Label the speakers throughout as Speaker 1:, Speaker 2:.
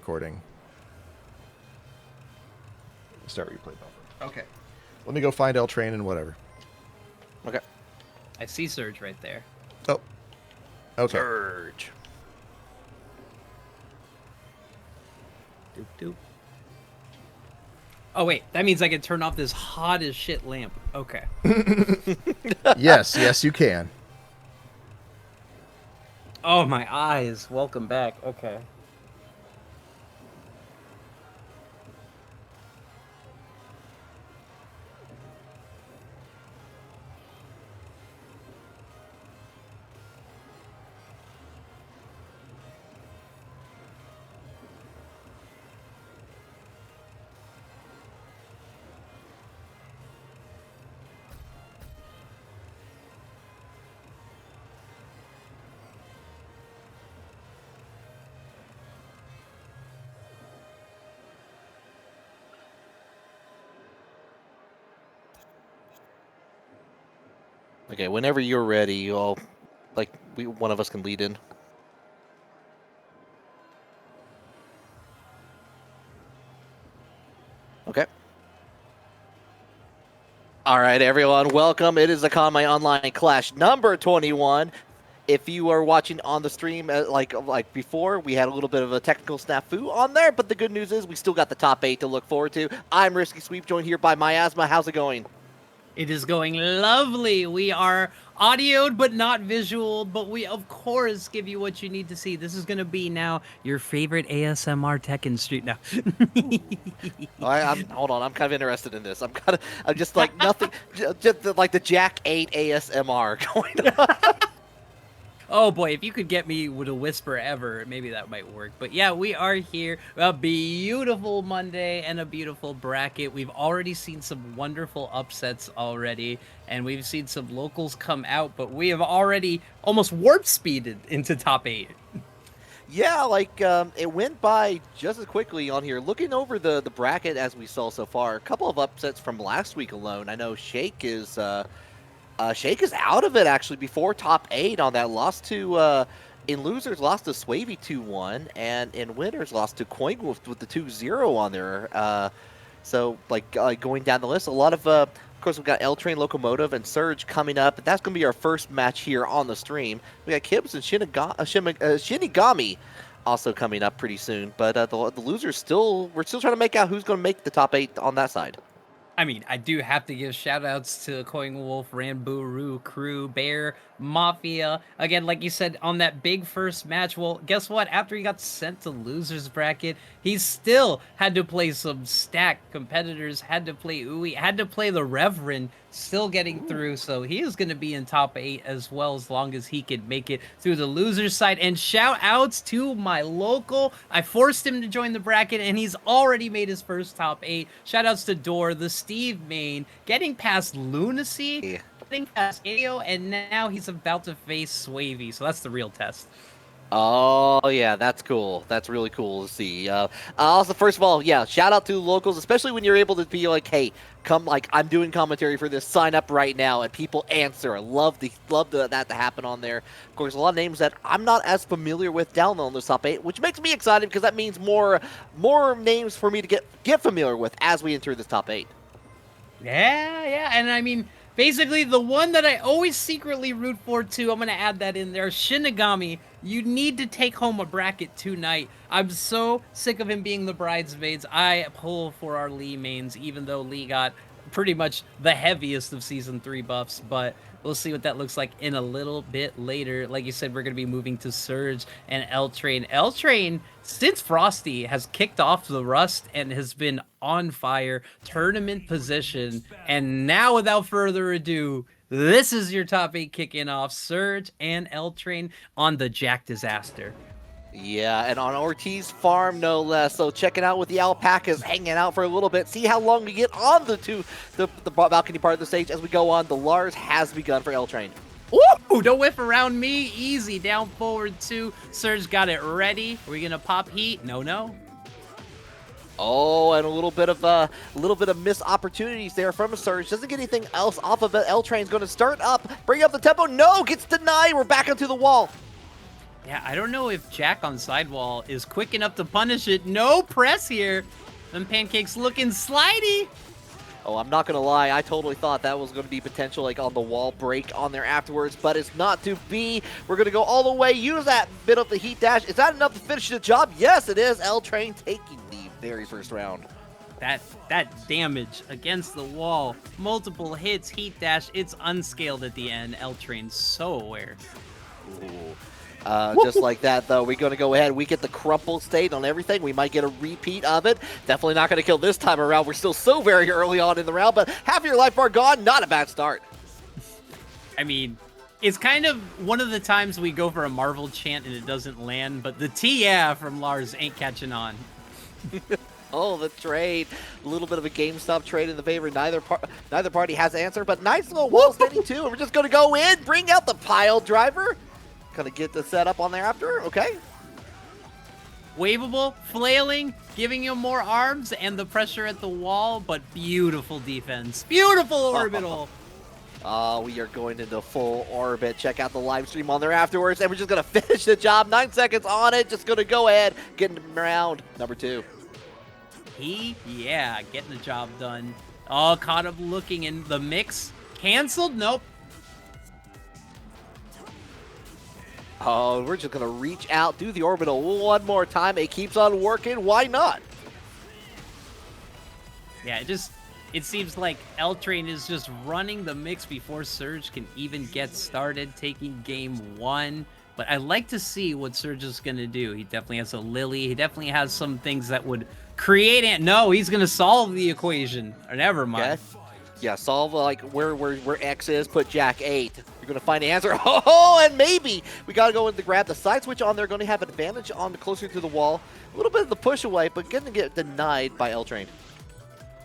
Speaker 1: recording. Start replay buffer.
Speaker 2: Okay.
Speaker 1: Let me go find LTrain and whatever.
Speaker 2: Okay.
Speaker 3: I see Surge right there.
Speaker 1: Oh. Okay.
Speaker 2: Surge.
Speaker 3: Doop doop. Oh wait, that means I can turn off this hot as shit lamp. Okay.
Speaker 1: Yes, you can.
Speaker 3: Oh, my eyes. Welcome back. Okay.
Speaker 2: Okay, whenever you're ready, you all, one of us can lead in. Okay. All right, everyone, welcome. It is the Kanme Online Klash number 21. If you are watching on the stream, like before, we had a little bit of a technical snafu on there, but the good news is we still got the top 8 to look forward to. I'm Risky Sweep, joined here by Miasma. How's it going?
Speaker 3: It is going lovely. We are audioed but not visual, but we of course give you what you need to see. This is going to be now your favorite ASMR Tekken street now.
Speaker 2: Hold on, I'm kind of interested in this. I'm just like nothing, just like the Jack 8 ASMR going on.
Speaker 3: Oh boy, if you could get me with a whisper ever, maybe that might work. But yeah, we are here. A beautiful Monday and a beautiful bracket. We've already seen some wonderful upsets already, and we've seen some locals come out, but we have already almost warp speeded into top 8.
Speaker 2: Yeah, it went by just as quickly on here. Looking over the bracket as we saw so far, a couple of upsets from last week alone. I know Shake is out of it, actually, before top 8 on that. Lost to, in losers, lost to Swavy 2-1, and in winners, lost to KoingWolf with the 2-0 on there. So, going down the list, a lot of course, we've got LTrainLocomotive and Surge coming up, but that's going to be our first match here on the stream. We got Kibz and Shinigami also coming up pretty soon, but the losers we're still trying to make out who's going to make the top 8 on that side.
Speaker 3: I mean, I do have to give shoutouts to KoingWolf, RanburuCrew, Bear, Mafia. Again, like you said, on that big first match, well, guess what? After he got sent to losers bracket, he still had to play some stacked competitors, had to play Ui, had to play the Reverend, still getting through. So he is going to be in top 8 as well, as long as he could make it through the losers side. And shout outs to my local. I forced him to join the bracket, and he's already made his first top 8. Shout outs to Door, the Steve main, getting past Lunacy, getting past Ayo, and now he's about to face Swavy. So that's the real test.
Speaker 2: Oh, yeah, that's cool. That's really cool to see. Also, first of all, yeah, shout out to the locals, especially when you're able to be like, hey, come, I'm doing commentary for this, sign up right now, and people answer. I love that to happen on there. Of course, a lot of names that I'm not as familiar with down on this top 8, which makes me excited because that means more names for me to get familiar with as we enter this top 8.
Speaker 3: Yeah, and I mean, basically, the one that I always secretly root for, too, I'm going to add that in there, Shinigami. You need to take home a bracket tonight. I'm so sick of him being the bridesmaids. I pull for our Lee mains, even though Lee got pretty much the heaviest of Season 3 buffs, but we'll see what that looks like in a little bit later. Like you said, we're going to be moving to Surge and LTrain. LTrain, since Frosty has kicked off the Rust and has been on fire, tournament position, and now without further ado, this is your top 8 kicking off. Surge and LTrain on the Jack Disaster.
Speaker 2: Yeah, and on Ortiz Farm, no less. So checking out with the alpacas, hanging out for a little bit. See how long we get on the balcony part of the stage as we go on. The Lars has begun for LTrain.
Speaker 3: Ooh, don't whiff around me. Easy, down forward 2. Surge got it ready. Are we going to pop heat? No.
Speaker 2: Oh, and a little bit of missed opportunities there from a Surge. Doesn't get anything else off of it. LTrain's going to start up, bring up the tempo. No, gets denied. We're back onto the wall.
Speaker 3: Yeah, I don't know if Jack on sidewall is quick enough to punish it. No press here. Them pancakes looking slidey.
Speaker 2: Oh, I'm not going to lie. I totally thought that was going to be potential like on the wall break on there afterwards, but it's not to be. We're going to go all the way, use that bit of the heat dash. Is that enough to finish the job? Yes, it is. LTrain taking the very first round.
Speaker 3: That damage against the wall, multiple hits, heat dash, it's unscaled at the end. LTrain's so aware.
Speaker 2: Ooh. Just like that, though, we're going to go ahead. We get the crumple state on everything. We might get a repeat of it. Definitely not going to kill this time around. We're still so very early on in the round, but half of your life bar gone. Not a bad start.
Speaker 3: I mean, it's kind of one of the times we go for a Marvel chant and it doesn't land, but the yeah from Lars ain't catching on.
Speaker 2: Oh, the trade. A little bit of a GameStop trade in the favor. Neither party has an answer, but nice little wall standing too. And we're just going to go in, bring out the pile driver. Kind of get the setup on there after. Okay.
Speaker 3: Waveable, flailing, giving you more arms and the pressure at the wall, but beautiful defense. Beautiful orbital.
Speaker 2: We are going into full orbit. Check out the live stream on there afterwards, and we're just going to finish the job. 9 seconds on it. Just going to go ahead, getting round number 2.
Speaker 3: Yeah, getting the job done. Oh, caught up looking in the mix. Canceled? Nope.
Speaker 2: Oh, we're just going to reach out, do the orbital one more time. It keeps on working. Why not?
Speaker 3: Yeah, it seems like LTrain is just running the mix before Surge can even get started, taking game 1. But I like to see what Surge is going to do. He definitely has a Lily. He definitely has some things that would create it. No, he's going to solve the equation. Or never mind.
Speaker 2: Okay. Yeah, solve like where X is, put Jack 8. You're going to find the answer. Oh, and maybe we got to go in to grab the side switch on there. Going to have an advantage on the closer to the wall. A little bit of the push away, but going to get denied by LTrain.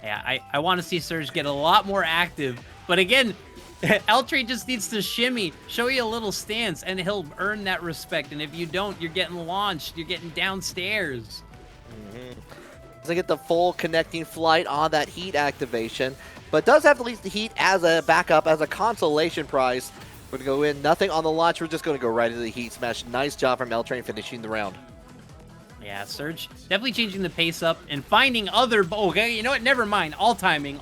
Speaker 3: Yeah, I want to see Surge get a lot more active. But again, LTrain just needs to shimmy, show you a little stance, and he'll earn that respect. And if you don't, you're getting launched. You're getting downstairs.
Speaker 2: Doesn't get the full connecting flight on that heat activation, but does have at least the heat as a backup, as a consolation prize. We're going to go in, nothing on the launch. We're just going to go right into the heat smash. Nice job from LTrain finishing the round.
Speaker 3: Yeah, Surge definitely changing the pace up and finding other... Okay, you know what? Never mind. All timing.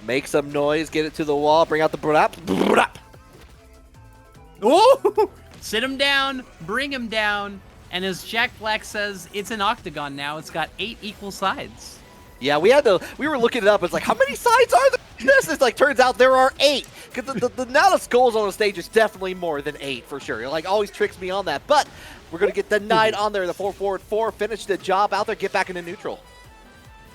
Speaker 2: Make some noise, get it to the wall, bring out the brap.
Speaker 3: Oh! Sit him down, bring him down, and as Jack Black says, it's an octagon now. It's got 8 equal sides.
Speaker 2: Yeah, we were looking it up. It's like, how many sides are there? It's like, turns out there are 8. Because the amount of skulls on the stage is definitely more than 8 for sure. It like always tricks me on that. But we're going to get denied on there. The 4-4-4, finish the job out there, get back into neutral.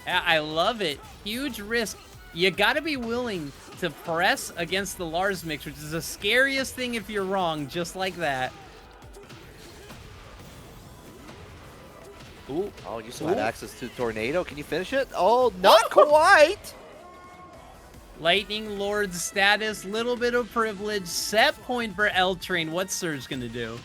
Speaker 3: Yeah, I love it. Huge risk. You got to be willing to press against the Lars mix, which is the scariest thing if you're wrong, just like that.
Speaker 2: Ooh, oh, you still had access to Tornado. Can you finish it? Oh, not quite.
Speaker 3: Lightning Lord status, little bit of privilege, set point for LTrain. What's Surge gonna do?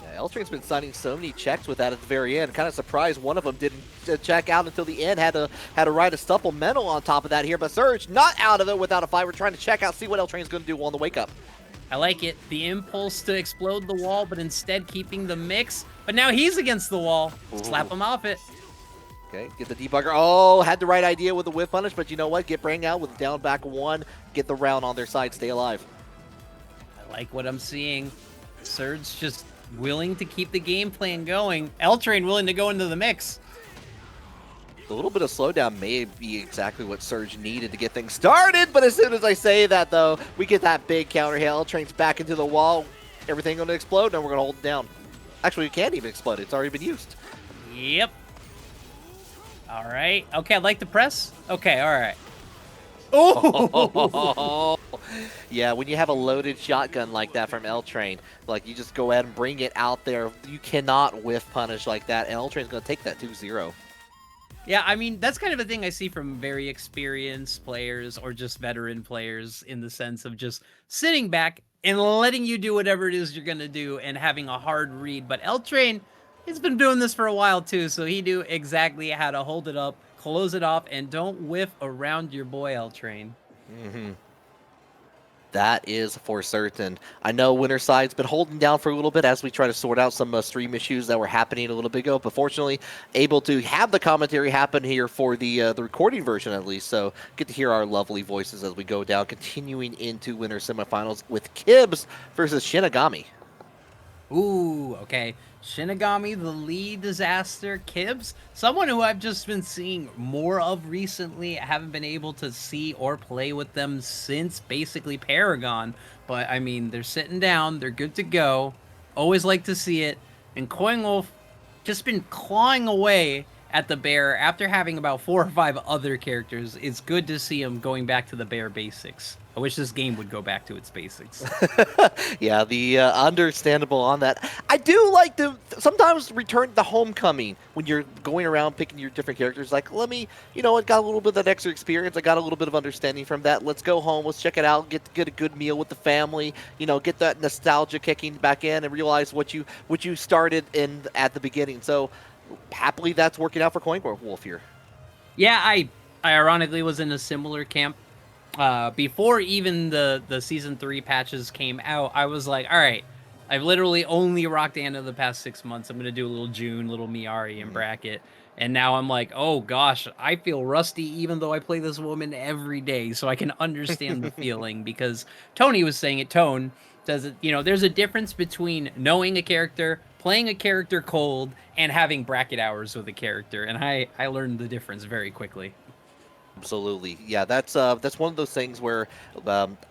Speaker 2: Yeah, LTrain's been signing so many checks with that at the very end. Kind of surprised one of them didn't check out until the end. Had to ride a supplemental on top of that here, but Surge not out of it without a fight. We're trying to check out, see what LTrain's gonna do on the wake up.
Speaker 3: I like it. The impulse to explode the wall, but instead keeping the mix. But now he's against the wall.
Speaker 2: Ooh.
Speaker 3: Slap him off it.
Speaker 2: Okay, get the debugger. Oh, had the right idea with the whiff punish, but you know what? Get bring out with down back 1. Get the round on their side. Stay alive.
Speaker 3: I like what I'm seeing. Surge just willing to keep the game plan going. LTrain willing to go into the mix.
Speaker 2: A little bit of slowdown may be exactly what Surge needed to get things started, but as soon as I say that, though, we get that big counter hit. LTrain's back into the wall. Everything going to explode, and we're going to hold it down. Actually, it can't even explode. It's already been used.
Speaker 3: Yep. All right. Okay, I like the press. Okay, all right. Oh!
Speaker 2: Yeah, when you have a loaded shotgun like that from LTrain, like you just go ahead and bring it out there. You cannot whiff punish like that, and LTrain's going to take that 2-0.
Speaker 3: Yeah, I mean, that's kind of a thing I see from very experienced players or just veteran players in the sense of just sitting back and letting you do whatever it is you're going to do and having a hard read. But LTrain, he's been doing this for a while too, so he knew exactly how to hold it up, close it off, and don't whiff around your boy, LTrain.
Speaker 2: That is for certain. I know Winter Side's been holding down for a little bit as we try to sort out some stream issues that were happening a little bit ago, but fortunately able to have the commentary happen here for the recording version at least, so get to hear our lovely voices as we go down, continuing into Winter Semifinals with Kibz versus Shinigami.
Speaker 3: Ooh, okay. Shinigami, the lead disaster. Kibz, someone who I've just been seeing more of recently. I haven't been able to see or play with them since basically Paragon. But, I mean, they're sitting down. They're good to go. Always like to see it. And KoingWolf just been clawing away at the bear after having about 4 or 5 other characters. It's good to see him going back to the bear basics. I wish this game would go back to its basics.
Speaker 2: Yeah, the understandable on that. I do like to sometimes return the homecoming when you're going around picking your different characters. Like, let me, I got a little bit of that extra experience. I got a little bit of understanding from that. Let's go home. Let's check it out. Get a good meal with the family. Get that nostalgia kicking back in and realize what you started in at the beginning. So happily that's working out for KoingWolf here.
Speaker 3: Yeah, I ironically was in a similar camp. Before even the season 3 patches came out, I was like, all right, I've literally only rocked Anna the past 6 months. I'm gonna do a little June, little Miari and bracket, and now I'm like, oh gosh, I feel rusty even though I play this woman every day. So I can understand the feeling because Tony was saying it. Tone says it. There's a difference between knowing a character, playing a character cold, and having bracket hours with a character, and I learned the difference very quickly.
Speaker 2: Absolutely, yeah. That's one of those things where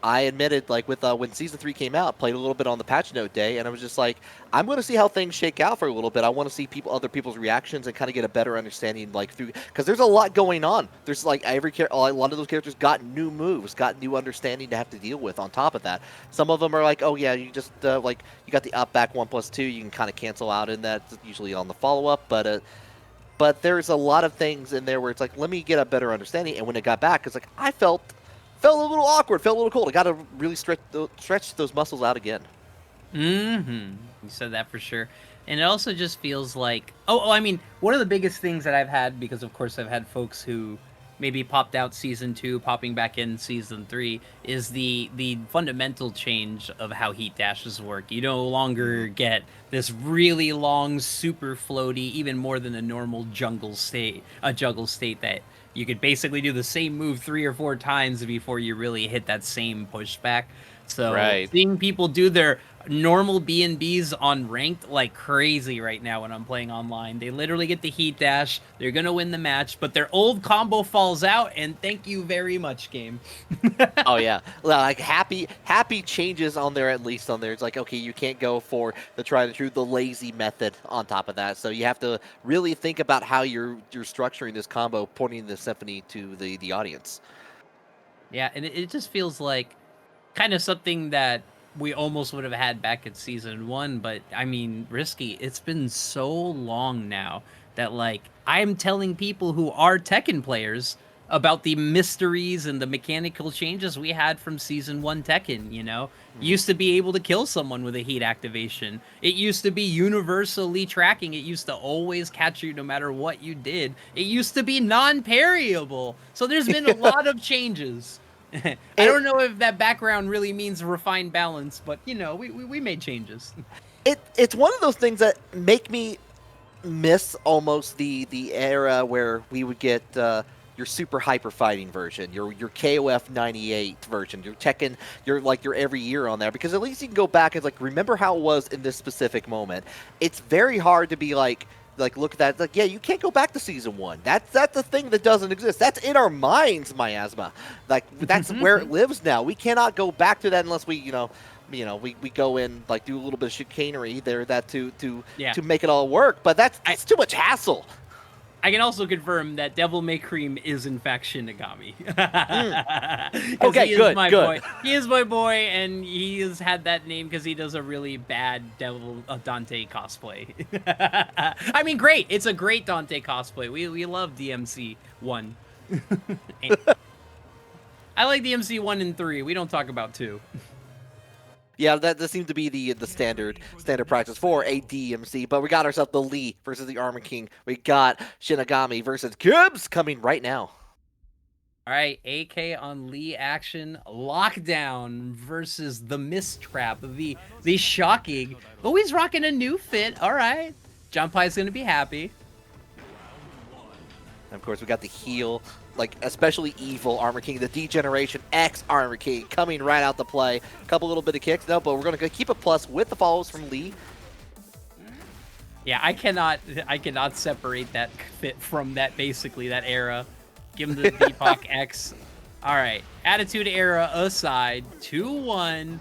Speaker 2: I admitted, like with when season 3 came out, played a little bit on the patch note day, and I was just like, I'm going to see how things shake out for a little bit. I want to see other people's reactions, and kind of get a better understanding, like through, because there's a lot going on. There's like a lot of those characters got new moves, got new understanding to have to deal with. On top of that, some of them are like, oh yeah, you just like you got the up back 1+2, you can kind of cancel out in that, usually on the follow up, but there's a lot of things in there where it's like, let me get a better understanding. And when it got back, it's like, I felt a little awkward, felt a little cold. I got to really stretch those muscles out again.
Speaker 3: You said that for sure. And it also just feels like, I mean, one of the biggest things that I've had, because of course I've had folks who maybe popped out season 2, popping back in season 3, is the fundamental change of how heat dashes work. You no longer get this really long, super floaty, even more than a normal juggle state that you could basically do the same move 3 or 4 times before you really hit that same pushback. So seeing people do their normal B&Bs on ranked like crazy right now when I'm playing online. They literally get the heat dash. They're going to win the match, but their old combo falls out, and thank you very much, game.
Speaker 2: Oh, yeah. Like, happy changes on there, at least on there. It's like, okay, you can't go for the tried and true, the lazy method on top of that. So you have to really think about how you're structuring this combo, pointing the symphony to the audience.
Speaker 3: Yeah, and it just feels like kind of something that we almost would have had back at season 1, but I mean, Risky, it's been so long now that, like, I'm telling people who are Tekken players about the mysteries and the mechanical changes we had from season 1 Tekken, Used to be able to kill someone with a heat activation. It used to be universally tracking. It used to always catch you no matter what you did. It used to be non-parryable. So there's been a lot of changes. I don't know if that background really means refined balance, but we made changes.
Speaker 2: It's one of those things that make me miss almost the era where we would get your super hyper fighting version, your KOF 98 version, your Tekken, your every year on there, because at least you can go back and like remember how it was in this specific moment. It's very hard to be like look at that, like, yeah, you can't go back to season 1. That's a thing that doesn't exist. That's in our minds, miasma. Like, that's where it lives now. We cannot go back to that unless we we go in, like, do a little bit of chicanery there to make it all work. But that's too much hassle.
Speaker 3: I can also confirm that Devil May Cream is in fact Shinigami.
Speaker 2: Okay, good.
Speaker 3: Boy. He is my boy, and he has had that name because he does a really bad Dante cosplay. I mean, great. It's a great Dante cosplay. We love DMC 1. I like DMC 1 and 3. We don't talk about 2.
Speaker 2: Yeah, that seems to be the standard practice for a DMC. But we got ourselves the Lee versus the Armor King. We got Shinigami versus Kibz coming right now.
Speaker 3: All right, AK on Lee action. Lockdown versus the Mistrap. The shocking. Oh, he's rocking a new fit. All right. Junpei's going to be happy.
Speaker 2: And of course, we got the heal, like especially evil Armor King, the Degeneration X Armor King coming right out to play. A couple little bit of kicks. No, but we're going to keep a plus with the follows from Lee.
Speaker 3: Yeah, I cannot separate that fit from that, basically, that era. Give him the Deepak X. All right, Attitude Era aside, 2-1.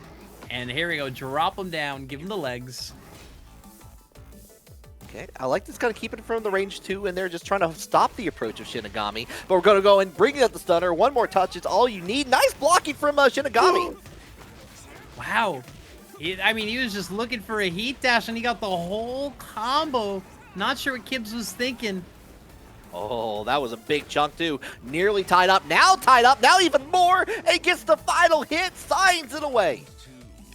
Speaker 3: And here we go, drop him down, give him the legs.
Speaker 2: Okay, I like this, kind of keeping it from the range 2, and they're just trying to stop the approach of Shinigami. But we're going to go and bring out the stunner. One more touch is all you need. Nice blocking from Shinigami.
Speaker 3: Wow. I mean, he was just looking for a heat dash, and he got the whole combo. Not sure what Kibz was thinking.
Speaker 2: Oh, that was a big chunk, too. Nearly tied up, now even more, and gets the final hit, signs it away.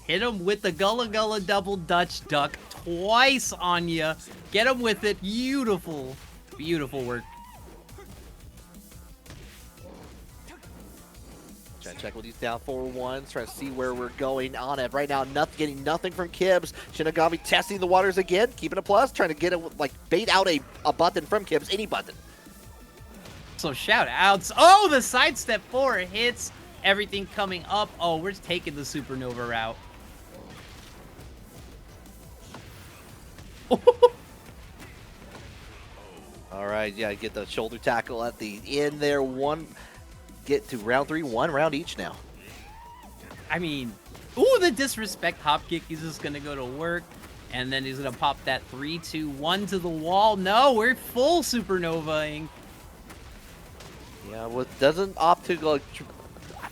Speaker 3: Hit him with the Gullah Gullah double Dutch duck twice on ya. Get him with it. Beautiful. Beautiful work.
Speaker 2: Trying to check with these down 4-1s, trying to see where we're going on it. Right now, getting nothing from Kibz. Shinigami testing the waters again, keeping a plus, trying to get it, like, bait out a button from Kibz, any button.
Speaker 3: So shout outs. Oh, the sidestep 4 hits. Everything coming up. Oh, we're taking the supernova route.
Speaker 2: All right, yeah, get the shoulder tackle at the end there. Get to round 3, 1 round each now.
Speaker 3: I mean, ooh, the disrespect hop kick. He's just going to go to work. And then he's going to pop that 3-2-1 to the wall. No, we're full supernovaing.
Speaker 2: Yeah, well, doesn't opt to go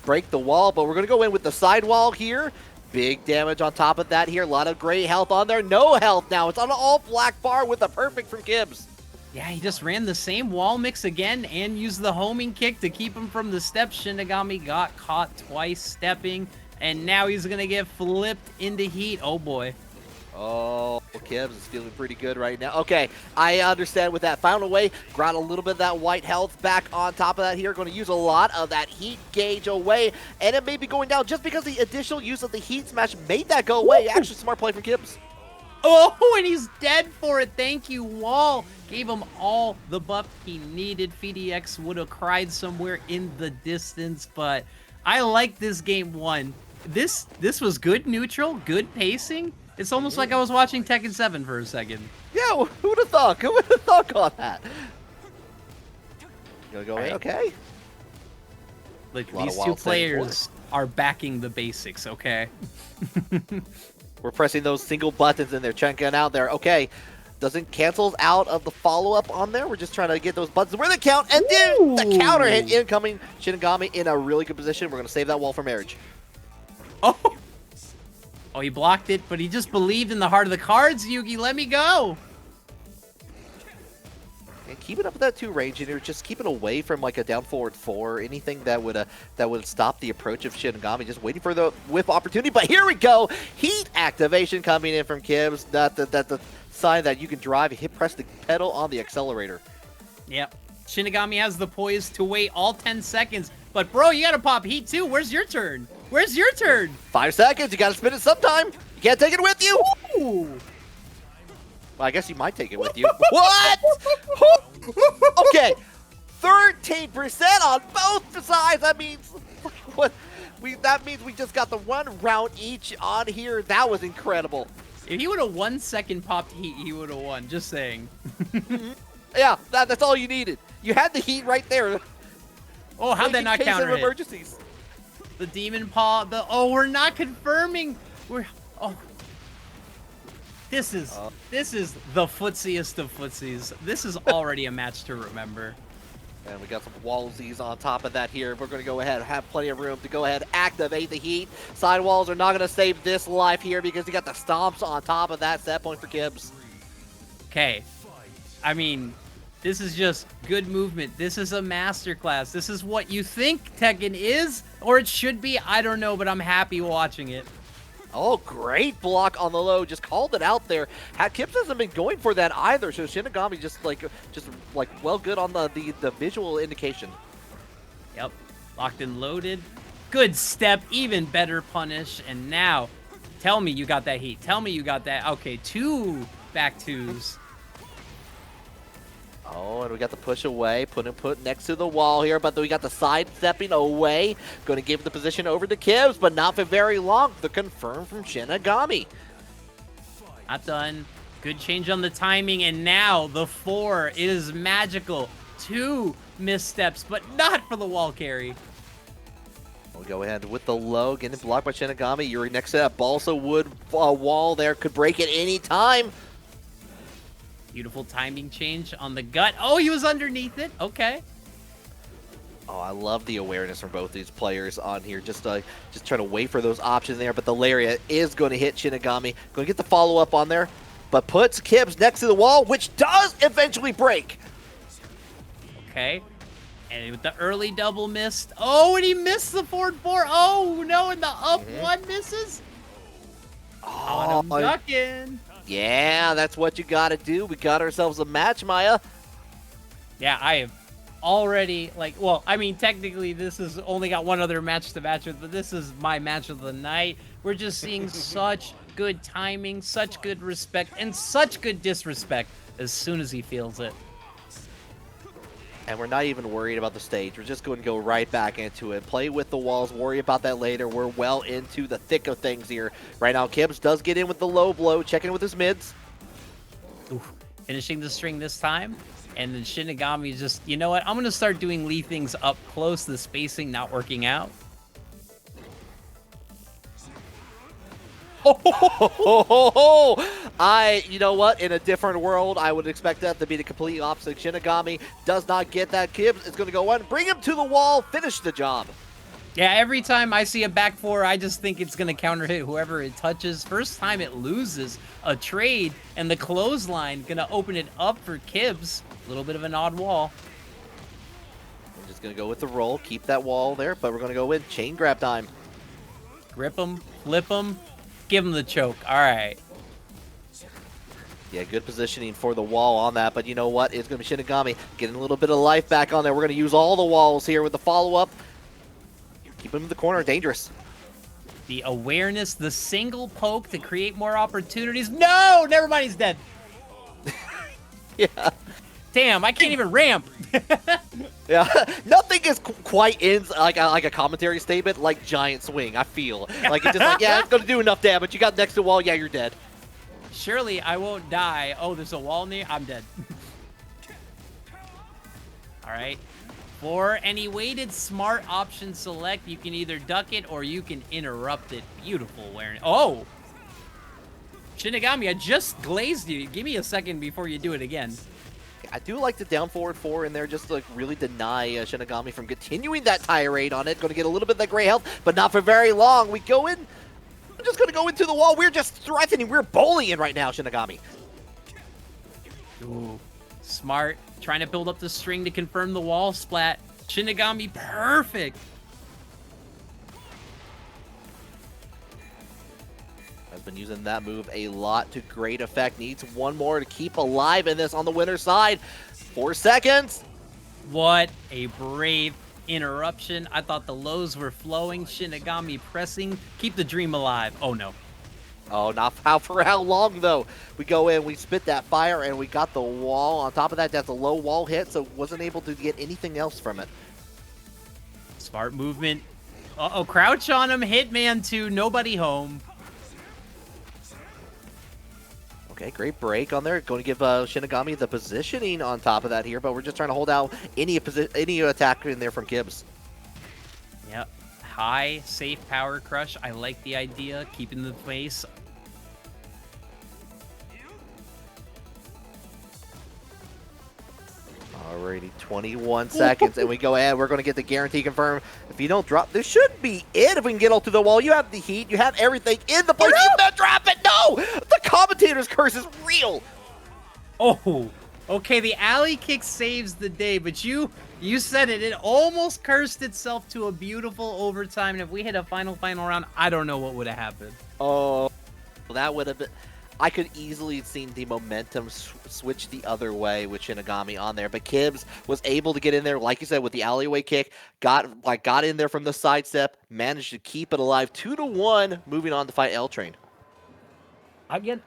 Speaker 2: break the wall, but we're going to go in with the side wall here. Big damage on top of that here. A lot of great health on there. No health now. It's on an all black bar with a perfect from Kibz.
Speaker 3: Yeah, he just ran the same wall mix again and used the homing kick to keep him from the steps. Shinigami got caught twice stepping, and now he's going to get flipped into heat. Oh, boy.
Speaker 2: Oh, Kibz is feeling pretty good right now. Okay, I understand with that. Found a way, got a little bit of that white health back on top of that here. Going to use a lot of that heat gauge away, and it may be going down just because the additional use of the heat smash made that go away. Actually, smart play from Kibz.
Speaker 3: Oh, and he's dead for it. Thank you, Wall. Gave him all the buff he needed. FDX would have cried somewhere in the distance, but I like this game 1. This was good neutral, good pacing. It's almost like I was watching Tekken 7 for a second.
Speaker 2: Yeah, who'd have thought? Who would have thought on that? Gonna go in, okay.
Speaker 3: Like, these two players are backing the basics, okay?
Speaker 2: We're pressing those single buttons and they're checking out there. Okay, doesn't cancel out of the follow-up on there. We're just trying to get those buttons where they count, and then the counter hit incoming. Shinigami in a really good position. We're going to save that wall for marriage.
Speaker 3: Oh, he blocked it, but he just believed in the heart of the cards, Yugi. Let me go.
Speaker 2: And keep it up with that 2 range, and you're just keep it away from like a down forward 4, anything that would stop the approach of Shinigami. Just waiting for the whip opportunity. But here we go, heat activation coming in from Kibz. That's the sign that you can drive. Press the pedal on the accelerator.
Speaker 3: Yep. Shinigami has the poise to wait all 10 seconds. But bro, you gotta pop heat too. Where's your turn? Where's your turn?
Speaker 2: 5 seconds. You gotta spin it sometime. You can't take it with you.
Speaker 3: Ooh.
Speaker 2: Well, I guess you might take it with you. What? Okay, 13% on both sides. That means what? That means we just got the 1 round each on here. That was incredible.
Speaker 3: If he would have 1 second popped heat, he would have won. Just saying.
Speaker 2: Yeah, that's all you needed. You had the heat right there.
Speaker 3: Oh, how'd that not counter hit?
Speaker 2: Emergencies.
Speaker 3: The demon paw. We're not confirming. This is the footsiest of footsies. This is already a match to remember.
Speaker 2: And we got some wallsies on top of that here. We're going to go ahead and have plenty of room to go ahead and activate the heat. Sidewalls are not going to save this life here because you got the stomps on top of that set point for Kibz.
Speaker 3: Okay. I mean, this is just good movement. This is a masterclass. This is what you think Tekken is, or it should be. I don't know, but I'm happy watching it.
Speaker 2: Oh, great block on the low. Just called it out there. Kibz hasn't been going for that either, so Shinigami just well good on the visual indication.
Speaker 3: Yep. Locked and loaded. Good step, even better punish. And now, tell me you got that heat. Tell me you got that. Okay, 2 back 2s.
Speaker 2: Oh, and we got the push away, put next to the wall here, but then we got the side stepping away. Going to give the position over to Kibz, but not for very long. The confirm from Shinigami.
Speaker 3: Not done. Good change on the timing, and now the 4 is magical. 2 missteps, but not for the wall carry.
Speaker 2: We'll go ahead with the low, getting blocked by Shinigami. You're next to that balsa wood wall there, could break at any time.
Speaker 3: Beautiful timing change on the gut. Oh, he was underneath it. Okay.
Speaker 2: Oh, I love the awareness from both these players on here. Just trying to wait for those options there, but the lariat is going to hit Shinigami. Going to get the follow-up on there, but puts Kibz next to the wall, which does eventually break.
Speaker 3: Okay. And with the early double missed. Oh, and he missed the forward 4. Oh, no, and the up 1 misses. Oh, and I'm ducking.
Speaker 2: Yeah, that's what you got to do. We got ourselves a match, Maya.
Speaker 3: Yeah, I have already, well, I mean, technically this has only got one other match to match with, but this is my match of the night. We're just seeing such good timing, such good respect, and such good disrespect as soon as he feels it.
Speaker 2: And we're not even worried about the stage. We're just going to go right back into it. Play with the walls. Worry about that later. We're well into the thick of things here. Right now, Kibz does get in with the low blow. Checking with his mids.
Speaker 3: Oof. Finishing the string this time. And then Shinigami just, you know what? I'm going to start doing Lee things up close. The spacing not working out.
Speaker 2: You know what? In a different world, I would expect that to be the complete opposite. Shinigami does not get that. Kibz is going to go on, bring him to the wall, finish the job.
Speaker 3: Yeah, every time I see a back 4, I just think it's going to counter hit whoever it touches. First time it loses a trade, and the clothesline going to open it up for Kibz. A little bit of an odd wall.
Speaker 2: We're just going to go with the roll, keep that wall there, but we're going to go in chain grab time.
Speaker 3: Grip him, flip him, give him the choke. All right.
Speaker 2: Yeah, good positioning for the wall on that, but you know what? It's going to be Shinigami getting a little bit of life back on there. We're going to use all the walls here with the follow-up. Keep him in the corner, dangerous.
Speaker 3: The awareness, the single poke to create more opportunities. No! Never mind, he's dead.
Speaker 2: Yeah.
Speaker 3: Damn, I can't even ramp.
Speaker 2: Yeah, nothing is quite in like a commentary statement like giant swing, I feel. Like, it's just like, yeah, it's going to do enough damage. You got next to the wall, yeah, you're dead.
Speaker 3: Surely I won't die. Oh, there's a wall near. I'm dead. All right. For any weighted smart option select, you can either duck it or you can interrupt it. Beautiful awareness. Oh! Shinigami, I just glazed you. Give me a second before you do it again.
Speaker 2: I do like the down forward 4 in there just to like really deny Shinigami from continuing that tirade on it. Going to get a little bit of that gray health, but not for very long. We go in. I'm just going to go into the wall. We're just threatening. We're bullying right now, Shinigami.
Speaker 3: Ooh, smart. Trying to build up the string to confirm the wall splat. Shinigami, perfect.
Speaker 2: Has been using that move a lot to great effect. Needs one more to keep alive in this on the winner's side. 4 seconds.
Speaker 3: What a brave interruption. I thought the lows were flowing. Shinigami pressing. Keep the dream alive. Oh, no.
Speaker 2: Oh, not for how long, though. We go in, we spit that fire, and we got the wall. On top of that, that's a low wall hit, so wasn't able to get anything else from it.
Speaker 3: Smart movement. Uh-oh, crouch on him. Hitman 2. Nobody home.
Speaker 2: Okay, great break on there. Going to give Shinigami the positioning on top of that here, but we're just trying to hold out any attack in there from Kibz.
Speaker 3: Yep. High, safe power crush. I like the idea. Keeping the face.
Speaker 2: Alrighty, 21 seconds, and we go ahead. We're going to get the guarantee confirmed. If you don't drop, this should be it. If we can get all to the wall, you have the heat. You have everything in the place. You not drop it. No! The commentator's curse is real.
Speaker 3: Oh, okay. The alley kick saves the day, but you said it. It almost cursed itself to a beautiful overtime. And if we hit a final round, I don't know what would have happened.
Speaker 2: Oh, that would have been... I could easily have seen the momentum switch the other way with Shinigami on there, but Kibz was able to get in there, like you said, with the alleyway kick, got in there from the sidestep, managed to keep it alive, 2-1, moving on to fight LTrain.
Speaker 3: Again,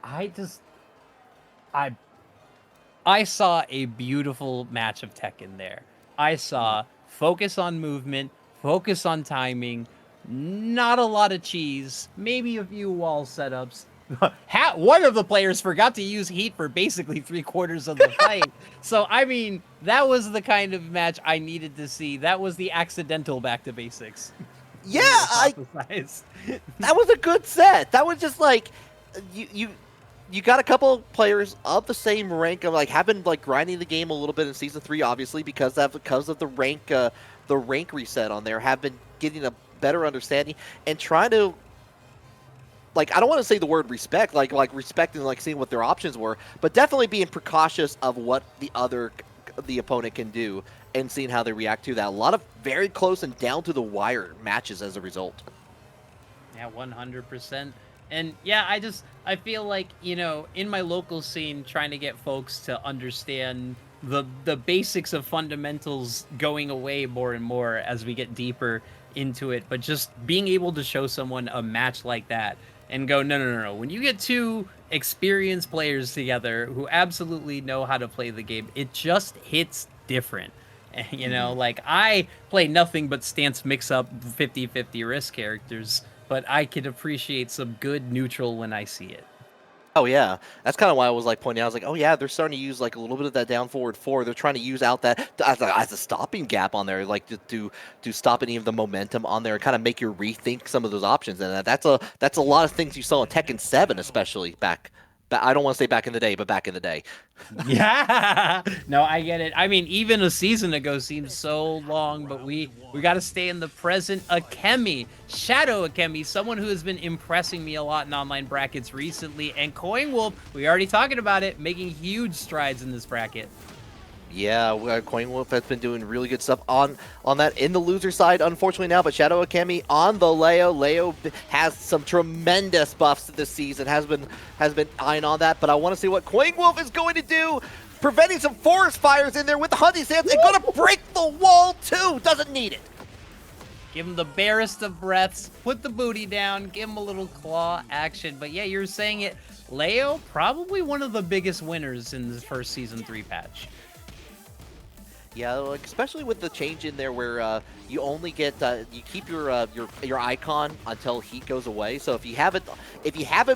Speaker 3: I saw a beautiful match of Tekken there. I saw focus on movement, focus on timing, not a lot of cheese, maybe a few wall setups. One of the players forgot to use heat for basically 3/4 of the fight. So, I mean, that was the kind of match I needed to see. That was the accidental back to basics.
Speaker 2: Yeah, that was a good set. That was just like, you got a couple players of the same rank of have been grinding the game a little bit in season 3, obviously because of the rank reset on there, have been getting a better understanding and trying to I don't want to say the word respect, respecting seeing what their options were, but definitely being precautious of what the opponent can do and seeing how they react to that. A lot of very close and down to the wire matches as a result.
Speaker 3: Yeah, 100%. And yeah, I feel like, in my local scene, trying to get folks to understand the basics of fundamentals going away more and more as we get deeper into it, but just being able to show someone a match like that and go, no. When you get two experienced players together who absolutely know how to play the game, it just hits different. I play nothing but stance mix-up 50-50 risk characters, but I can appreciate some good neutral when I see it.
Speaker 2: Oh yeah, that's kind of why I was pointing out. I was oh yeah, they're starting to use a little bit of that down forward 4. They're trying to use out that as a stopping gap on there, to stop any of the momentum on there, and kind of make you rethink some of those options. And that's a lot of things you saw in Tekken 7, especially back. I don't want to say back in the day, but back in the day.
Speaker 3: Yeah, no, I get it. I mean, even a season ago seems so long, but we got to stay in the present. Akemi, ShadowAkemi, someone who has been impressing me a lot in online brackets recently, and KoingWolf, we already talking about it, making huge strides in this bracket.
Speaker 2: Yeah, KoingWolf has been doing really good stuff on that in the loser side, unfortunately now, but ShadowAkemi on the Leo. Leo has some tremendous buffs this season, has been eyeing on that, but I want to see what KoingWolf is going to do, preventing some forest fires in there with the hunting stance, and going to break the wall too, doesn't need it.
Speaker 3: Give him the barest of breaths, put the booty down, give him a little claw action, but yeah, you're saying it, Leo, probably one of the biggest winners in the first Season 3 patch.
Speaker 2: Yeah, especially with the change in there where you only get you keep your icon until heat goes away. So if you have it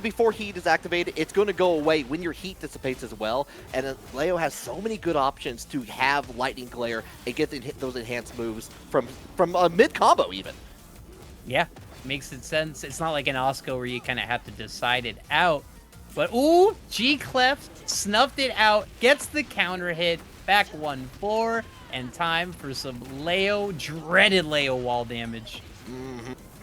Speaker 2: before heat is activated, it's going to go away when your heat dissipates as well. And Leo has so many good options to have lightning glare and get those enhanced moves from mid combo even.
Speaker 3: Yeah, makes it sense. It's not like an Osco where you kind of have to decide it out. But ooh, G Cleft snuffed it out, gets the counter hit. Back 1-4, and time for some dreaded Leo wall damage.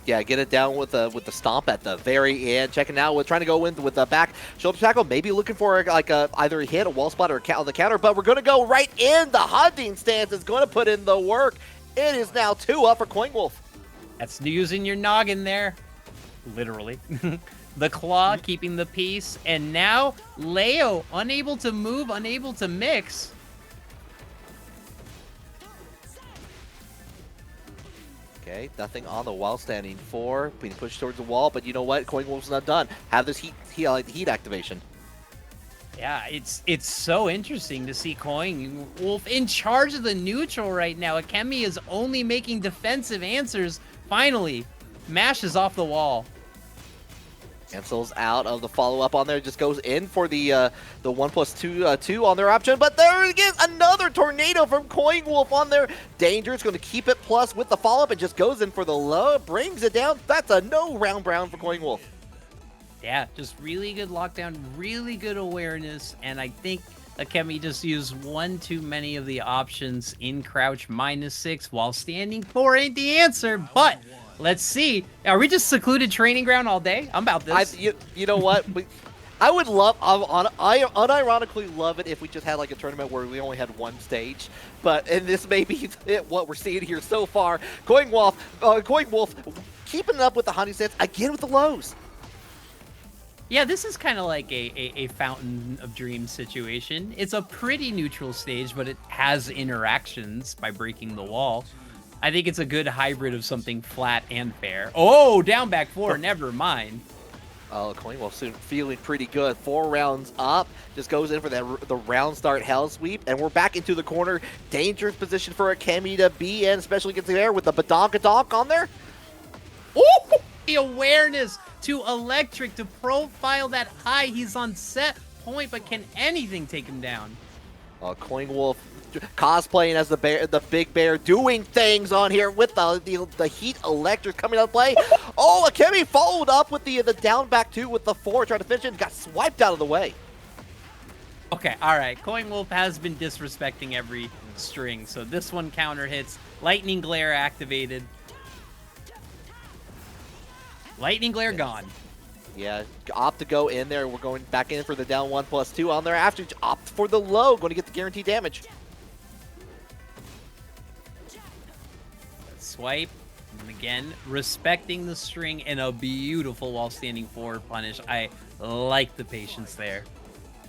Speaker 2: Yeah, get it down with the stomp at the very end. Checking out, we're trying to go in with the back shoulder tackle, maybe looking for either a hit, a wall spot, or the counter, but we're going to go right in. The hunting stance is going to put in the work. It is now 2-up for KoingWolf.
Speaker 3: That's using your noggin there, literally. The claw keeping the peace, and now Leo unable to move, unable to mix.
Speaker 2: Okay, nothing on the wall, standing 4, being pushed towards the wall, but you know what? KoingWolf's not done. Have this heat activation.
Speaker 3: Yeah, it's so interesting to see KoingWolf in charge of the neutral right now. Akemi is only making defensive answers. Finally, mashes off the wall.
Speaker 2: Cancels out of the follow-up on there, just goes in for the 1+2 on their option, but there again, another tornado from KoingWolf on there. Danger is going to keep it plus with the follow-up and just goes in for the low, brings it down. That's a no round brown for KoingWolf.
Speaker 3: Yeah, just really good lockdown, really good awareness, and I think Akemi just used one too many of the options in crouch -6 while standing 4 ain't the answer, but let's see. Are we just secluded training ground all day? I'm about this.
Speaker 2: You know what? I would love, I unironically love it if we just had a tournament where we only had one stage. And this may be what we're seeing here so far. KoingWolf keeping it up with the hunting stance again with the lows.
Speaker 3: Yeah, this is kind of like a Fountain of Dreams situation. It's a pretty neutral stage, but it has interactions by breaking the wall. I think it's a good hybrid of something flat and fair. Oh, down back 4, never mind.
Speaker 2: Oh, KoingWolf soon feeling pretty good. 4 rounds up. Just goes in for the round start hell sweep. And we're back into the corner. Dangerous position for Akemi to be in, especially gets there with the Badonkadonk on there.
Speaker 3: Oh, the awareness to Electric to profile that high. He's on set point, but can anything take him down?
Speaker 2: KoingWolf cosplaying as the big bear, doing things on here with the Heat Electric coming out of play. Oh, Akemi followed up with the down back 2 with the 4, trying to finish it, got swiped out of the way.
Speaker 3: Okay, all right. KoingWolf has been disrespecting every string, so this one counter hits. Lightning Glare activated. Lightning Glare gone.
Speaker 2: Yeah, opt to go in there. We're going back in for the down 1+2 on there. After opt for the low, going to get the guaranteed damage.
Speaker 3: Swipe, and again, respecting the string and a beautiful while standing forward punish. I like the patience there.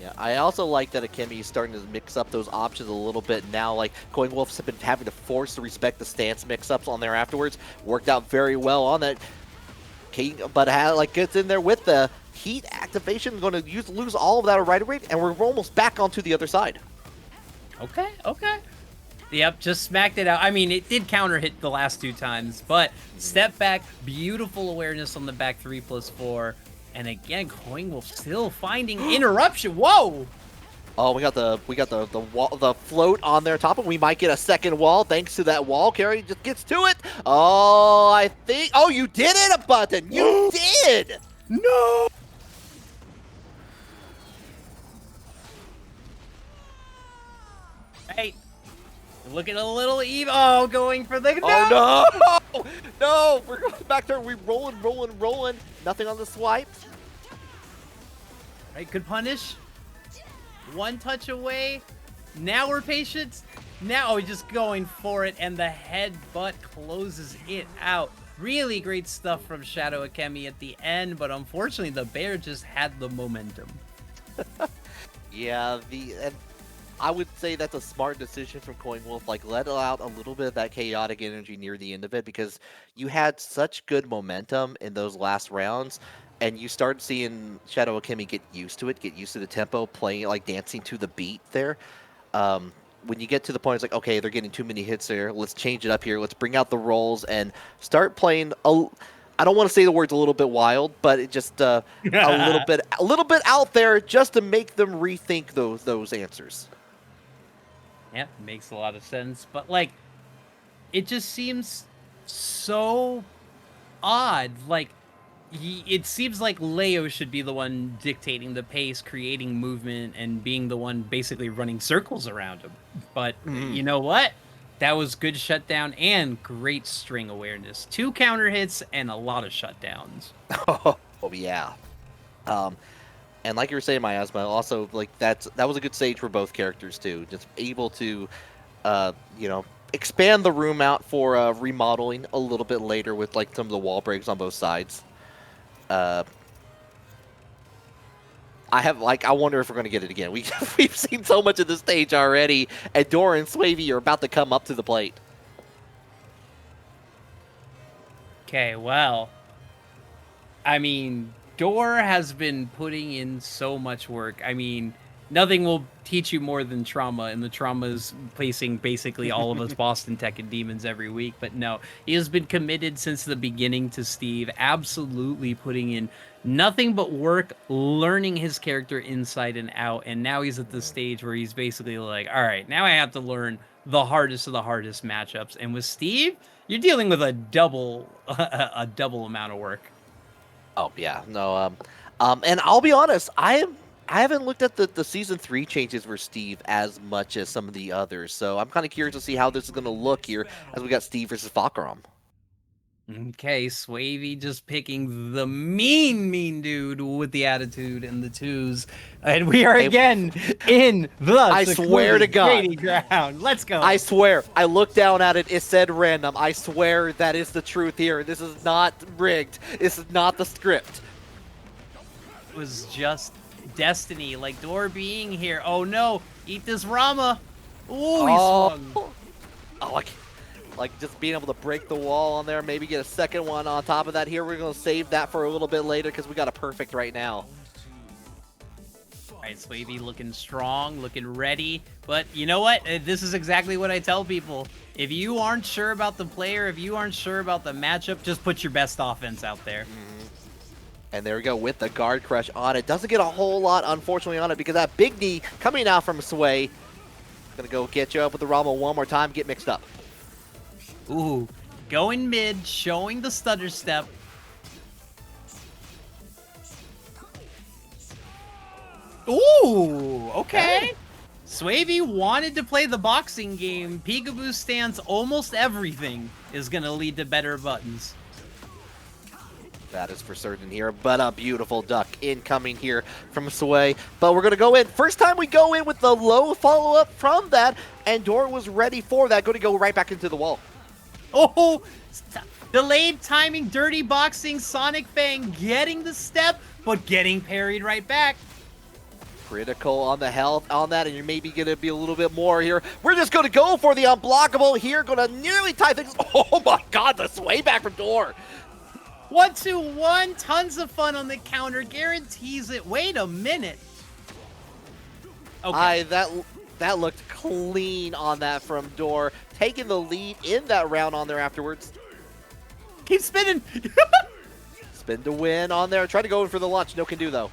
Speaker 2: Yeah, I also like that Akemi is starting to mix up those options a little bit now. Like, KoingWolf's been having to force to respect the stance mix-ups on there afterwards. Worked out very well on that. King, but gets in there with the Heat activation, going to lose all of that right away, and we're almost back onto the other side.
Speaker 3: Okay, okay. Yep, just smacked it out. I mean, it did counter hit the last 2 times, but step back, beautiful awareness on the back 3+4, and again, KoingWolf still finding interruption. Whoa!
Speaker 2: Oh, we got the wall, the float on there top, and we might get a second wall thanks to that wall carry. Just gets to it. Oh, I think. Oh, you did it, a button. You did.
Speaker 3: No. Hey, looking a little evil. Oh, going for the.
Speaker 2: Oh no! No, we're going back there. We rolling. Nothing on the swipe.
Speaker 3: Right, good punish. 1 touch away. Now we're patient. Now we're just going for it, and the headbutt closes it out. Really great stuff from ShadowAkemi at the end, but unfortunately the bear just had the momentum.
Speaker 2: Yeah, and I would say that's a smart decision from KoingWolf. Like, let out a little bit of that chaotic energy near the end of it, because you had such good momentum in those last rounds. And you start seeing ShadowAkemi get used to it, get used to the tempo, playing like dancing to the beat there. When you get to the point, it's like, okay, they're getting too many hits there. Let's change it up here. Let's bring out the rolls and start playing. I don't want to say the words a little bit wild, but it just a little bit out there, just to make them rethink those answers.
Speaker 3: Yeah, makes a lot of sense. But like, it just seems so odd. Like, it seems like Leo should be the one dictating the pace, creating movement, and being the one basically running circles around him. But you know what? That was good shutdown and great string awareness. 2 counter hits and a lot of shutdowns.
Speaker 2: Oh yeah. And like you were saying, Miasma, also like that was a good stage for both characters too. Just able to, expand the room out for remodeling a little bit later with like some of the wall breaks on both sides. I wonder if we're going to get it again. We've seen so much of this stage already, and Dora and Swavy are about to come up to the plate.
Speaker 3: Okay, well, I mean, Dora has been putting in so much work. I mean, nothing will teach you more than trauma, and the trauma is facing basically all of us Boston Tekken demons every week. But no, he has been committed since the beginning to Steve, absolutely putting in nothing but work, learning his character inside and out, and now he's at the stage where he's basically like, all right, now I have to learn the hardest of the hardest matchups. And with Steve, you're dealing with a double amount of work.
Speaker 2: Oh yeah, no, and I'll be honest, I haven't looked at the Season 3 changes for Steve as much as some of the others, so I'm kind of curious to see how this is going to look here as we got Steve versus Fahkumram.
Speaker 3: Okay, Swavy just picking the mean dude with the attitude and the 2s. And we are again in the
Speaker 2: I swear to God.
Speaker 3: ground. Let's go.
Speaker 2: I swear, I looked down at it, it said random. I swear that is the truth here. This is not rigged. This is not the script.
Speaker 3: was just destiny. Like Door being here. Oh no, eat this Rama. Ooh, he swung.
Speaker 2: Oh, like just being able to break the wall on there, maybe get a second one on top of that here. We're going to save that for a little bit later because we got a perfect right now.
Speaker 3: All right, Swavy looking strong, looking ready. But you know what? This is exactly what I tell people. If you aren't sure about the player, if you aren't sure about the matchup, just put your best offense out there.
Speaker 2: And there we go with the guard crush on it. Doesn't get a whole lot, unfortunately, on it because that big knee coming out from Sway. Gonna go get you up with the Rama one more time, get mixed up.
Speaker 3: Ooh, going mid, showing the stutter step. Ooh, okay. Swavy wanted to play the boxing game. Peekaboo stance, almost everything is going to lead to better buttons.
Speaker 2: That is for certain here, but a beautiful duck incoming here from Sway. But we're going to go in. First time we go in with the low follow-up from that, and Dora was ready for that. Going to go right back into the wall.
Speaker 3: Oh, delayed timing, dirty boxing, Sonic Fang getting the step, but getting parried right back.
Speaker 2: Critical on the health on that, and you're maybe going to be a little bit more here. We're just going to go for the unblockable here. Going to nearly tie things. Oh my god, the Sway back from Dora.
Speaker 3: 1-2-1, tons of fun on the counter, guarantees it. Wait a minute. Okay.
Speaker 2: That looked clean on that from Dor, taking the lead in that round on there afterwards.
Speaker 3: Keep spinning.
Speaker 2: Spin to win on there. Try to go in for the launch. No can do though.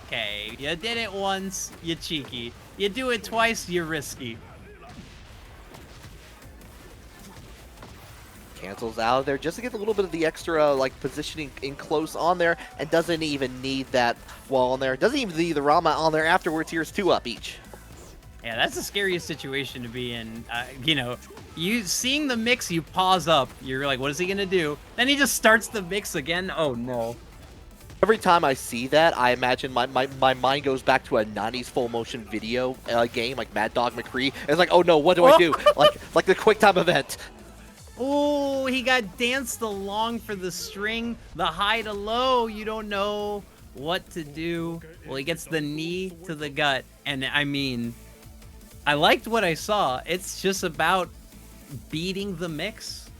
Speaker 3: Okay, you did it once, you cheeky. You do it twice, you're risky.
Speaker 2: Cancels out of there just to get a little bit of the extra like positioning in close on there, and doesn't even need that wall on there. Doesn't even need the Rama on there afterwards. Here's 2 up each.
Speaker 3: Yeah, that's the scariest situation to be in. You know, you seeing the mix, you pause up. You're like, what is he gonna do? Then he just starts the mix again. Oh no.
Speaker 2: Every time I see that, I imagine my mind goes back to a 90s full motion video game like Mad Dog McCree. It's like, oh no, what do I do? like the quick time event.
Speaker 3: Oh, he got danced along for the string, the high to low. You don't know what to do. Well, he gets the knee to the gut. And I mean, I liked what I saw. It's just about beating the mix.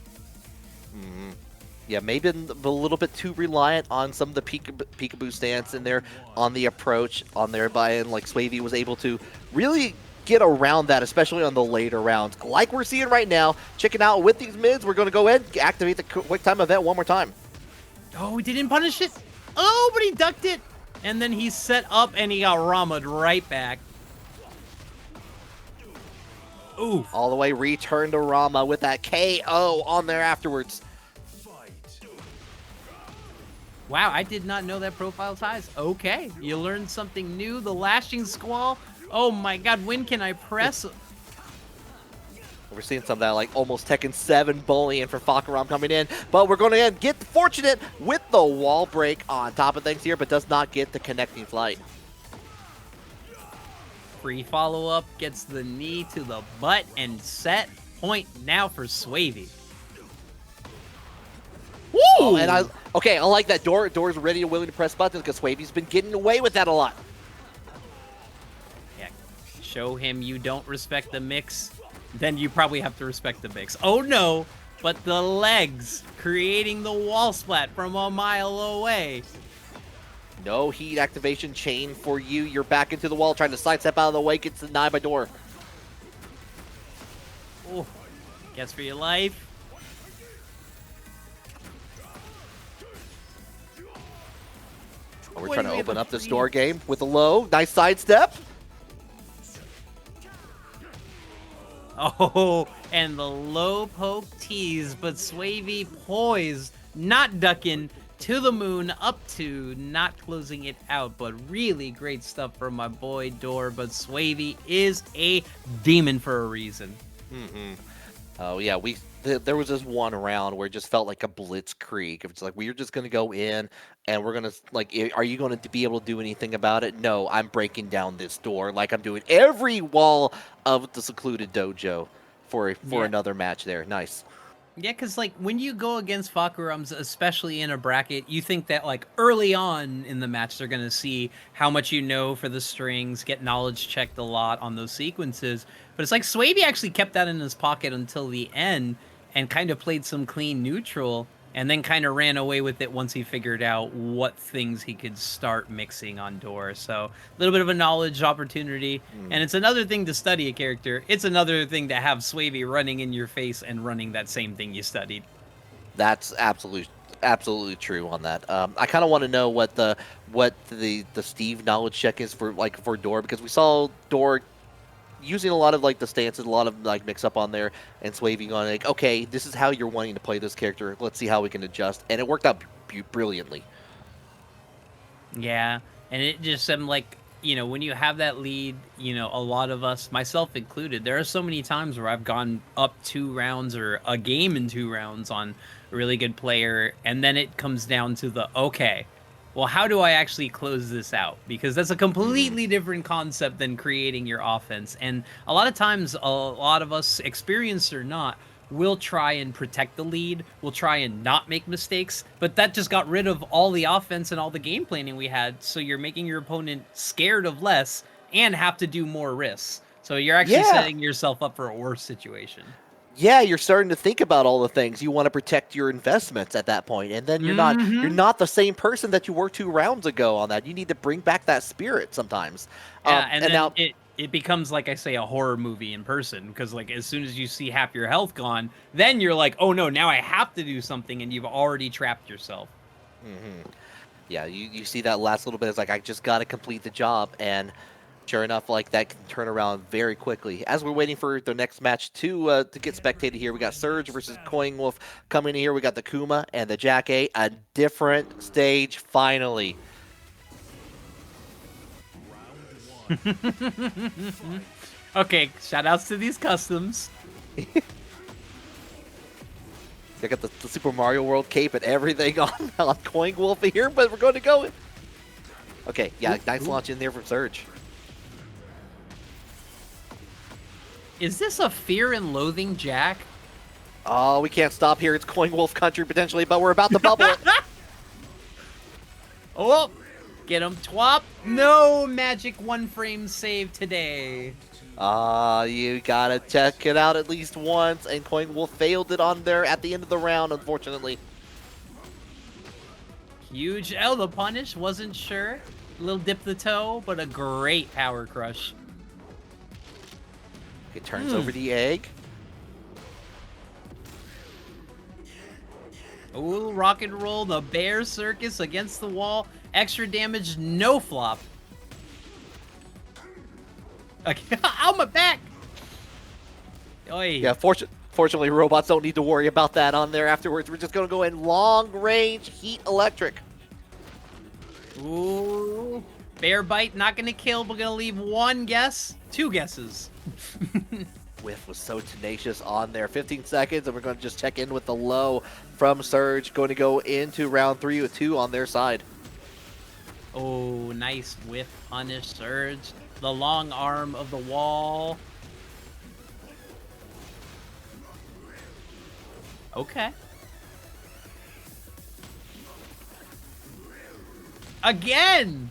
Speaker 2: Yeah, maybe a little bit too reliant on some of the peekaboo stance in there on the approach on there by, and like Swavy was able to really get around that, especially on the later rounds. Like we're seeing right now, checking out with these mids, we're going to go ahead and activate the quick time event one more time.
Speaker 3: Oh, he didn't punish it. Oh, but he ducked it. And then he set up and he got Rama'd right back. Ooh.
Speaker 2: All the way return to Rama with that KO on there afterwards.
Speaker 3: Wow, I did not know that profile ties. Okay, you learned something new. The lashing squall. Oh my god, when can I press?
Speaker 2: We're seeing some of that like almost Tekken 7 bullying for Fahkumram coming in, but we're going to get fortunate with the wall break on top of things here, but does not get the connecting flight.
Speaker 3: Free follow-up, gets the knee to the butt, and set point now for Swavy. Woo!
Speaker 2: Oh, and I like that. Door's ready and willing to press buttons because Swavy's been getting away with that a lot.
Speaker 3: Yeah, show him you don't respect the mix, then you probably have to respect the mix. Oh no, but the legs creating the wall splat from a mile away.
Speaker 2: No heat activation chain for you. You're back into the wall, trying to sidestep out of the way, gets denied by Door.
Speaker 3: Oh, guess for your life.
Speaker 2: We're trying to open up this door game with a low. Nice sidestep.
Speaker 3: Oh, and the low poke tease, but Swavy poised, not ducking, to the moon, up to, not closing it out, but really great stuff from my boy Door, but Swavy is a demon for a reason.
Speaker 2: Oh yeah, there was this one round where it just felt like a blitzkrieg. It's like we're just gonna go in and we're gonna like, are you going to be able to do anything about it? No, I'm breaking down this door like I'm doing every wall of the secluded dojo for another match there. Nice.
Speaker 3: Yeah, because like when you go against Fahkumrams, especially in a bracket, you think that like early on in the match they're gonna see how much you know for the strings, get knowledge checked a lot on those sequences. But it's like Swavy actually kept that in his pocket until the end and kind of played some clean neutral, and then kind of ran away with it once he figured out what things he could start mixing on door. So a little bit of a knowledge opportunity. And it's another thing to study a character. It's another thing to have Swavy running in your face and running that same thing you studied.
Speaker 2: That's absolutely true on that. I kind of want to know what the Steve knowledge check is for Door, because we saw Door using a lot of like the stances, a lot of like mix up on there, and Swavy going like, okay, this is how you're wanting to play this character. Let's see how we can adjust, and it worked out brilliantly.
Speaker 3: Yeah, and it just seemed like, you know, when you have that lead, you know, a lot of us, myself included, there are so many times where I've gone up 2 rounds or a game in 2 rounds on a really good player, and then it comes down to the, okay, well, how do I actually close this out? Because that's a completely different concept than creating your offense. And a lot of times, a lot of us, experienced or not, will try and protect the lead, we'll try and not make mistakes, but that just got rid of all the offense and all the game planning we had, so you're making your opponent scared of less and have to do more risks. So you're actually setting yourself up for a worse situation.
Speaker 2: Yeah, you're starting to think about all the things you want to protect your investments at that point, and then you're not the same person that you were 2 rounds ago on that. You need to bring back that spirit sometimes.
Speaker 3: Yeah, and then
Speaker 2: now
Speaker 3: it becomes, like I say, a horror movie in person, because like as soon as you see half your health gone, then you're like, oh no, now I have to do something, and you've already trapped yourself.
Speaker 2: Yeah, you see that last little bit. It's like, I just got to complete the job, and sure enough, like that can turn around very quickly. As we're waiting for the next match to get spectated here, we got Surge versus KoingWolf coming in here. We got the Kuma and the Jack A, a different stage finally.
Speaker 3: Okay, shout outs to these customs.
Speaker 2: They got the Super Mario World cape and everything on KoingWolf here, but we're going to go. Okay, yeah, nice launch in there from Surge.
Speaker 3: Is this a fear and loathing Jack?
Speaker 2: Oh, we can't stop here. It's KoingWolf country potentially, but we're about to bubble it.
Speaker 3: Oh, get him, twop. No magic 1-frame save today.
Speaker 2: You gotta check it out at least once, and KoingWolf failed it on there at the end of the round, unfortunately.
Speaker 3: Huge L to punish, wasn't sure. A little dip the toe, but a great power crush.
Speaker 2: It turns over the egg.
Speaker 3: Ooh, rock and roll, the bear circus against the wall. Extra damage, no flop. Okay, ow, my back! Oy.
Speaker 2: Yeah, fortunately, robots don't need to worry about that on there afterwards. We're just going to go in long range heat electric.
Speaker 3: Ooh, bear bite, not going to kill, but going to leave 1 guess. 2 guesses.
Speaker 2: Whiff was so tenacious on there. 15 seconds, and we're going to just check in with the low from Surge. Going to go into round 3 with 2 on their side.
Speaker 3: Oh, nice whiff punish, Surge. The long arm of the wall. Okay. Again!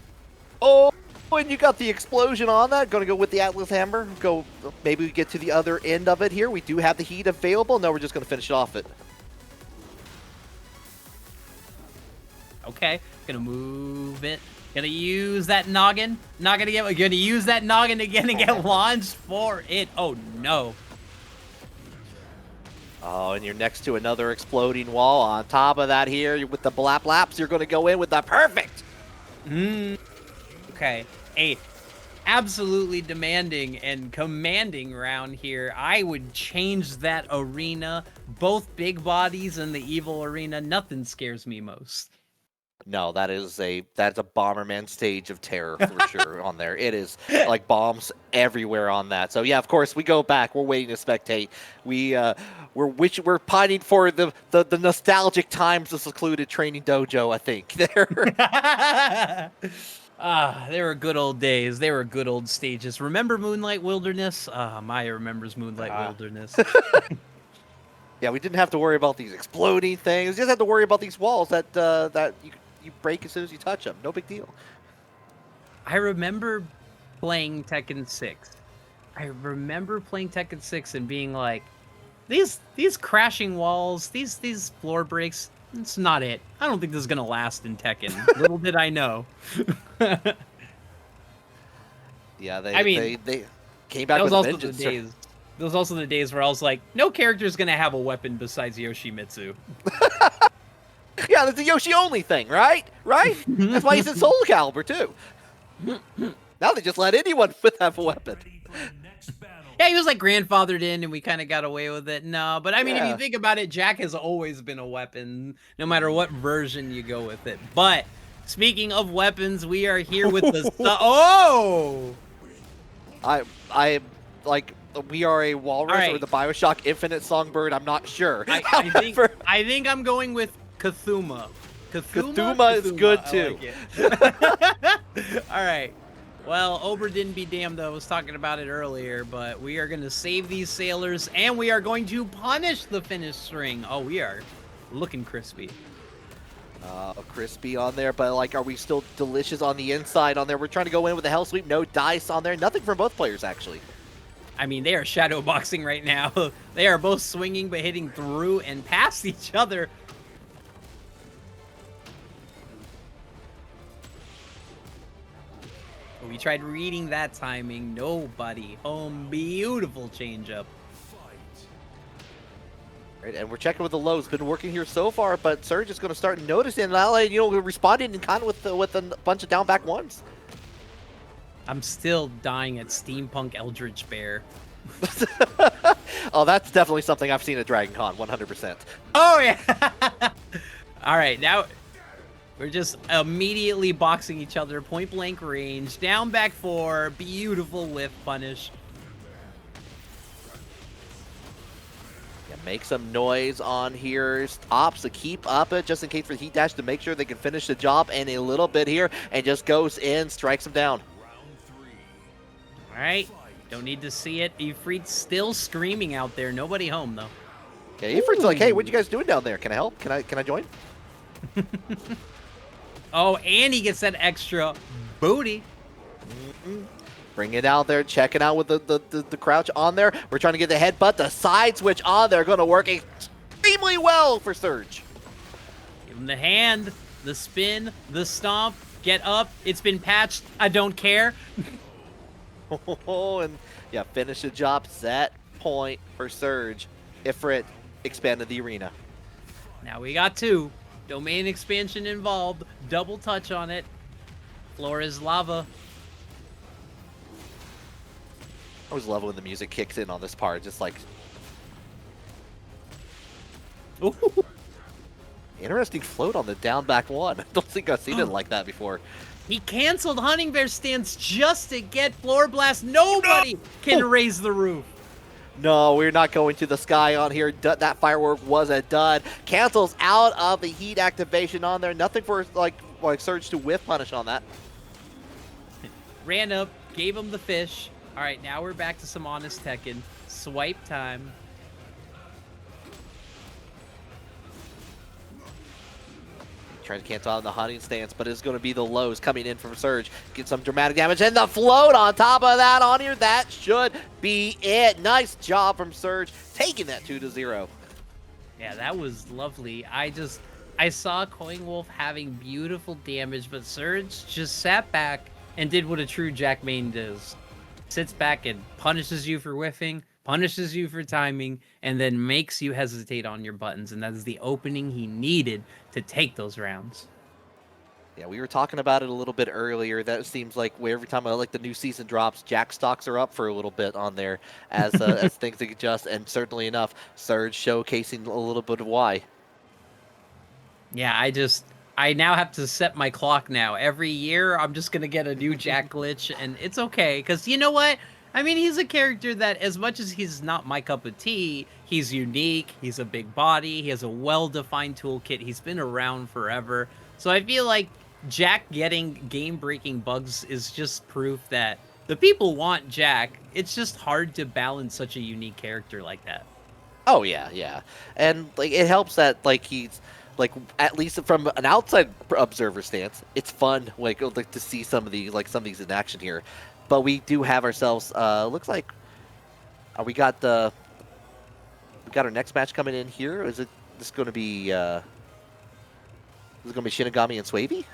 Speaker 2: Oh, and you got the explosion on that. Going to go with the Atlas Hammer. Go, maybe we get to the other end of it here. We do have the heat available. No, we're just going to finish it off it.
Speaker 3: Okay, gonna move it. Gonna use that noggin. Not gonna get. Gonna use that noggin again and get launched for it. Oh no.
Speaker 2: Oh, and you're next to another exploding wall. On top of that here, with the blap laps, you're going to go in with the perfect.
Speaker 3: Okay, a absolutely demanding and commanding round here. I would change that arena. Both big bodies and the evil arena. Nothing scares me most.
Speaker 2: No, that's a Bomberman stage of terror for sure on there. It is like bombs everywhere on that. So yeah, of course we go back. We're waiting to spectate. We're pining for the nostalgic times of secluded training dojo. I think there.
Speaker 3: They were good old days. They were good old stages. Remember Moonlight Wilderness? Maya remembers Moonlight Wilderness.
Speaker 2: Yeah, we didn't have to worry about these exploding things. We just had to worry about these walls that that you break as soon as you touch them. No big deal.
Speaker 3: I remember playing Tekken 6. I remember playing Tekken 6 and being like, these crashing walls, these floor breaks, it's not it. I don't think this is gonna last in Tekken. Little did I know.
Speaker 2: Yeah, they came back
Speaker 3: that was
Speaker 2: with a
Speaker 3: also
Speaker 2: vengeance.
Speaker 3: the days. Those also the days where I was like, no character's gonna have a weapon besides Yoshimitsu.
Speaker 2: Yeah, that's a Yoshi only thing, right? Right? That's why he's in Soul Calibur too. Now they just let anyone have a weapon.
Speaker 3: Yeah, he was like grandfathered in, and we kind of got away with it. No, but I mean, if
Speaker 2: Yeah.
Speaker 3: you think about it, Jack has always been a weapon, no matter what version you go with it. But speaking of weapons, we are here with the oh.
Speaker 2: I like we are a walrus
Speaker 3: All right.
Speaker 2: or the BioShock Infinite Songbird. I'm not sure.
Speaker 3: I think I'm going with Cthulhu.
Speaker 2: Cthulhu is good
Speaker 3: I
Speaker 2: too.
Speaker 3: like it. All right. Well, Ober didn't be damned though. I was talking about it earlier, but we are going to save these sailors, and we are going to punish the finish string. Oh, we are looking crispy.
Speaker 2: Crispy on there, but like, are we still delicious on the inside on there? We're trying to go in with a hell sweep, no dice on there. Nothing from both players, actually.
Speaker 3: I mean, they are shadow boxing right now. They are both swinging, but hitting through and past each other. We tried reading that timing. Nobody home. Beautiful changeup.
Speaker 2: Right, and we're checking with the lows. Been working here so far, but Surge is going to start noticing. And, you know, responding and kind of with a bunch of down back ones.
Speaker 3: I'm still dying at Steampunk Eldritch Bear.
Speaker 2: Oh, that's definitely something I've seen at Dragon Con, 100%.
Speaker 3: Oh, yeah. All right, now we're just immediately boxing each other, point blank range, down back four, beautiful whiff punish.
Speaker 2: Yeah, make some noise on here. Stops to keep up it just in case for the heat dash to make sure they can finish the job in a little bit here, and just goes in, strikes him down.
Speaker 3: All right, don't need to see it. Ifrit's still screaming out there. Nobody home though.
Speaker 2: Yeah, Ifrit's like, hey, what you guys doing down there? Can I help? Can I join?
Speaker 3: Oh, and he gets that extra booty.
Speaker 2: Bring it out there, checking out with the crouch on there. We're trying to get the headbutt, the side switch on there. Going to work extremely well for Surge.
Speaker 3: Give him the hand, the spin, the stomp, get up. It's been patched. I don't care.
Speaker 2: Oh, and yeah, finish the job. Set point for Surge. Ifrit expanded the arena.
Speaker 3: Now we got two. Domain expansion involved. Double touch on it. Floor is lava.
Speaker 2: I always love when the music kicks in on this part. Just like...
Speaker 3: Ooh.
Speaker 2: Interesting float on the down back one. I don't think I've seen it like that before.
Speaker 3: He canceled Hunting Bear stance just to get Floor Blast. Nobody can raise the roof.
Speaker 2: No, we're not going to the sky on here. That firework was a dud. Cancels out of the heat activation on there. Nothing for like Surge to whiff punish on that.
Speaker 3: Ran up, gave him the fish. All right, now we're back to some honest Tekken. Swipe time.
Speaker 2: Trying to cancel out the hunting stance, but it's going to be the lows coming in from Surge. Get some dramatic damage, and the float on top of that on here. That should be it. Nice job from Surge, taking that 2-0.
Speaker 3: Yeah, that was lovely. I saw KoingWolf having beautiful damage, but Surge just sat back and did what a true Jack main does. Sits back and punishes you for whiffing, punishes you for timing, and then makes you hesitate on your buttons. And that is the opening he needed to take those rounds.
Speaker 2: Yeah, we were talking about it a little bit earlier. That seems like every time the new season drops, Jack stocks are up for a little bit on there as as things adjust. And certainly enough, Surge showcasing a little bit of why.
Speaker 3: Yeah, I now have to set my clock now. Every year, I'm just going to get a new Jack glitch, and it's okay. Because you know what? I mean, he's a character that, as much as he's not my cup of tea, he's unique, he's a big body, he has a well-defined toolkit, he's been around forever. So I feel like Jack getting game-breaking bugs is just proof that the people want Jack. It's just hard to balance such a unique character like that.
Speaker 2: Oh yeah, yeah, and like it helps that like he's like at least from an outside observer stance, it's fun like to see some of these in action here. But we do have ourselves looks like we got our next match coming in here. Is it this going to be Shinigami and Swavy?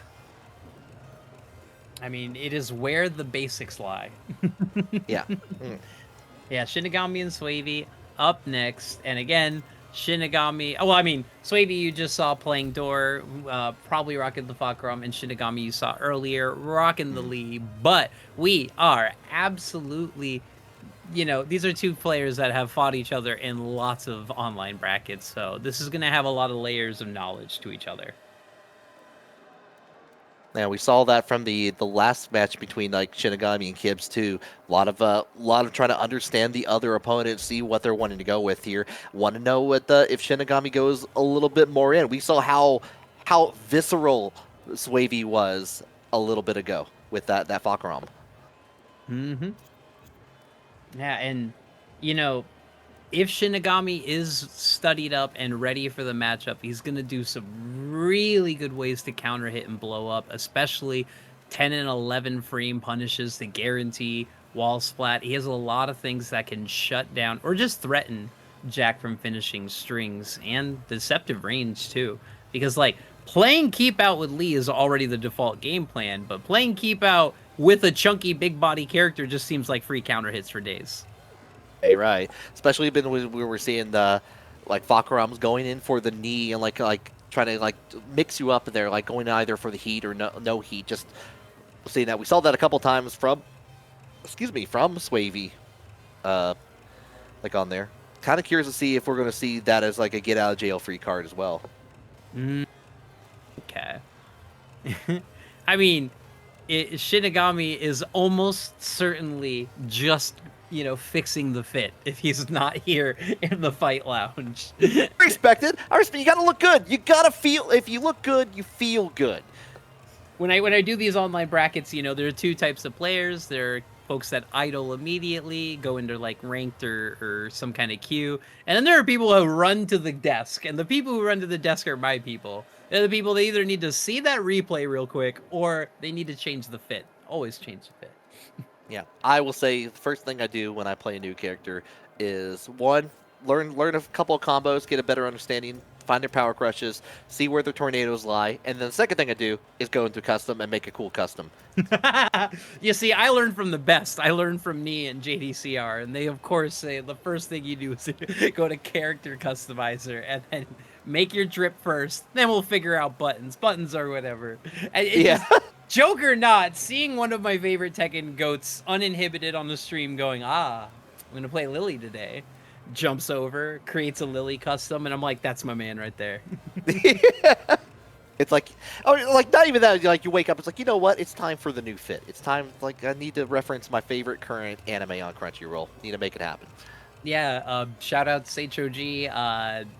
Speaker 3: I mean, it is where the basics lie.
Speaker 2: Yeah. Mm.
Speaker 3: Yeah, Shinigami and Swavy up next. And again, Shinigami... Oh, well, I mean, Swavy you just saw playing Door, probably rocking the Fahkumram, and Shinigami you saw earlier rocking the Lee. But we are absolutely... You know, these are two players that have fought each other in lots of online brackets, so this is going to have a lot of layers of knowledge to each other.
Speaker 2: Yeah, we saw that from the last match between like Shinigami and Kibz too. A lot of trying to understand the other opponent, see what they're wanting to go with here. Want to know what if Shinigami goes a little bit more in. We saw how visceral Swavy was a little bit ago with that Fahkumram.
Speaker 3: Mm-hmm. Yeah, and you know, if Shinigami is studied up and ready for the matchup, he's going to do some really good ways to counter hit and blow up, especially 10 and 11 frame punishes to guarantee wall splat. He has a lot of things that can shut down or just threaten Jack from finishing strings, and deceptive range too. Because like playing keep out with Lee is already the default game plan, but playing keep out with a chunky big body character just seems like free counter hits for days.
Speaker 2: Right, especially when we were seeing the like Fahkumram's going in for the knee and like trying to like mix you up there, like going either for the heat or no heat. Just seeing that we saw that a couple times from Swavy, like on there. Kind of curious to see if we're going to see that as like a get out of jail free card as well.
Speaker 3: Okay. I mean, Shinigami is almost certainly just, you know, fixing the fit if he's not here in the fight lounge.
Speaker 2: I respect. You got to look good. You got to feel. If you look good, you feel good.
Speaker 3: When I do these online brackets, you know, there are two types of players. There are folks that idle immediately, go into like ranked or some kind of queue, and then there are people who run to the desk. And the people who run to the desk are my people. They're the people that either need to see that replay real quick or they need to change the fit. Always change the fit.
Speaker 2: Yeah, I will say the first thing I do when I play a new character is one, learn a couple of combos, get a better understanding, find their power crushes, see where their tornadoes lie, and then the second thing I do is go into custom and make a cool custom.
Speaker 3: You see, I learned from the best. I learned from me and JDCR, and they of course say the first thing you do is go to character customizer and then make your drip first, then we'll figure out buttons or whatever. And
Speaker 2: Yeah.
Speaker 3: Joke or not, seeing one of my favorite Tekken goats uninhibited on the stream going, I'm going to play Lily today, jumps over, creates a Lily custom, and I'm like, that's my man right there.
Speaker 2: It's like, oh, like not even that, like you wake up, it's like, you know what, it's time for the new fit. It's time, like I need to reference my favorite current anime on Crunchyroll. Need to make it happen.
Speaker 3: Yeah, shout out to HOG,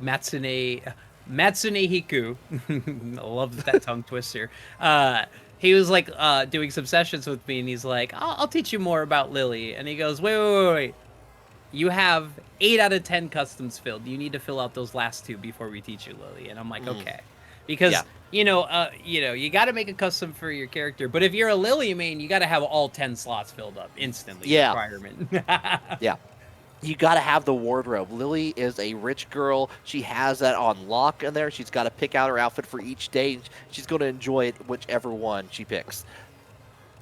Speaker 3: Matsune Hiku. I love that tongue twister. He was like doing some sessions with me, and he's like, I'll teach you more about Lily. And he goes, wait. You have 8 out of 10 customs filled. You need to fill out those last 2 before we teach you Lily. And I'm like, okay. Because, you got to make a custom for your character. But if you're a Lily main, you got to have all 10 slots filled up instantly.
Speaker 2: Yeah.
Speaker 3: Requirement.
Speaker 2: Yeah. You got to have the wardrobe. Lily is a rich girl. She has that on lock in there. She's got to pick out her outfit for each day. She's going to enjoy it, whichever one she picks.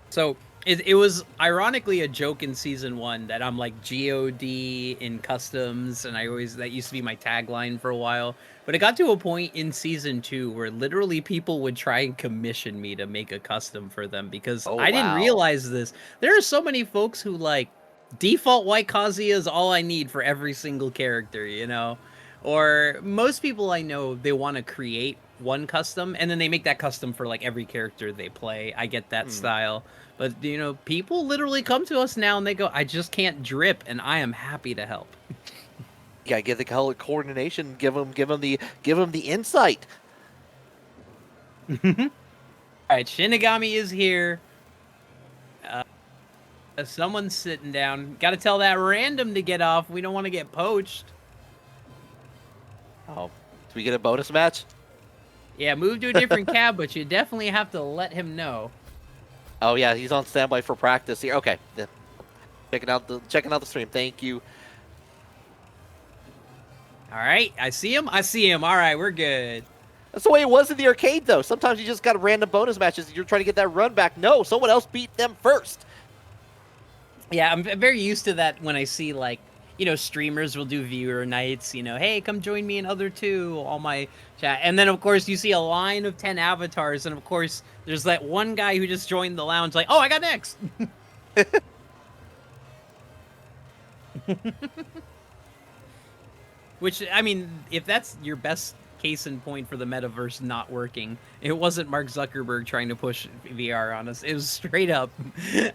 Speaker 3: So it was ironically a joke in season 1 that I'm like GOD in customs, and that used to be my tagline for a while. But it got to a point in season 2 where literally people would try and commission me to make a custom for them because I didn't realize this. There are so many folks who like default white Kazuya is all I need for every single character, you know? Or most people I know, they want to create one custom and then they make that custom for like every character they play. I get that style. But, you know, people literally come to us now and they go, I just can't drip, and I am happy to help.
Speaker 2: You gotta get the color coordination, give them the insight.
Speaker 3: All right, Shinigami is here. Someone's sitting down. Got to tell that random to get off. We don't want to get poached.
Speaker 2: Oh, do we get a bonus match?
Speaker 3: Yeah, move to a different cab, but you definitely have to let him know.
Speaker 2: Oh yeah, he's on standby for practice here. Okay, yeah. checking out the stream. Thank you.
Speaker 3: All right, I see him. I see him. All right, we're good.
Speaker 2: That's the way it was in the arcade, though. Sometimes you just got random bonus matches and you're trying to get that run back. No, someone else beat them first.
Speaker 3: Yeah, I'm very used to that when I see, like, you know, streamers will do viewer nights, you know, hey, come join me in other two, all my chat. And then, of course, you see a line of 10 avatars, and, of course, there's that one guy who just joined the lounge like, oh, I got next! Which, I mean, if that's your best case in point for the metaverse not working, it wasn't Mark Zuckerberg trying to push VR on us. It was straight up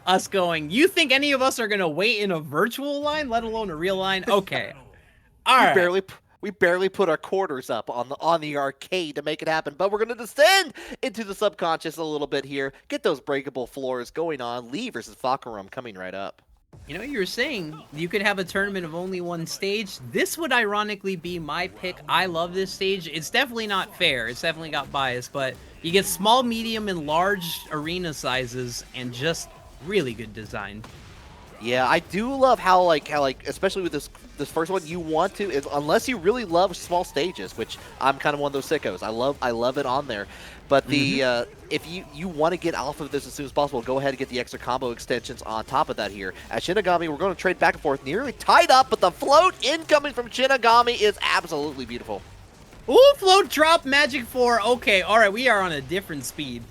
Speaker 3: us going, you think any of us are going to wait in a virtual line, let alone a real line? Okay. All right.
Speaker 2: We barely put our quarters up on the arcade to make it happen, but we're going to descend into the subconscious a little bit here. Get those breakable floors going on. Lee versus Fahkumram coming right up.
Speaker 3: You know, you were saying you could have a tournament of only one stage. This would ironically be my pick. I love this stage. It's definitely not fair. It's definitely got bias, but you get small, medium, and large arena sizes and just really good design.
Speaker 2: Yeah, I do love how especially with this first one, you want to, unless you really love small stages, which I'm kind of one of those sickos. I love it on there. But the if you want to get off of this as soon as possible, go ahead and get the extra combo extensions on top of that here. At Shinigami, we're going to trade back and forth, nearly tied up, but the float incoming from Shinigami is absolutely beautiful.
Speaker 3: Ooh, float drop, magic 4. Okay, all right, we are on a different speed.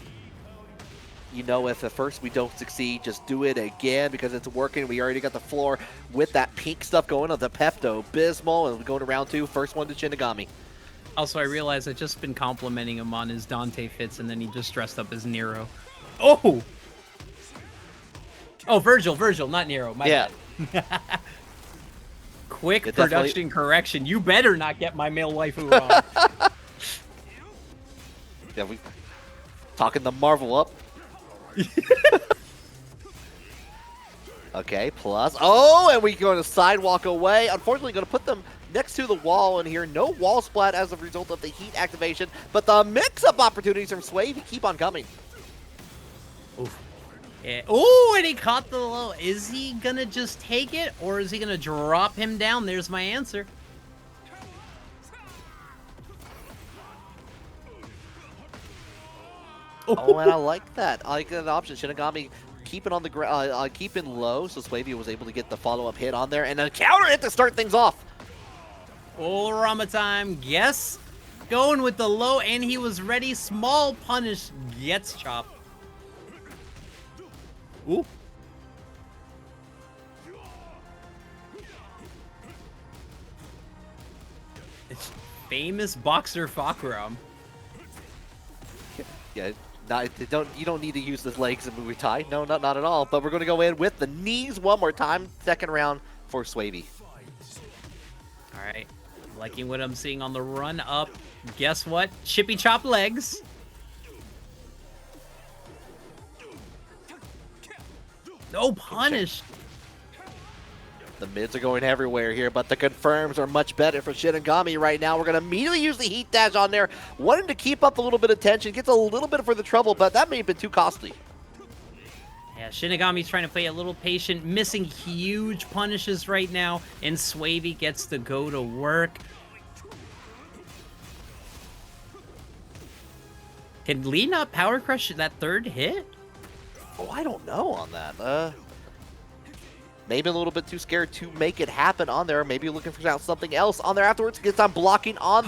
Speaker 2: You know, if at first we don't succeed, just do it again because it's working. We already got the floor with that pink stuff going on the Pepto-Bismol, and we're going to round 2. First one to Shinigami.
Speaker 3: Also, I realized I've just been complimenting him on his Dante fits, and then he just dressed up as Nero. Oh! Oh, Virgil, not Nero. My bad. Quick production correction. You better not get my male waifu wrong.
Speaker 2: Yeah, we talking the Marvel up. Okay, plus. Oh, and we go to sidewalk away. Unfortunately, going to put them next to the wall in here. No wall splat as a result of the heat activation, but the mix-up opportunities from Swavy keep on coming.
Speaker 3: Oof. Yeah. Oh, and he caught the low. Is he going to just take it, or is he going to drop him down? There's my answer.
Speaker 2: Oh, and I like that. I like that option. Shinigami keeping on the ground, keeping low, so Swavy was able to get the follow-up hit on there, and a counter hit to start things off.
Speaker 3: Oh, Rama time. Yes. Going with the low, and he was ready. Small punish gets chopped. Ooh. It's famous boxer Fahkumram.
Speaker 2: Yeah. You don't need to use the legs in Muay Thai. No, not at all. But we're going to go in with the knees one more time. Second round for Swavy.
Speaker 3: All right. Liking what I'm seeing on the run up. Guess what? Chippy chop legs. No punish.
Speaker 2: The mids are going everywhere here, but the confirms are much better for Shinigami right now. We're going to immediately use the heat dash on there. Wanting to keep up a little bit of tension. Gets a little bit for the trouble, but that may have been too costly.
Speaker 3: Yeah, Shinigami's trying to play a little patient, missing huge punishes right now, and Swavy gets to go to work. Can Lee not power crush that third hit?
Speaker 2: Oh, I don't know on that. Maybe a little bit too scared to make it happen on there. Maybe looking for something else on there afterwards. Gets on blocking on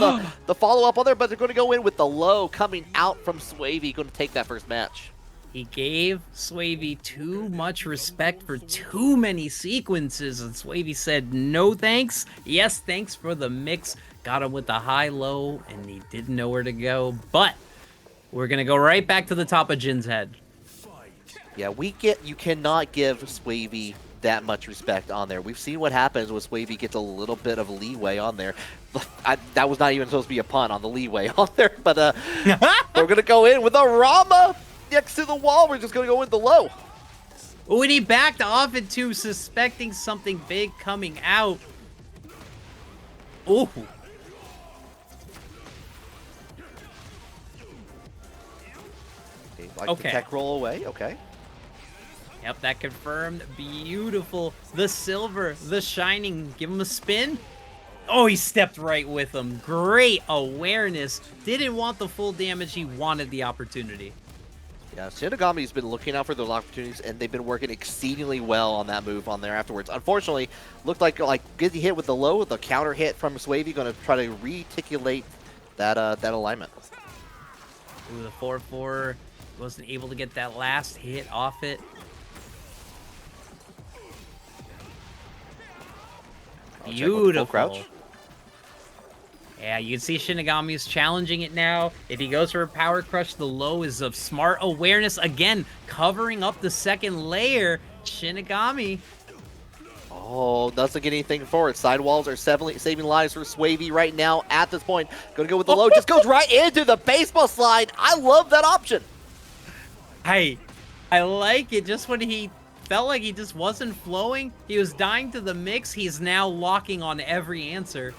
Speaker 2: the follow-up on there, but they're going to go in with the low coming out from Swavy. Going to take that first match.
Speaker 3: He gave Swavy too much respect for too many sequences, and Swavy said, no thanks. Yes, thanks for the mix. Got him with the high-low, and he didn't know where to go. But we're going to go right back to the top of Jin's head.
Speaker 2: Yeah, you cannot give Swavy that much respect on there. We've seen what happens when Swavy gets a little bit of leeway on there. That was not even supposed to be a pun on the leeway on there, but we're going to go in with a Rama next to the wall. We're just going to go in the low.
Speaker 3: When he backed off it too, suspecting something big coming out. Ooh.
Speaker 2: Okay, like
Speaker 3: Okay.
Speaker 2: the tech roll away. Okay.
Speaker 3: Yep, that confirmed. Beautiful. The silver, the shining. Give him a spin. Oh, he stepped right with him. Great awareness. Didn't want the full damage. He wanted the opportunity.
Speaker 2: Yeah, Shinigami's been looking out for those opportunities, and they've been working exceedingly well on that move on there afterwards. Unfortunately, looked like getting hit with the low, the counter hit from Swavy, going to try to reticulate that that alignment.
Speaker 3: Ooh, the 4-4 wasn't able to get that last hit off it. Beautiful.
Speaker 2: Crouch.
Speaker 3: Yeah, you can see Shinigami's challenging it now. If he goes for a power crush, the low is of smart awareness. Again, covering up the second layer. Shinigami.
Speaker 2: Oh, doesn't get anything for it. Sidewalls are saving lives for Swavy right now at this point. Gonna go with the low. Just goes right into the baseball slide. I love that option.
Speaker 3: I like it. Just when he felt like he just wasn't flowing, he was dying to the mix. He's now locking on every answer.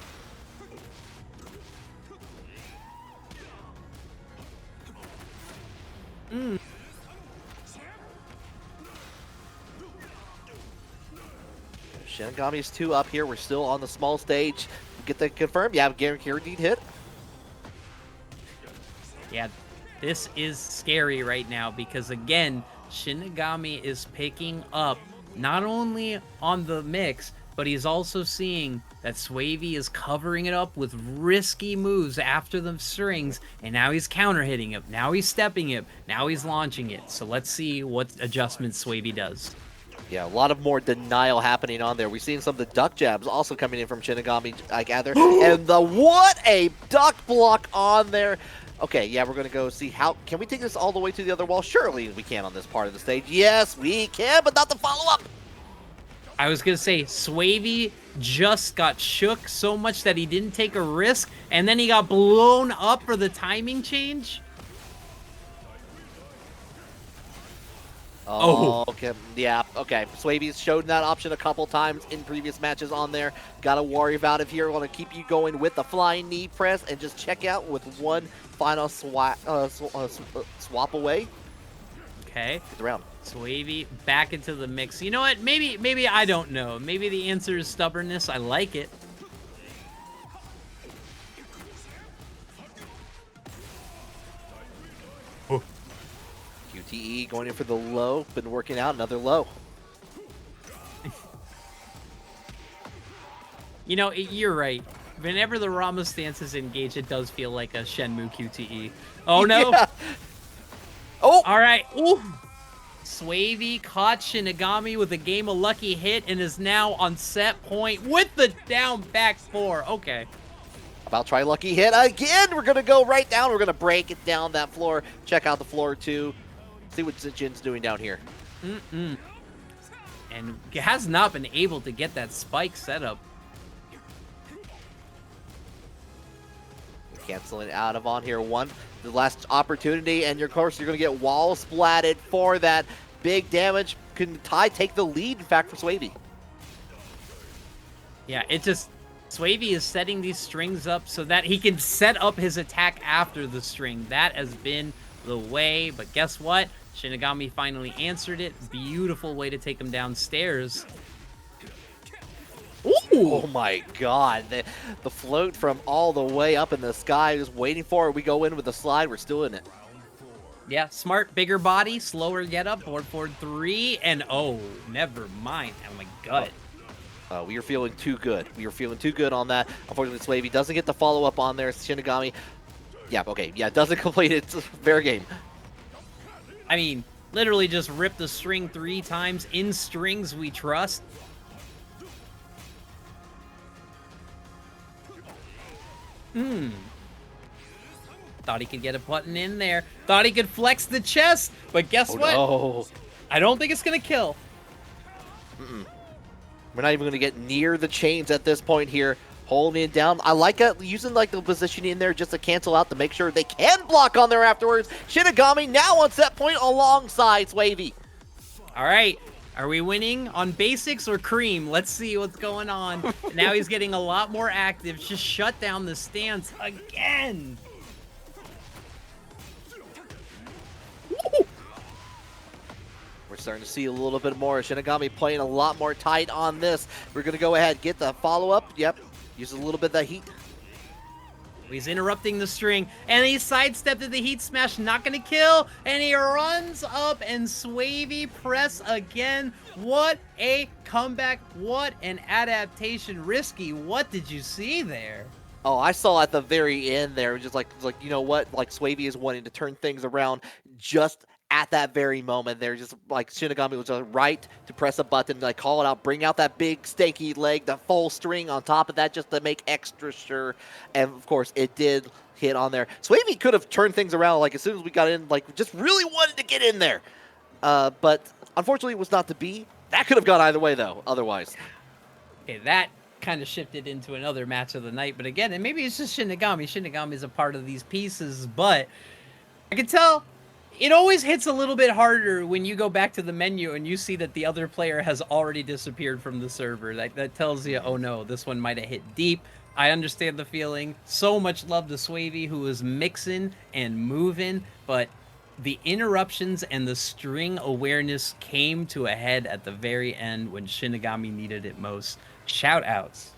Speaker 2: Shinigami's 2 up here. We're still on the small stage. Get that confirmed. Yeah, guaranteed hit.
Speaker 3: Yeah, this is scary right now because, again, Shinigami is picking up not only on the mix, but he's also seeing that Swavy is covering it up with risky moves after the strings, and now he's counter hitting him. Now he's stepping him. Now he's launching it. So let's see what adjustments Swavy does.
Speaker 2: Yeah, a lot of more denial happening on there. We've seen some of the duck jabs also coming in from Shinigami, I gather. And what a duck block on there. Okay, yeah, we're going to go see how... Can we take this all the way to the other wall? Surely we can on this part of the stage. Yes, we can, but not the follow-up.
Speaker 3: I was going to say, Swavy just got shook so much that he didn't take a risk, and then he got blown up for the timing change.
Speaker 2: Oh, okay. Yeah, okay. Swavy's showed that option a couple times in previous matches on there. Got to worry about it here. Want to keep you going with the flying knee press and just check out with one final swap away.
Speaker 3: Okay.
Speaker 2: Get the round.
Speaker 3: Swavy back into the mix. You know what? Maybe I don't know. Maybe the answer is stubbornness. I like it.
Speaker 2: QTE going in for the low. Been working out another low.
Speaker 3: You know, you're right. Whenever the Rama stance is engaged, it does feel like a Shenmue QTE. Oh, no.
Speaker 2: Yeah. Oh!
Speaker 3: All right. Ooh. Swavy caught Shinigami with a game of lucky hit and is now on set point with the down back 4. Okay.
Speaker 2: About try lucky hit again. We're going to go right down. We're going to break it down that floor. Check out the floor, too. See what Jin's doing down here.
Speaker 3: And has not been able to get that spike set up.
Speaker 2: Canceling out of on here. The last opportunity, and of course, you're going to get wall splatted for that big damage. Can take the lead, in fact, for Swavy.
Speaker 3: Yeah, it just... Swavy is setting these strings up so that he can set up his attack after the string. That has been the way, but guess what? Shinigami finally answered it. Beautiful way to take him downstairs.
Speaker 2: Ooh. Oh my god. The float from all the way up in the sky, just waiting for it. We go in with the slide. We're still in it.
Speaker 3: Yeah, smart, bigger body, slower get up, board forward 3, and oh, never mind. Oh my god.
Speaker 2: We are feeling too good. We are feeling too good on that. Unfortunately, Swavy doesn't get the follow-up on there. Shinigami, yeah, okay. Yeah, doesn't complete it. Fair game.
Speaker 3: I mean, literally just rip the string 3 times. In strings we trust. Thought he could get a button in there. Thought he could flex the chest. But guess what?
Speaker 2: No.
Speaker 3: I don't think it's going to kill.
Speaker 2: We're not even going to get near the chains at this point here. Holding it down. I like it, using like the positioning in there just to cancel out to make sure they can block on there afterwards. Shinigami now on set point alongside Swavy.
Speaker 3: All right. Are we winning on basics or cream? Let's see what's going on. Now he's getting a lot more active. Just shut down the stance again.
Speaker 2: starting to see a little bit more. Shinigami playing a lot more tight on this. We're going to go ahead, get the follow-up. Yep, uses a little bit of that heat.
Speaker 3: He's interrupting the string, and he sidestepped at the heat smash, not going to kill, and he runs up, and Swavy press again. What a comeback. What an adaptation. Risky, what did you see there?
Speaker 2: Oh, I saw at the very end there, just like you know what, like Swavy is wanting to turn things around just at that very moment. They're just like Shinigami was just right to press a button, like call it out, bring out that big stanky leg, the full string on top of that just to make extra sure. And of course, it did hit on there. Swavy could have turned things around like as soon as we got in, like just really wanted to get in there. But unfortunately, it was not to be. That could have gone either way though, otherwise.
Speaker 3: Okay, that kind of shifted into another match of the night, but again, and maybe it's just Shinigami. Shinigami is a part of these pieces, but I can tell it always hits a little bit harder when you go back to the menu and you see that the other player has already disappeared from the server. That tells you, oh no, this one might have hit deep. I understand the feeling. So much love to Swavy, who was mixing and moving, but the interruptions and the string awareness came to a head at the very end when Shinigami needed it most. Shout outs.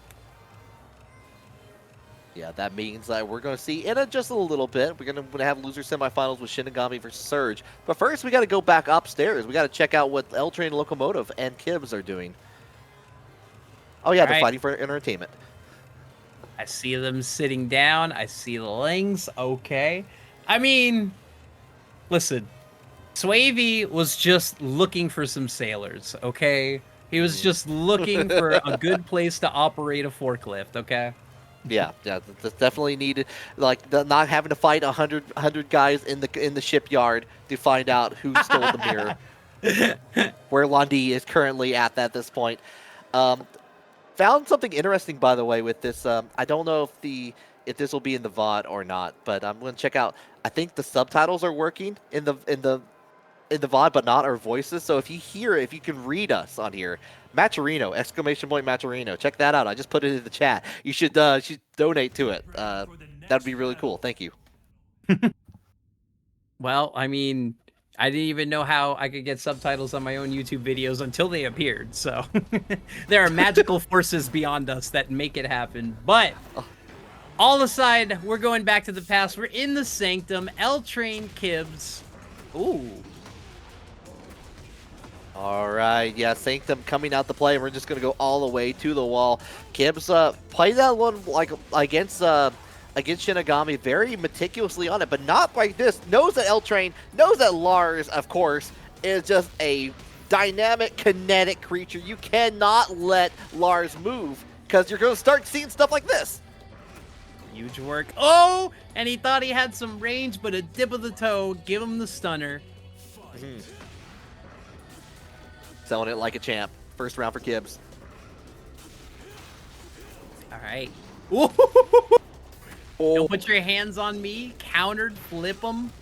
Speaker 2: Yeah, that means that we're going to see in just a little bit. We're going to have loser semifinals with Shinigami versus Surge. But first, we got to go back upstairs. We got to check out what LTrainLocomotive and Kibz are doing. Oh yeah, they're fighting for entertainment.
Speaker 3: I see them sitting down. I see the Lings. Okay. I mean, listen, Swavy was just looking for some sailors, okay? He was just looking for a good place to operate a forklift, okay?
Speaker 2: Yeah, that's definitely needed. Like not having to fight 100 guys in the shipyard to find out who stole the mirror. Where Londi is currently at this point. Found something interesting, by the way, with this. I don't know if this will be in the VOD or not, but I'm going to check out. I think the subtitles are working in the VOD, but not our voices. So if you hear it, if you can read us on here, Maturino, exclamation point Maturino. Check that out. I just put it in the chat. You should donate to it. That'd be really cool. Thank you.
Speaker 3: Well, I mean, I didn't even know how I could get subtitles on my own YouTube videos until they appeared. So there are magical forces beyond us that make it happen. But all aside, we're going back to the past. We're in the Sanctum. LTrain Kibz. Ooh.
Speaker 2: All right, yeah, Sanctum coming out to play. We're just going to go all the way to the wall. Kibz played that one like against Shinigami very meticulously on it, but not like this. Knows that LTrain, knows that Lars, of course, is just a dynamic, kinetic creature. You cannot let Lars move because you're going to start seeing stuff like this.
Speaker 3: Huge work. Oh, and he thought he had some range, but a dip of the toe. Give him the stunner.
Speaker 2: Selling it like a champ. First round for Kibz.
Speaker 3: All right. Don't put your hands on me. Countered, flip them.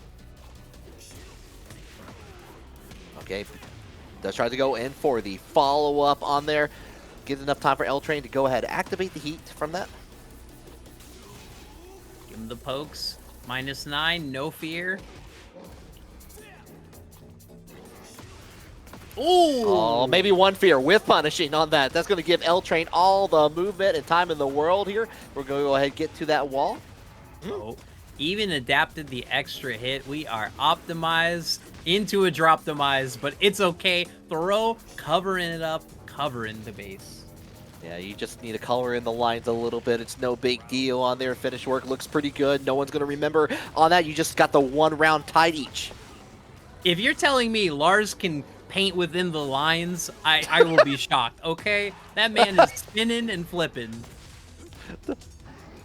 Speaker 2: Okay. Does try to go in for the follow-up on there. Gives enough time for LTrain to go ahead. Activate the heat from that.
Speaker 3: Give him the pokes. -9, no fear. Ooh.
Speaker 2: Oh, maybe one fear with punishing on that. That's going to give LTrain all the movement and time in the world here. We're going to go ahead and get to that wall.
Speaker 3: Oh, even adapted the extra hit. We are optimized into a drop-demise, but it's okay. Throw, covering it up, covering the base.
Speaker 2: Yeah, you just need to color in the lines a little bit. It's no big deal on there. Finish work looks pretty good. No one's going to remember on that. You just got the one round tied each.
Speaker 3: If you're telling me Lars can paint within the lines, I will be shocked, okay? That man is spinning and flipping.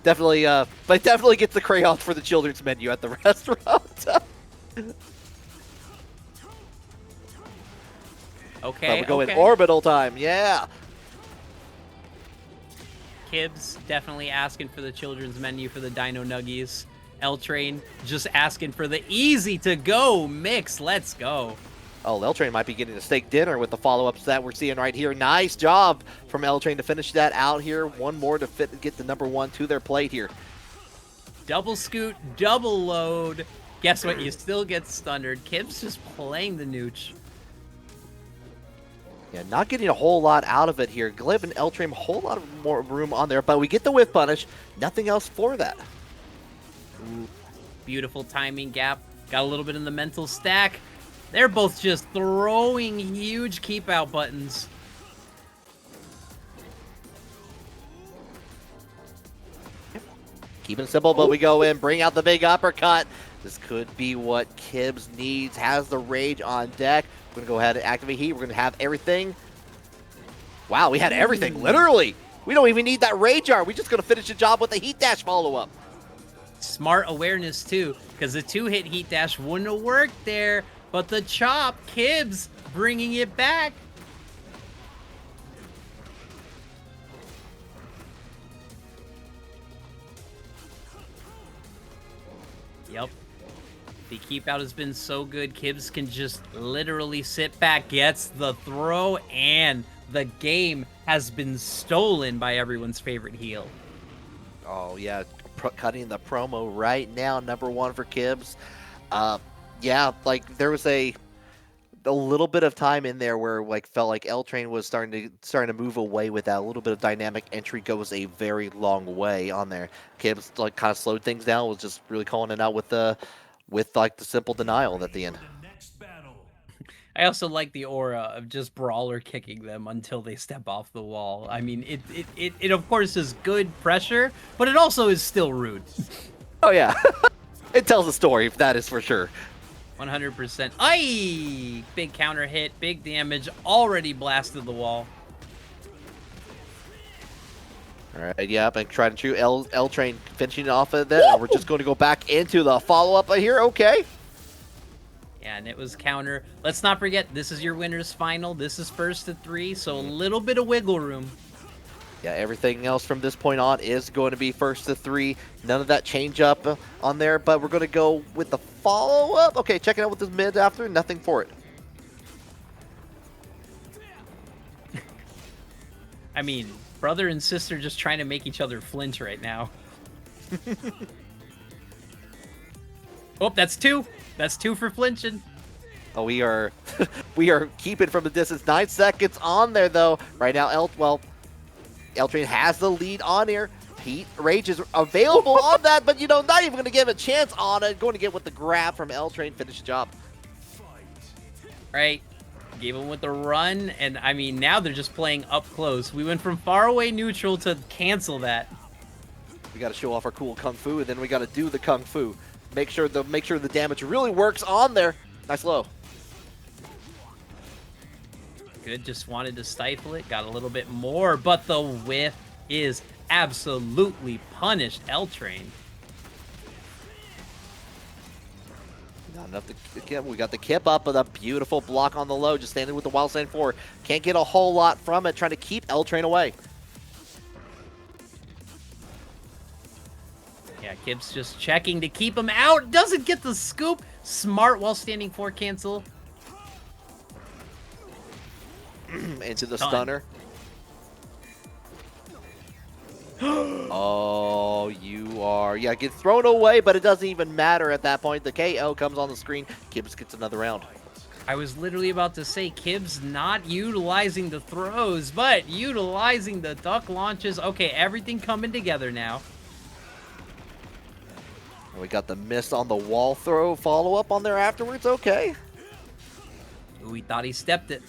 Speaker 2: Definitely, but definitely gets the crayons for the children's menu at the restaurant.
Speaker 3: Okay,
Speaker 2: we're going
Speaker 3: okay.
Speaker 2: orbital time, yeah.
Speaker 3: Kibz definitely asking for the children's menu for the Dino Nuggies. LTrain just asking for the easy-to-go mix. Let's go.
Speaker 2: Oh, LTrain might be getting a steak dinner with the follow-ups that we're seeing right here. Nice job from LTrain to finish that out here. One more to get the #1 to their plate here.
Speaker 3: Double scoot, double load. Guess what? You still get stunnered. Kibz just playing the nooch.
Speaker 2: Yeah, not getting a whole lot out of it here. Glib and LTrain, a whole lot of more room on there, but we get the whiff punish. Nothing else for that.
Speaker 3: Ooh, beautiful timing gap. Got a little bit in the mental stack. They're both just throwing huge keep out buttons.
Speaker 2: Keep it simple, but we go in, bring out the big uppercut. This could be what Kibz needs. Has the rage on deck. We're going to go ahead and activate heat. We're going to have everything. Wow, we had everything, literally. We don't even need that rage art. We're just going to finish the job with the heat dash follow-up.
Speaker 3: Smart awareness, too, because the 2-hit heat dash wouldn't have worked there. But the chop, Kibz bringing it back. Yep. The keep out has been so good. Kibz can just literally sit back, gets the throw, and the game has been stolen by everyone's favorite heel.
Speaker 2: Oh, yeah. Cutting the promo right now. #1 for Kibz. Yeah, like there was a little bit of time in there where like felt like LTrain was starting to move away with that. A little bit of dynamic entry goes a very long way on there. Kibz like kind of slowed things down, was just really calling it out with like the simple denial at the end.
Speaker 3: I also like the aura of just brawler kicking them until they step off the wall. I mean, it of course is good pressure, but it also is still rude.
Speaker 2: Oh yeah, it tells a story, that is for sure.
Speaker 3: 100%. Aye! Big counter hit, big damage, already blasted the wall.
Speaker 2: All right, yeah, and try to shoot LTrain finishing off of that. We're just going to go back into the follow-up here, okay.
Speaker 3: Yeah, and it was counter. Let's not forget, this is your winner's final. This is first to 3, so a little bit of wiggle room.
Speaker 2: Yeah, everything else from this point on is going to be first to 3. None of that change up on there, but we're going to go with the follow-up. Okay, checking out with this mid after, nothing for it.
Speaker 3: I mean, brother and sister just trying to make each other flinch right now. Oh, that's 2. That's 2 for flinching.
Speaker 2: Oh, we are keeping from the distance. 9 seconds on there, though. Right now, LTrain has the lead on here. Heat Rage is available on that, but, you know, not even going to give a chance on it. Going to get with the grab from LTrain, finish the job.
Speaker 3: Right. Gave him with the run, and, I mean, now they're just playing up close. We went from far away neutral to cancel that.
Speaker 2: We got to show off our cool Kung Fu, and then we got to do the Kung Fu. Make sure the damage really works on there. Nice low.
Speaker 3: Good, just wanted to stifle it, got a little bit more, but the whiff is absolutely punished LTrain.
Speaker 2: Not enough to get. We got the kip up, but a beautiful block on the low, just standing with the Wild Sand 4. Can't get a whole lot from it, trying to keep LTrain away.
Speaker 3: Yeah, Kibz just checking to keep him out, doesn't get the scoop. Smart while standing 4 cancel.
Speaker 2: Into the
Speaker 3: Done.
Speaker 2: stunner. Oh, you are. Yeah, gets thrown away, but it doesn't even matter at that point. The KO comes on the screen. Kibz gets another round.
Speaker 3: I was literally about to say Kibz not utilizing the throws, but utilizing the duck launches. Okay, everything coming together now.
Speaker 2: And we got the miss on the wall throw follow-up on there afterwards. Okay.
Speaker 3: Ooh, he thought he stepped it.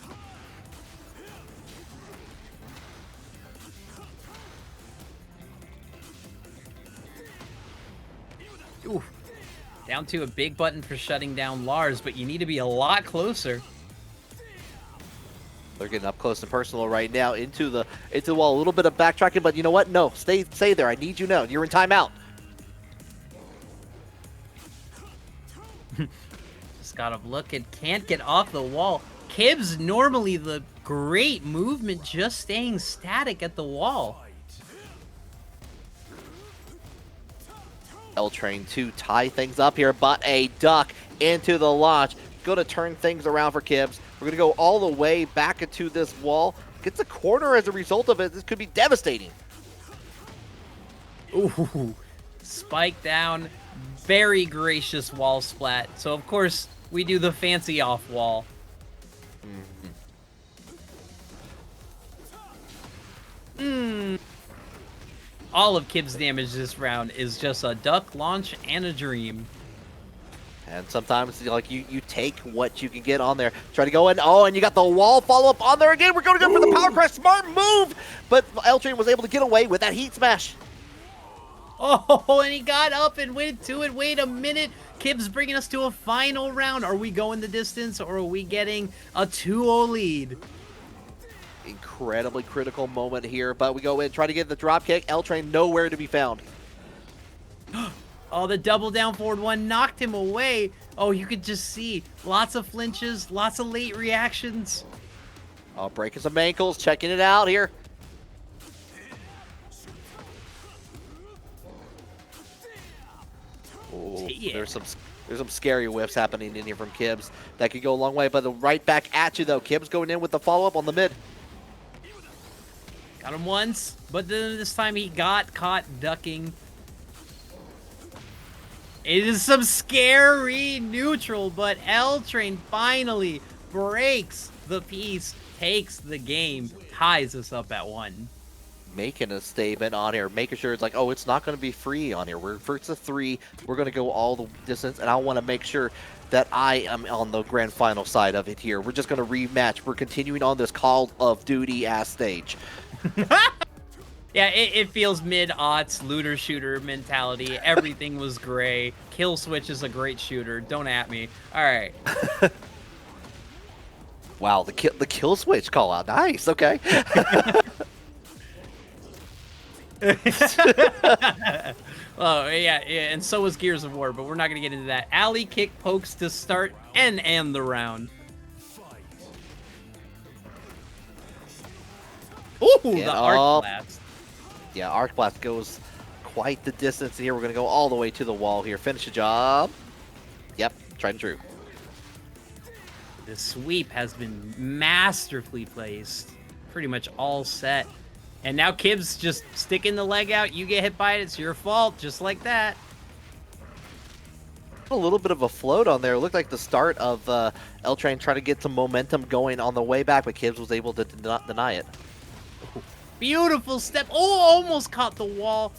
Speaker 3: Ooh. Down to a big button for shutting down Lars, but you need to be a lot closer.
Speaker 2: They're getting up close and personal right now into the wall. A little bit of backtracking, but you know what? No, stay there. I need you now. You're in timeout.
Speaker 3: Just gotta look and can't get off the wall. Kibz normally the great movement, just staying static at the wall.
Speaker 2: LTrain to tie things up here, but a duck into the launch. Going to turn things around for Kibz. We're going to go all the way back into this wall. Gets a corner as a result of it. This could be devastating.
Speaker 3: Ooh, spike down. Very gracious wall splat. So, of course, we do the fancy off wall. all of Kibz damage this round is just a duck launch and a dream.
Speaker 2: And sometimes, like, you take what you can get on there. Try to go in. Oh, and you got the wall follow-up on there again. We're going to go for the power crash. Smart move. But LTrain was able to get away with that heat smash.
Speaker 3: Oh, and he got up and went to it. Wait a minute. Kibz bringing us to a final round. Are we going the distance, or are we getting a 2-0 lead?
Speaker 2: Incredibly critical moment here, but we go in, try to get the drop kick. LTrain nowhere to be found.
Speaker 3: Oh, the double down forward one knocked him away. Oh, you could just see lots of flinches, lots of late reactions.
Speaker 2: Oh, breaking some ankles, checking it out here. Oh,
Speaker 3: Yeah.
Speaker 2: there's some scary whiffs happening in here from Kibz. That could go a long way, but the right back at you though. Kibz going in with the follow-up on the mid.
Speaker 3: Got him once, but then this time he got caught ducking. It is some scary neutral, but LTrain finally breaks the piece, takes the game, ties us up at 1.
Speaker 2: Making a statement on here, making sure it's like, oh, it's not going to be free on here. We're first to 3, we're going to go all the distance, and I want to make sure that I am on the grand final side of it here. We're just going to rematch. We're continuing on this Call of Duty ass stage.
Speaker 3: Yeah, it feels mid-aughts, looter-shooter mentality. Everything was gray. Kill Switch is a great shooter. Don't at me. All right.
Speaker 2: Wow, the kill switch call out. Nice, okay.
Speaker 3: Oh, yeah, and so was Gears of War, but we're not going to get into that. Alley kick pokes to start and end the round. Ooh, the Arc Blast.
Speaker 2: Yeah, Arc Blast goes quite the distance here. We're going to go all the way to the wall here. Finish the job. Yep, tried and true.
Speaker 3: The sweep has been masterfully placed. Pretty much all set. And now Kibz just sticking the leg out. You get hit by it, it's your fault. Just like that.
Speaker 2: A little bit of a float on there. It looked like the start of LTrain trying to get some momentum going on the way back, but Kibz was able to deny it.
Speaker 3: Beautiful step. Oh, almost caught the wall.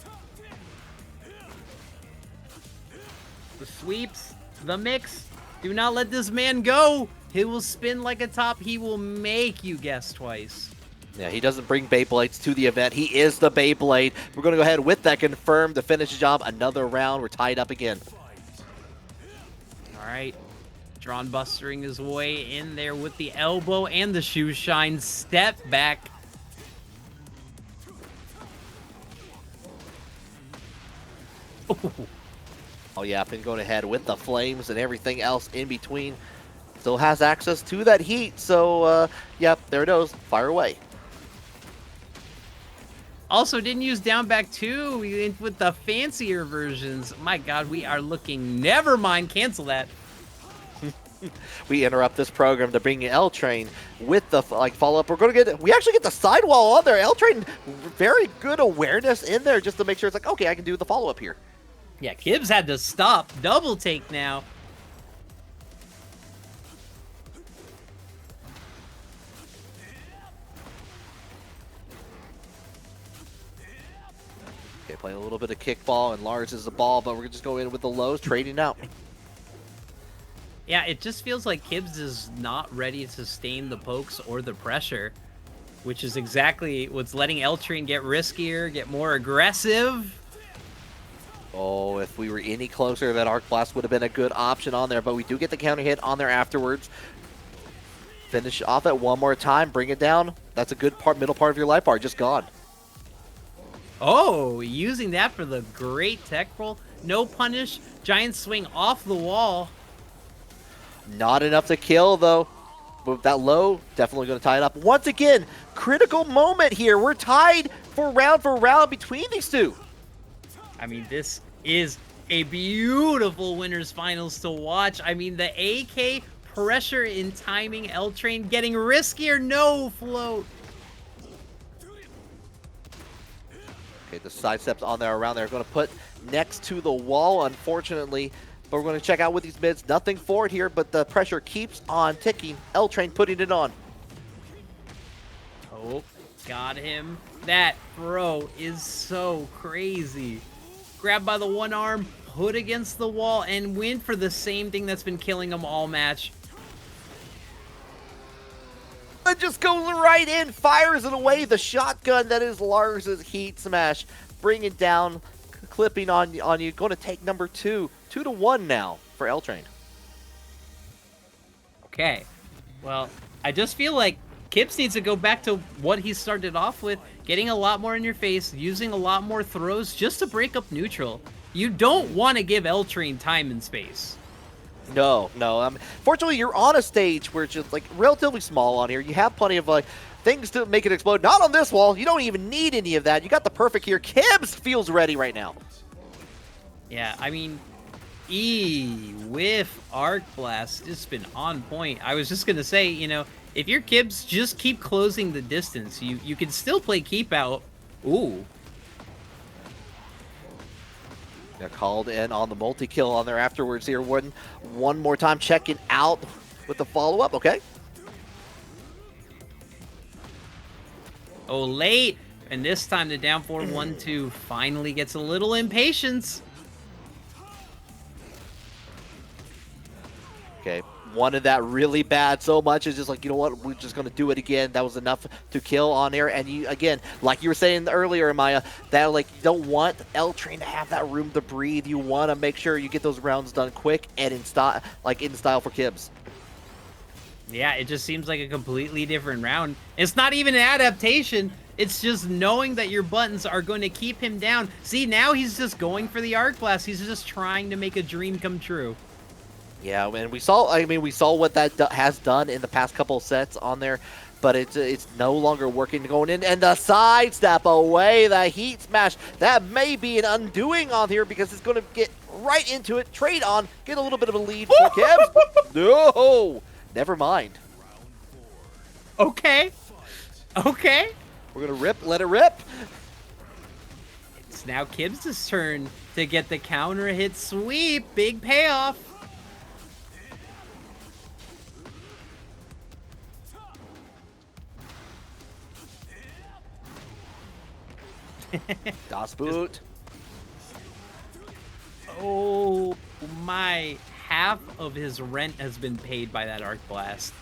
Speaker 3: The sweeps, the mix. Do not let this man go. He will spin like a top. He will make you guess twice.
Speaker 2: Yeah, he doesn't bring Beyblades to the event. He is the Beyblade. We're going to go ahead with that confirmed to finish the job. Another round. We're tied up again.
Speaker 3: All right. Drawn bustering his way in there with the elbow and the shoe shine. Step back.
Speaker 2: Oh yeah, been going ahead with the flames and everything else in between. Still has access to that heat, so yep, there it goes. Fire away.
Speaker 3: Also, didn't use down back 2. We went with the fancier versions. My God, we are looking. Never mind, cancel that.
Speaker 2: We interrupt this program to bring LTrain with the follow up. We actually get the sidewall on there. LTrain, very good awareness in there just to make sure it's like, okay, I can do the follow up here.
Speaker 3: Yeah, Kibz had to stop. Double take now.
Speaker 2: Okay, playing a little bit of kickball, and Lars is the ball, but we're just going in with the lows, trading out.
Speaker 3: Yeah, it just feels like Kibz is not ready to sustain the pokes or the pressure, which is exactly what's letting LTrain get riskier, get more aggressive.
Speaker 2: Oh, if we were any closer, that Arc Blast would have been a good option on there, but we do get the counter hit on there afterwards. Finish off it one more time, bring it down. That's a good middle part of your life bar, just gone.
Speaker 3: Oh, using that for the great tech roll. No punish, giant swing off the wall.
Speaker 2: Not enough to kill, though. But that low, definitely going to tie it up. Once again, critical moment here. We're tied for round between these two.
Speaker 3: I mean, this is a beautiful winners finals to watch. I mean, the AK pressure in timing, LTrain getting riskier, no float.
Speaker 2: Okay, the side steps on there, around there. Going to put next to the wall, unfortunately. But we're going to check out with these mids. Nothing for it here, but the pressure keeps on ticking. LTrain putting it on.
Speaker 3: Oh, got him. That throw is so crazy. Grab by the one arm, put against the wall, and win for the same thing that's been killing him all match.
Speaker 2: And just goes right in, fires it away. The shotgun that is Lars's heat smash, bringing down, clipping on you. Going to take number 2, 2-1 now for LTrain.
Speaker 3: Okay, well, I just feel like Kibz needs to go back to what he started off with, getting a lot more in your face, using a lot more throws just to break up neutral. You don't want to give LTrain time and space.
Speaker 2: No. Fortunately, you're on a stage where it's just like relatively small on here. You have plenty of like things to make it explode. Not on this wall. You don't even need any of that. You got the perfect here. Kibz feels ready right now.
Speaker 3: Yeah, I mean, whiff Arc Blast just been on point. I was just gonna say, you know, if you're Kibz, just keep closing the distance. You can still play keep out. Ooh.
Speaker 2: Got called in on the multi-kill on there afterwards here. One more time checking out with the follow-up. Okay.
Speaker 3: Oh, late. And this time the down 4-1-2 finally gets a little impatience.
Speaker 2: Okay. Wanted that really bad so much. It's just like, you know what? We're just going to do it again. That was enough to kill on air. And you, again, like you were saying earlier, Maya, that like you don't want LTrain to have that room to breathe. You want to make sure you get those rounds done quick and in style, like in style for Kibz.
Speaker 3: Yeah, it just seems like a completely different round. It's not even an adaptation. It's just knowing that your buttons are going to keep him down. See, now he's just going for the Arc Blast. He's just trying to make a dream come true.
Speaker 2: Yeah, and we saw what that has done in the past couple sets on there, but it's no longer working going in. And the sidestep away, the heat smash, that may be an undoing on here because it's going to get right into it, trade on, get a little bit of a lead for Kibz. No, never mind.
Speaker 3: Okay.
Speaker 2: We're going to let it rip.
Speaker 3: It's now Kibz' turn to get the counter hit sweep. Big payoff.
Speaker 2: Das Boot.
Speaker 3: Oh my, half of his rent has been paid by that Arc Blast.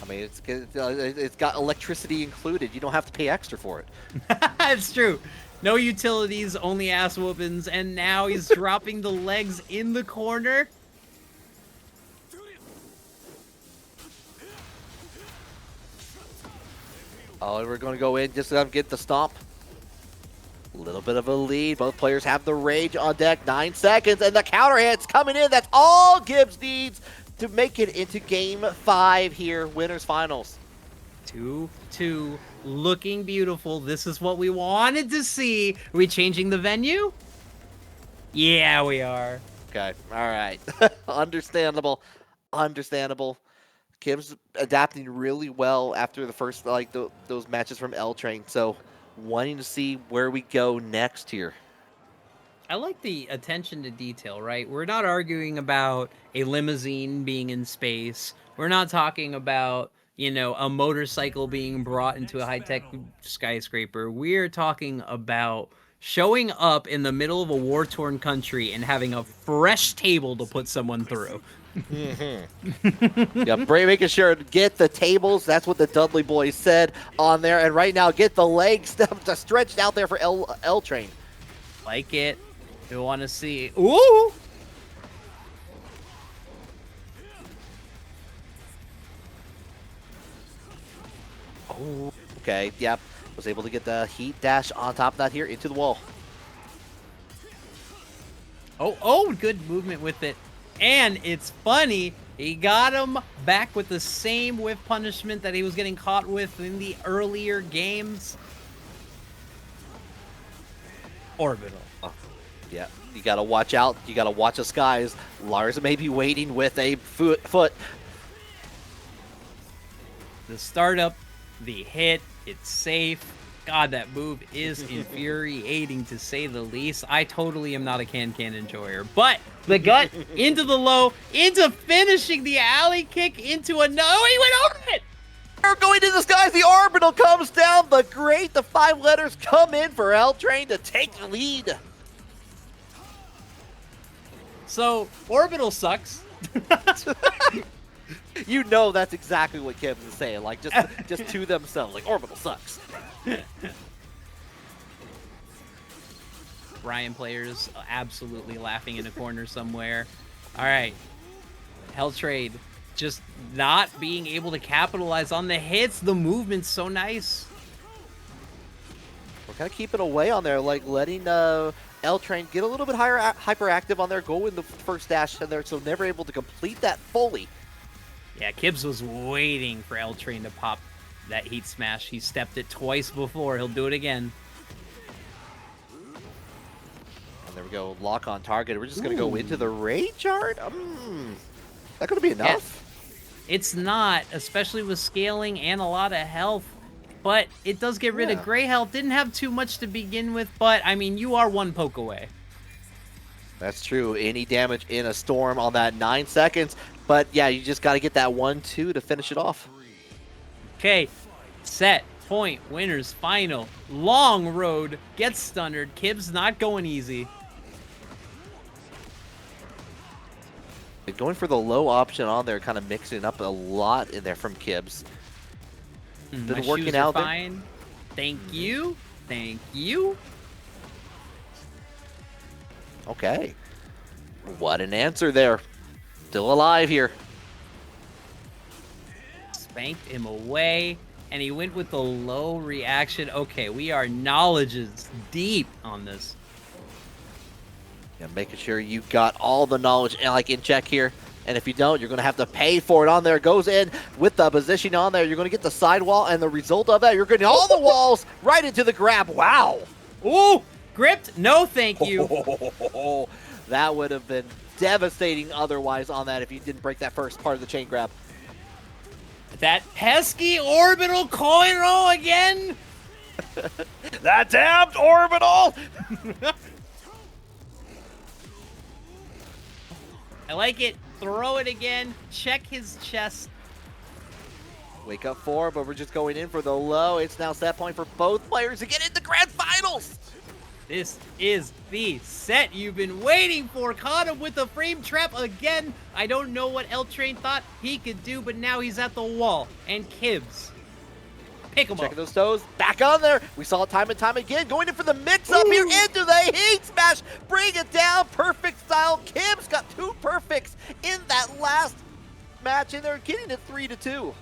Speaker 2: I mean, it's got electricity included. You don't have to pay extra for it.
Speaker 3: It's true. No utilities, only ass whoopings, and now he's dropping the legs in the corner.
Speaker 2: Oh, we're going to go in just to get the stomp. A little bit of a lead. Both players have the rage on deck. 9 seconds, and the counter hit's coming in. That's all Kibz needs to make it into Game 5 here, winners finals.
Speaker 3: 2-2, looking beautiful. This is what we wanted to see. Are we changing the venue? Yeah, we are.
Speaker 2: Okay, all right. Understandable. Kibz adapting really well after the first, like, those matches from LTrain. So, wanting to see where we go next here.
Speaker 3: I like the attention to detail, right? We're not arguing about a limousine being in space. We're not talking about, you know, a motorcycle being brought into a high-tech skyscraper. We're talking about showing up in the middle of a war-torn country and having a fresh table to put someone through.
Speaker 2: Yeah, making sure to get the tables. That's what the Dudley boys said on there. And right now, get the legs stretched out there for LTrain.
Speaker 3: Like it. We want to see. Ooh!
Speaker 2: Oh, okay. Yep. Was able to get the heat dash on top of that here into the wall.
Speaker 3: Oh, good movement with it. And it's funny, he got him back with the same whiff punishment that he was getting caught with in the earlier games. Orbital.
Speaker 2: Oh, yeah, you gotta watch out. You gotta watch the skies. Lars may be waiting with a foot.
Speaker 3: The startup, the hit, it's safe. God, that move is infuriating to say the least. I totally am not a can enjoyer. But the gut into the low, into finishing the alley kick into a no. He went over it!
Speaker 2: going to the skies. The orbital comes down. The 5 letters come in for LTrain to take the lead.
Speaker 3: So, Orbital sucks.
Speaker 2: You know that's exactly what Kibz is saying, like just to themselves, like orbital sucks.
Speaker 3: Ryan players absolutely laughing in a corner somewhere. All right, LTrain just not being able to capitalize on the hits. The movement's so nice.
Speaker 2: We're kind of keeping away on there, like letting LTrain get a little bit higher hyperactive on there, go in the first dash in there, so never able to complete that fully.
Speaker 3: Yeah, Kibz was waiting for LTrain to pop that heat smash. He stepped it twice before. He'll do it again.
Speaker 2: And there we go, lock on target. We're just going to go into the rage art. That going to be enough?
Speaker 3: Yeah, it's not, especially with scaling and a lot of health. But it does get rid of gray health. Didn't have too much to begin with, but I mean, you are 1 poke away.
Speaker 2: That's true. Any damage in a storm on that 9 seconds. But yeah, you just got to get that 1-2 to finish it off.
Speaker 3: Okay, set, point, winners, final. Long road, gets stunnered. Kibz not going easy.
Speaker 2: Going for the low option on there, kind of mixing up a lot in there from Kibz.
Speaker 3: My
Speaker 2: working
Speaker 3: shoes
Speaker 2: out
Speaker 3: are
Speaker 2: there.
Speaker 3: fine. Thank you. Thank you.
Speaker 2: Okay. What an answer there. Still alive here.
Speaker 3: Spanked him away, and he went with the low reaction. Okay, we are knowledges deep on this.
Speaker 2: Yeah, making sure you got all the knowledge like in check here. And if you don't, you're going to have to pay for it on there. Goes in with the position on there. You're going to get the sidewall, and the result of that, you're getting all the walls right into the grab. Wow.
Speaker 3: Ooh, gripped. No, thank you.
Speaker 2: That would have been devastating otherwise on that if you didn't break that first part of the chain grab.
Speaker 3: That pesky orbital coin roll again.
Speaker 2: That damned orbital.
Speaker 3: I like it. Throw it again. Check his chest.
Speaker 2: Wake up 4, but we're just going in for the low. It's now set point for both players to get into grand finals.
Speaker 3: This is the set you've been waiting for. Caught him with the frame trap again. I don't know what LTrain thought he could do, but now he's at the wall. And Kibz, pick him up.
Speaker 2: Checking those toes. Back on there. We saw it time and time again. Going in for the mix-up here into the heat smash. Bring it down. Perfect style. Kibz got 2 perfects in that last match in there, getting it 3-2.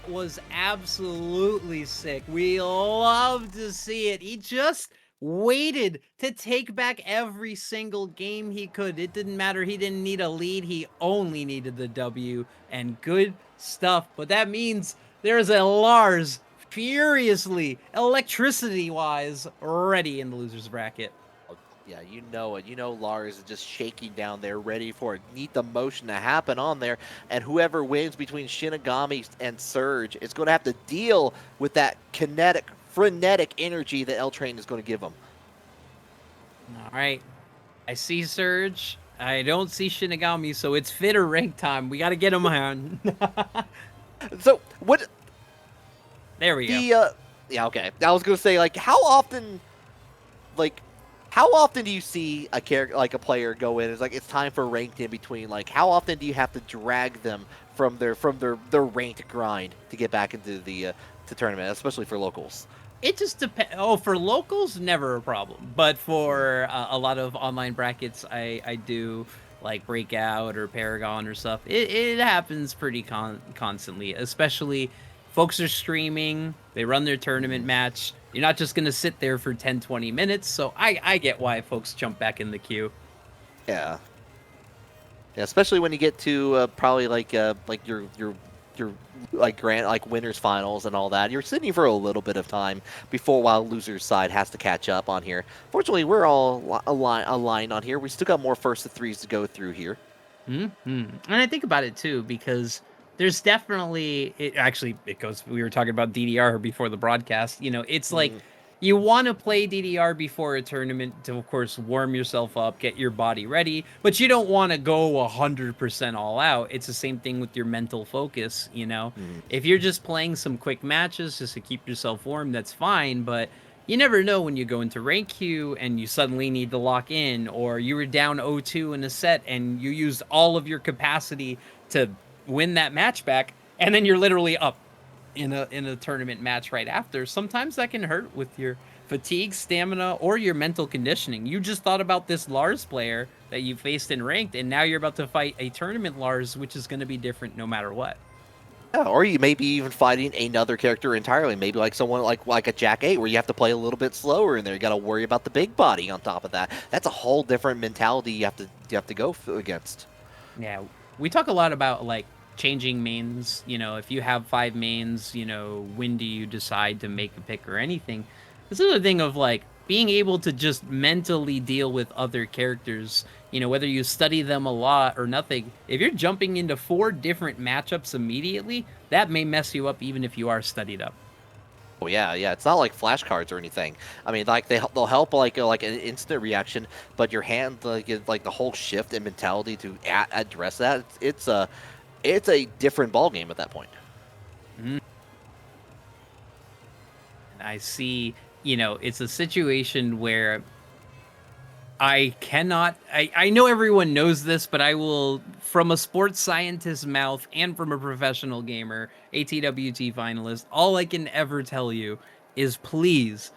Speaker 3: Was absolutely sick. We love to see it. He just waited to take back every single game he could. It didn't matter. He didn't need a lead. He only needed the W, and good stuff. But that means there's a Lars furiously, electricity-wise, ready in the loser's bracket.
Speaker 2: Yeah, you know it. You know Lars is just shaking down there, ready for it. Need the motion to happen on there. And whoever wins between Shinigami and Surge is going to have to deal with that kinetic, frenetic energy that LTrain is going to give them.
Speaker 3: All right. I see Surge. I don't see Shinigami, so it's fit or rank time. We got to get him on.
Speaker 2: So, what...
Speaker 3: There we go.
Speaker 2: Yeah, okay. I was going to say, like, how often do you see a character, like a player, go in? It's like it's time for ranked in between. Like, how often do you have to drag them from their ranked grind to get back into the tournament, especially for locals?
Speaker 3: It just depends. Oh, for locals, never a problem. But for a lot of online brackets, I do like Breakout or Paragon or stuff. It happens pretty constantly, especially folks are streaming. They run their tournament match. You're not just going to sit there for 10, 20 minutes. So I get why folks jump back in the queue.
Speaker 2: Yeah. Yeah, especially when you get to probably like your like grand like winners finals and all that. You're sitting for a little bit of time before while losers side has to catch up on here. Fortunately, we're all aligned on here. We still got more first to threes to go through here.
Speaker 3: And I think about it too, because there's definitely, it goes, we were talking about DDR before the broadcast, you know, it's like you want to play DDR before a tournament to, of course, warm yourself up, get your body ready, but you don't want to go 100% all out. It's the same thing with your mental focus, you know? If you're just playing some quick matches just to keep yourself warm, that's fine, but you never know when you go into rank queue and you suddenly need to lock in, or you were down 0-2 in a set and you used all of your capacity to win that match back, and then you're literally up in a tournament match right after. Sometimes that can hurt with your fatigue, stamina, or your mental conditioning. You just thought about this Lars player that you faced in ranked, and now you're about to fight a tournament Lars, which is going to be different no matter what.
Speaker 2: Yeah, or you may be even fighting another character entirely. Maybe like someone like a Jack 8, where you have to play a little bit slower in there. You got to worry about the big body on top of that. That's a whole different mentality you have to go against.
Speaker 3: Yeah, we talk a lot about like changing mains. You know, if you have 5 mains, you know, when do you decide to make a pick or anything? This is a thing of like being able to just mentally deal with other characters. You know, whether you study them a lot or nothing, if you're jumping into 4 different matchups immediately, that may mess you up even if you are studied up.
Speaker 2: Oh yeah, it's not like flashcards or anything. I mean, like they'll help like an instant reaction, but your hand like the whole shift and mentality to address that, it's a different ball game at that point.
Speaker 3: And I see, you know, it's a situation where I know everyone knows this, but I will, from a sports scientist's mouth and from a professional gamer, ATWT finalist, all I can ever tell you is please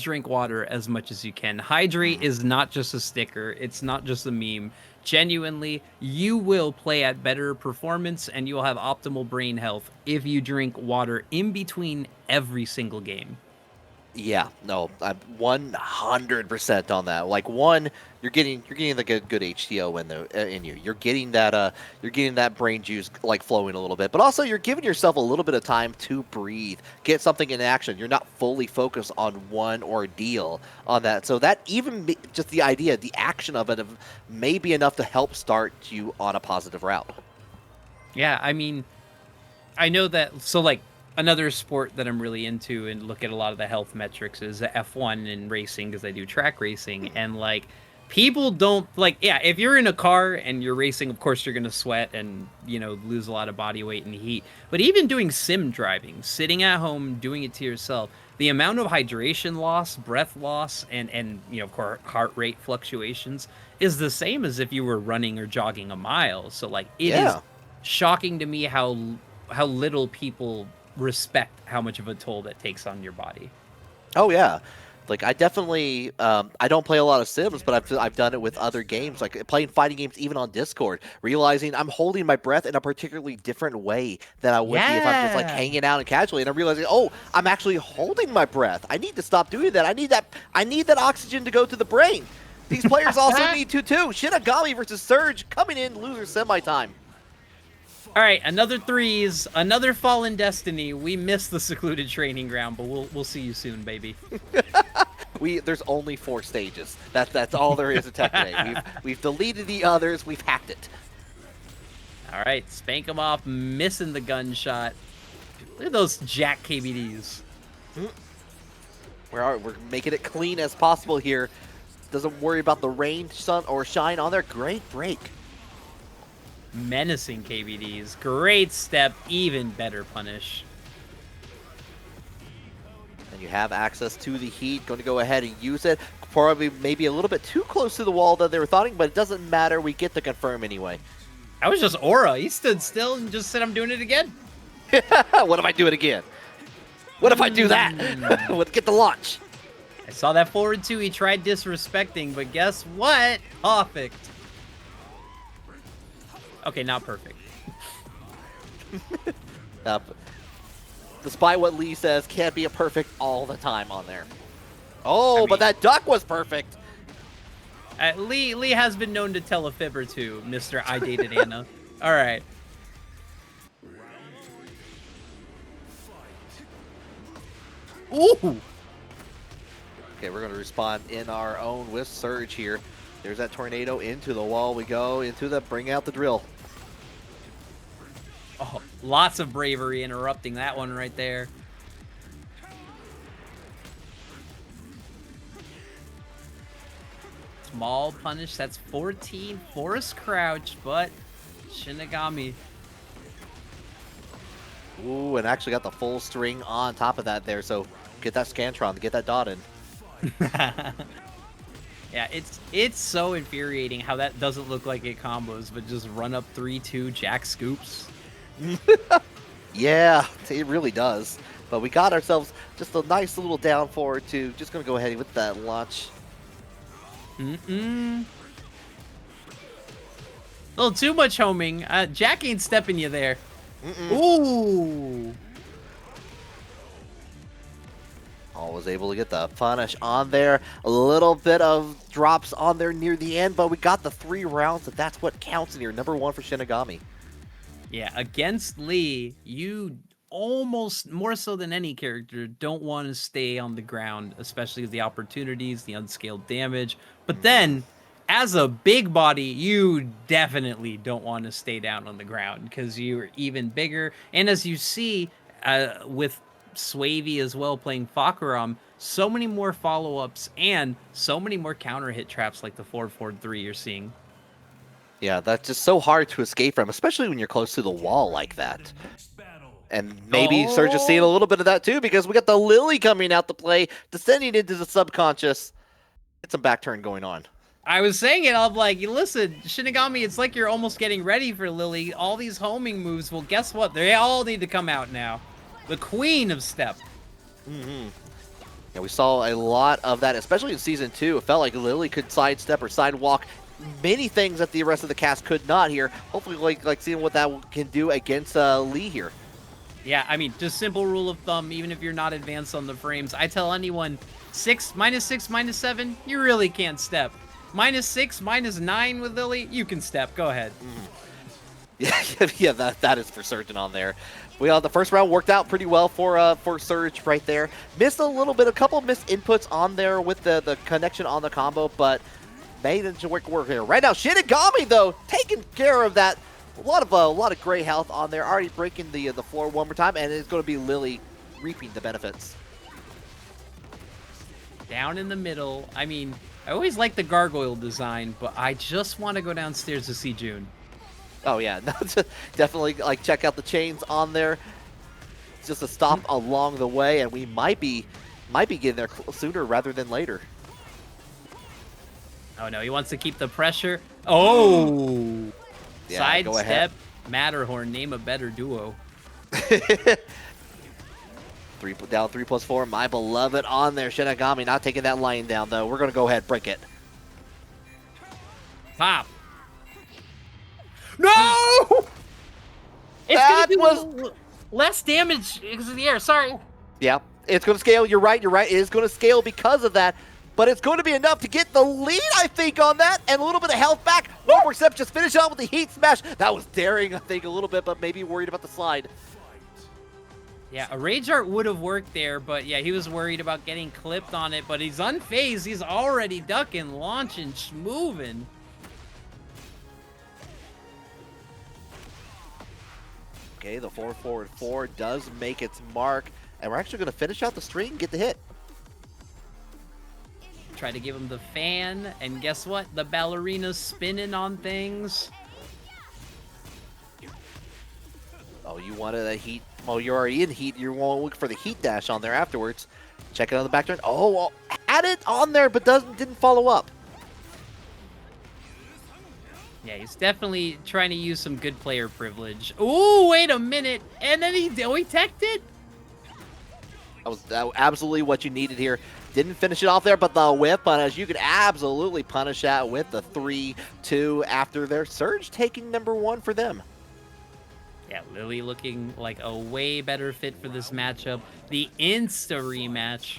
Speaker 3: drink water as much as you can. Hydrate is not just a sticker. It's not just a meme. Genuinely, you will play at better performance and you will have optimal brain health if you drink water in between every single game.
Speaker 2: Yeah, no, I'm 100% on that. Like you're getting like a good HTO in you. You're getting that brain juice like flowing a little bit, but also you're giving yourself a little bit of time to breathe, get something in action. You're not fully focused on one ordeal on that. So that just the idea, the action of it may be enough to help start you on a positive route.
Speaker 3: Yeah, I mean, I know that. So like, another sport that I'm really into and look at a lot of the health metrics is F1 and racing, because I do track racing. And like, people don't like, yeah, if you're in a car and you're racing, of course you're going to sweat and, you know, lose a lot of body weight and heat. But even doing sim driving, sitting at home, doing it to yourself, the amount of hydration loss, breath loss, and you know, of course, heart rate fluctuations is the same as if you were running or jogging a mile. So like, it is shocking to me how little people respect how much of a toll that takes on your body.
Speaker 2: Oh yeah, like I definitely I don't play a lot of Sims, but I've done it with other games, like playing fighting games even on Discord, realizing I'm holding my breath in a particularly different way than I would be if I'm just like hanging out and casually, and I'm realizing, oh, I'm actually holding my breath. I need to stop doing that. I need that oxygen to go to the brain. These players also need to too. Shinigami versus Surge coming in loser semi-time.
Speaker 3: All right, another threes, another Fallen Destiny. We missed the secluded training ground, but we'll see you soon, baby.
Speaker 2: There's only 4 stages. That's all there is to Tekken. We've deleted the others. We've hacked it.
Speaker 3: All right, spank him off, missing the gunshot. Look at those Jack KBDs.
Speaker 2: We're making it clean as possible here. Doesn't worry about the rain, sun, or shine on there. Great break.
Speaker 3: Menacing KBDs. Great step, even better punish.
Speaker 2: And you have access to the heat. Going to go ahead and use it. Probably maybe a little bit too close to the wall that they were thoughting, but it doesn't matter. We get to confirm anyway.
Speaker 3: That was just aura. He stood still and just said, I'm doing it again.
Speaker 2: What if I do it again? What if I do that? Get the launch.
Speaker 3: I saw that forward too. He tried disrespecting, but guess what? Perfect. Okay, not perfect.
Speaker 2: Despite what Lee says, can't be a perfect all the time on there. Oh, I mean, but that duck was perfect.
Speaker 3: Lee has been known to tell a fib or two, Mr. I Dated Anna. All right. Ooh.
Speaker 2: Okay, we're going to respond in our own with Surge here. There's that tornado into the wall. We go into the bring out the drill.
Speaker 3: Oh, lots of bravery interrupting that one right there. Small punish. That's 14. Force crouch, but Shinigami.
Speaker 2: Ooh, and actually got the full string on top of that there. So get that Scantron, get that dot in.
Speaker 3: Yeah, it's so infuriating how that doesn't look like it combos, but just run up 3-2 Jack scoops.
Speaker 2: Yeah, it really does. But we got ourselves just a nice little down forward too. Just gonna go ahead with that launch.
Speaker 3: A little too much homing. Jack ain't stepping you there. Ooh.
Speaker 2: Was able to get the punish on there. A little bit of drops on there near the end, but we got the 3 rounds, and that's what counts in here. Number 1 for Shinigami.
Speaker 3: Yeah, against Lee, you almost more so than any character don't want to stay on the ground, especially with the opportunities, the unscaled damage. But then, as a big body, you definitely don't want to stay down on the ground because you're even bigger. And as you see with Swavy as well playing Fahkumram, so many more follow-ups and so many more counter hit traps like the 4-4-3 you're seeing.
Speaker 2: Yeah, that's just so hard to escape from, especially when you're close to the wall like that. And maybe Surge is seeing a little bit of that too, because we got the Lily coming out to play, descending into the subconscious. It's a back turn going on.
Speaker 3: I was saying it, I'm like, listen, Shinigami, it's like you're almost getting ready for Lily. All these homing moves, well, guess what? They all need to come out now. The queen of step.
Speaker 2: Yeah, we saw a lot of that, especially in Season 2. It felt like Lily could sidestep or sidewalk many things that the rest of the cast could not here. Hopefully, like seeing what that can do against Lee here.
Speaker 3: Yeah, I mean, just simple rule of thumb, even if you're not advanced on the frames, I tell anyone, -6, -7, you really can't step. -6, -9 with Lily, you can step. Go ahead.
Speaker 2: Yeah, that is for certain on there. The first round worked out pretty well for Surge right there. Missed a little bit, a couple missed inputs on there with the connection on the combo, but made it to work here. Right now, Shinigami though taking care of that. A lot of gray health on there, already breaking the floor one more time, and it's going to be Lily reaping the benefits.
Speaker 3: Down in the middle. I mean, I always like the gargoyle design, but I just want to go downstairs to see June.
Speaker 2: Oh yeah, no, definitely like check out the chains on there. It's just a stop along the way, and we might be getting there sooner rather than later.
Speaker 3: Oh no, he wants to keep the pressure. Oh,
Speaker 2: Yeah,
Speaker 3: side
Speaker 2: go ahead.
Speaker 3: step, Matterhorn. Name a better duo.
Speaker 2: 3 down, 3+4. My beloved on there. Shinigami not taking that line down though. We're gonna go ahead, break it.
Speaker 3: Pop. No! It's
Speaker 2: That
Speaker 3: gonna do less damage because of the air. Sorry.
Speaker 2: Yeah, it's going to scale. You're right. It is going to scale because of that. But it's going to be enough to get the lead, I think, on that. And a little bit of health back. One more step. Just finish out with the heat smash. That was daring, I think, a little bit, but maybe worried about the slide.
Speaker 3: Yeah, a Rage Art would have worked there, but yeah, he was worried about getting clipped on it. But he's unfazed. He's already ducking, launching, schmoving.
Speaker 2: Okay, the 4-4-4 does make its mark. And we're actually going to finish out the string, get the hit.
Speaker 3: Try to give him the fan, and guess what? The ballerina's spinning on things.
Speaker 2: Oh, you wanted a heat. Well, you're already in heat. You want to look for the heat dash on there afterwards. Check it on the back turn. Oh, well, had it on there, but didn't follow up.
Speaker 3: Yeah, he's definitely trying to use some good player privilege. Ooh, wait a minute. And then he teched it?
Speaker 2: That was absolutely what you needed here. Didn't finish it off there, but the whip punish, you could absolutely punish that with the 3-2 after their Surge taking number 1 for them.
Speaker 3: Yeah, Lily looking like a way better fit for this matchup. The Insta rematch.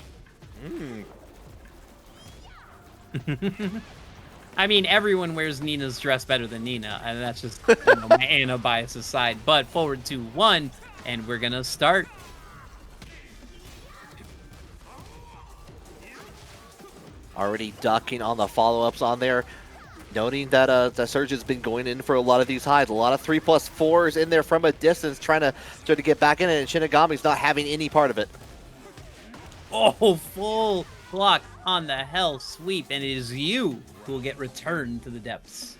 Speaker 3: I mean, everyone wears Nina's dress better than Nina, and that's just my Anna bias aside. But forward to 1, and we're gonna start.
Speaker 2: Already ducking on the follow-ups on there. Noting that the Surge has been going in for a lot of these highs. A lot of 3+4s in there from a distance, trying to get back in it, and Shinigami's not having any part of it.
Speaker 3: Oh, full block on the hell sweep, and it is you who will get returned to the depths.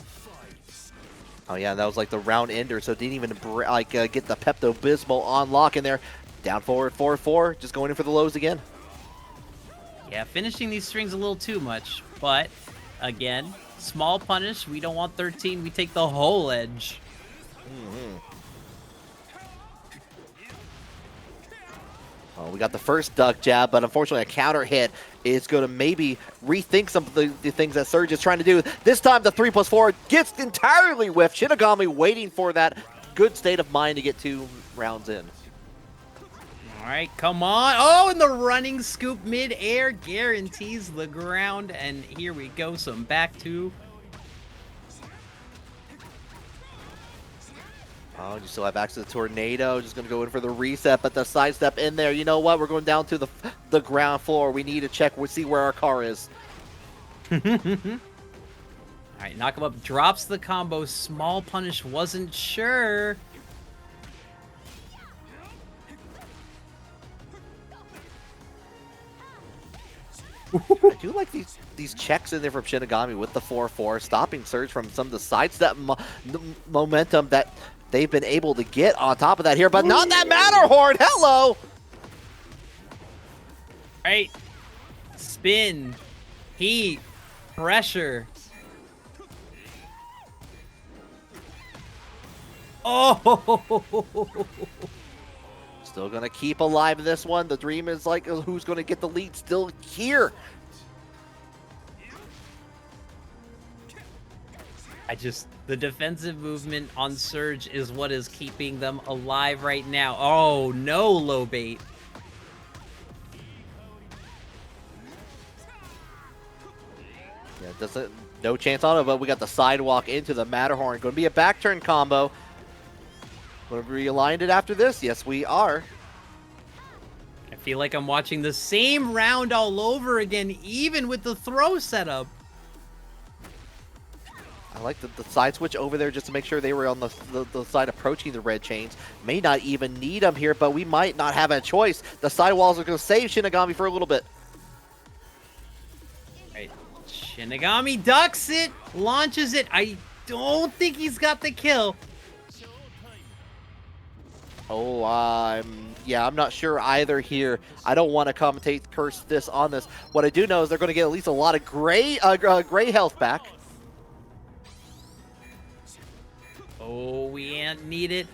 Speaker 2: Oh yeah, that was like the round ender, so didn't even get the Pepto-Bismol on lock in there. Down forward, 4-4, just going in for the lows again.
Speaker 3: Yeah, finishing these strings a little too much, but again, small punish. We don't want 13. We take the whole edge.
Speaker 2: Oh, we got the first duck jab, but unfortunately a counter hit is going to maybe rethink some of the things that Surge is trying to do. This time the 3+4 gets entirely whiffed. Shinigami waiting for that good state of mind to get 2 rounds in.
Speaker 3: All right, come on. Oh, and the running scoop mid-air guarantees the ground. And here we go, some back 2.
Speaker 2: Oh, you still have access to the tornado. Just going to go in for the reset, but the sidestep in there. You know what? We're going down to the ground floor. We need to check. We'll see where our car is.
Speaker 3: All right, knock him up. Drops the combo. Small punish. Wasn't sure.
Speaker 2: I do like these checks in there from Shinigami with the 4-4, stopping Surge from some of the sidestep momentum that they've been able to get on top of that here, but not that Matterhorn. Hello.
Speaker 3: Right. Spin. Heat. Pressure. Oh!
Speaker 2: Still going to keep alive in this one. The dream is like, who's going to get the lead still here?
Speaker 3: The defensive movement on Surge is what is keeping them alive right now. Oh, no low bait.
Speaker 2: Yeah, no chance on it, but we got the sidewalk into the Matterhorn. Going to be a back turn combo. Going to be realigned it after this? Yes, we are.
Speaker 3: I feel like I'm watching the same round all over again, even with the throw setup.
Speaker 2: I like the side switch over there just to make sure they were on the side approaching the red chains. May not even need them here, but we might not have a choice. The sidewalls are going to save Shinigami for a little bit.
Speaker 3: Right. Shinigami ducks it, launches it. I don't think he's got the kill.
Speaker 2: Oh, I'm not sure either here. I don't want to commentate curse this on this. What I do know is they're going to get at least a lot of gray health back.
Speaker 3: Oh, we need it.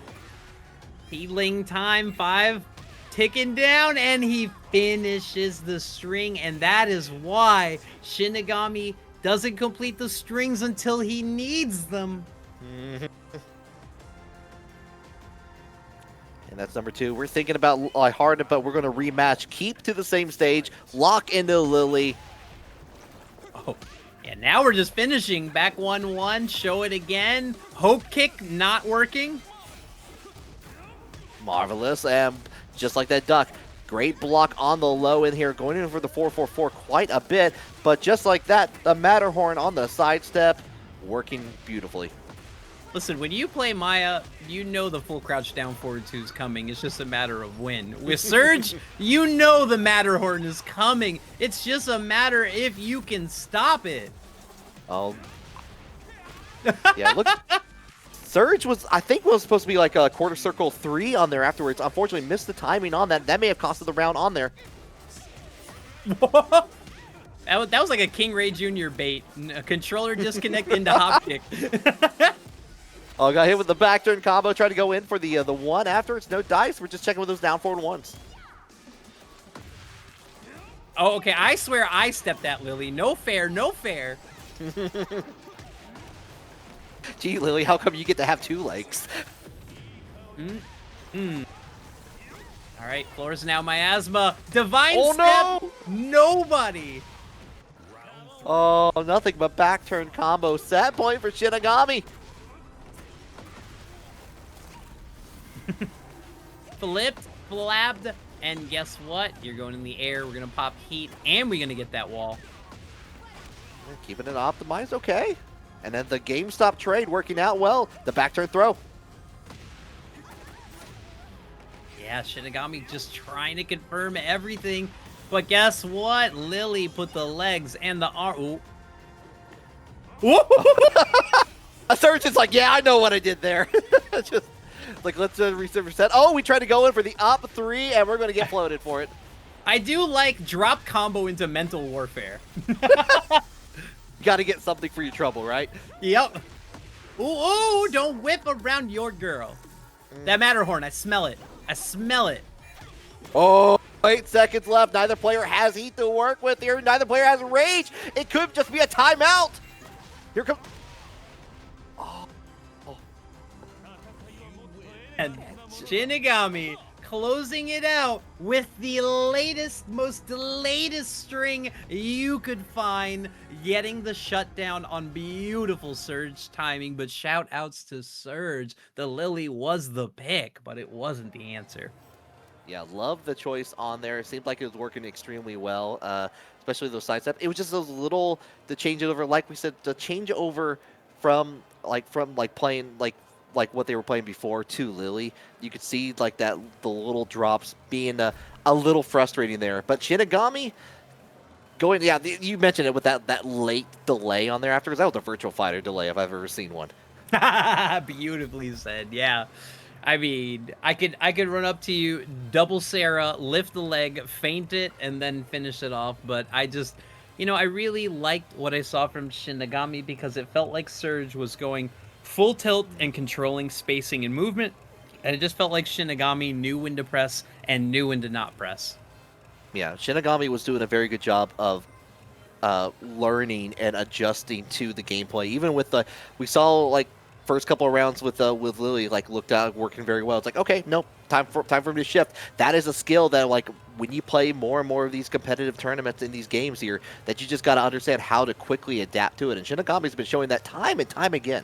Speaker 3: Healing time, 5 ticking down, and he finishes the string, and that is why Shinigami doesn't complete the strings until he needs them.
Speaker 2: And that's number 2. We're thinking about hard, but we're going to rematch. Keep to the same stage. Lock into Lily.
Speaker 3: Oh, and now we're just finishing. Back 1-1. Show it again. Hope kick not working.
Speaker 2: Marvelous. And just like that duck. Great block on the low in here. Going in for the 4-4-4 quite a bit. But just like that, the Matterhorn on the sidestep. Working beautifully.
Speaker 3: Listen, when you play Maya, you know the full crouch down forward 2 is coming. It's just a matter of when. With Surge, you know the Matterhorn is coming. It's just a matter if you can stop it.
Speaker 2: Oh. Yeah, look. Surge I think was supposed to be like a quarter circle 3 on there afterwards. Unfortunately, missed the timing on that. That may have costed the round on there.
Speaker 3: That was like a King Ray Jr. bait. A controller disconnect into hop kick.
Speaker 2: Oh, got hit with the back turn combo. Tried to go in for the one afterwards. No dice. We're just checking with those down forward ones.
Speaker 3: Oh, okay. I swear I stepped that, Lily. No fair, no fair.
Speaker 2: Gee, Lily, how come you get to have 2 legs?
Speaker 3: All right, floor's now miasma. Divine
Speaker 2: Oh,
Speaker 3: step.
Speaker 2: no!
Speaker 3: Nobody.
Speaker 2: Oh, nothing but back turn combo. Set point for Shinigami.
Speaker 3: Flipped, flabbed, and guess what? You're going in the air. We're going to pop heat, and we're going to get that wall.
Speaker 2: Keeping it optimized, okay. And then the GameStop trade working out well. The back turn throw.
Speaker 3: Yeah, Shinigami just trying to confirm everything. But guess what? Lily put the legs and the arm. Ooh. Ooh.
Speaker 2: A Surgeon's like, yeah, I know what I did there. Just like, let's reset. Oh, we tried to go in for the up 3, and we're going to get floated for it.
Speaker 3: I do like drop combo into mental warfare.
Speaker 2: You got to get something for your trouble, right?
Speaker 3: Yep. Ooh, don't whip around your girl. That Matterhorn, I smell it. I smell it.
Speaker 2: Oh, 8 seconds left. Neither player has heat to work with here. Neither player has rage. It could just be a timeout. Here comes...
Speaker 3: And Shinigami closing it out with the most latest string you could find, getting the shutdown on beautiful Surge timing. But shout outs to Surge. The Lily was the pick, but it wasn't the answer.
Speaker 2: Yeah, love the choice on there. It seemed like it was working extremely well, especially those side steps. It was just those little, the changeover, like we said, the changeover from playing like what they were playing before to Lily. You could see like that the little drops being a little frustrating there. But Shinigami going, yeah, you mentioned it with that late delay on there afterwards. That was a virtual fighter delay if I've ever seen one.
Speaker 3: Beautifully said, yeah. I mean, I could run up to you, double Sarah, lift the leg, feint it, and then finish it off. But I just, I really liked what I saw from Shinigami because it felt like Surge was going full tilt and controlling spacing and movement. And it just felt like Shinigami knew when to press and knew when to not press.
Speaker 2: Yeah, Shinigami was doing a very good job of learning and adjusting to the gameplay. Even with we saw like first couple of rounds with Lily, like looked out working very well. It's like, okay, no, time for him to shift. That is a skill that like when you play more and more of these competitive tournaments in these games here, that you just got to understand how to quickly adapt to it. And Shinigami's been showing that time and time again.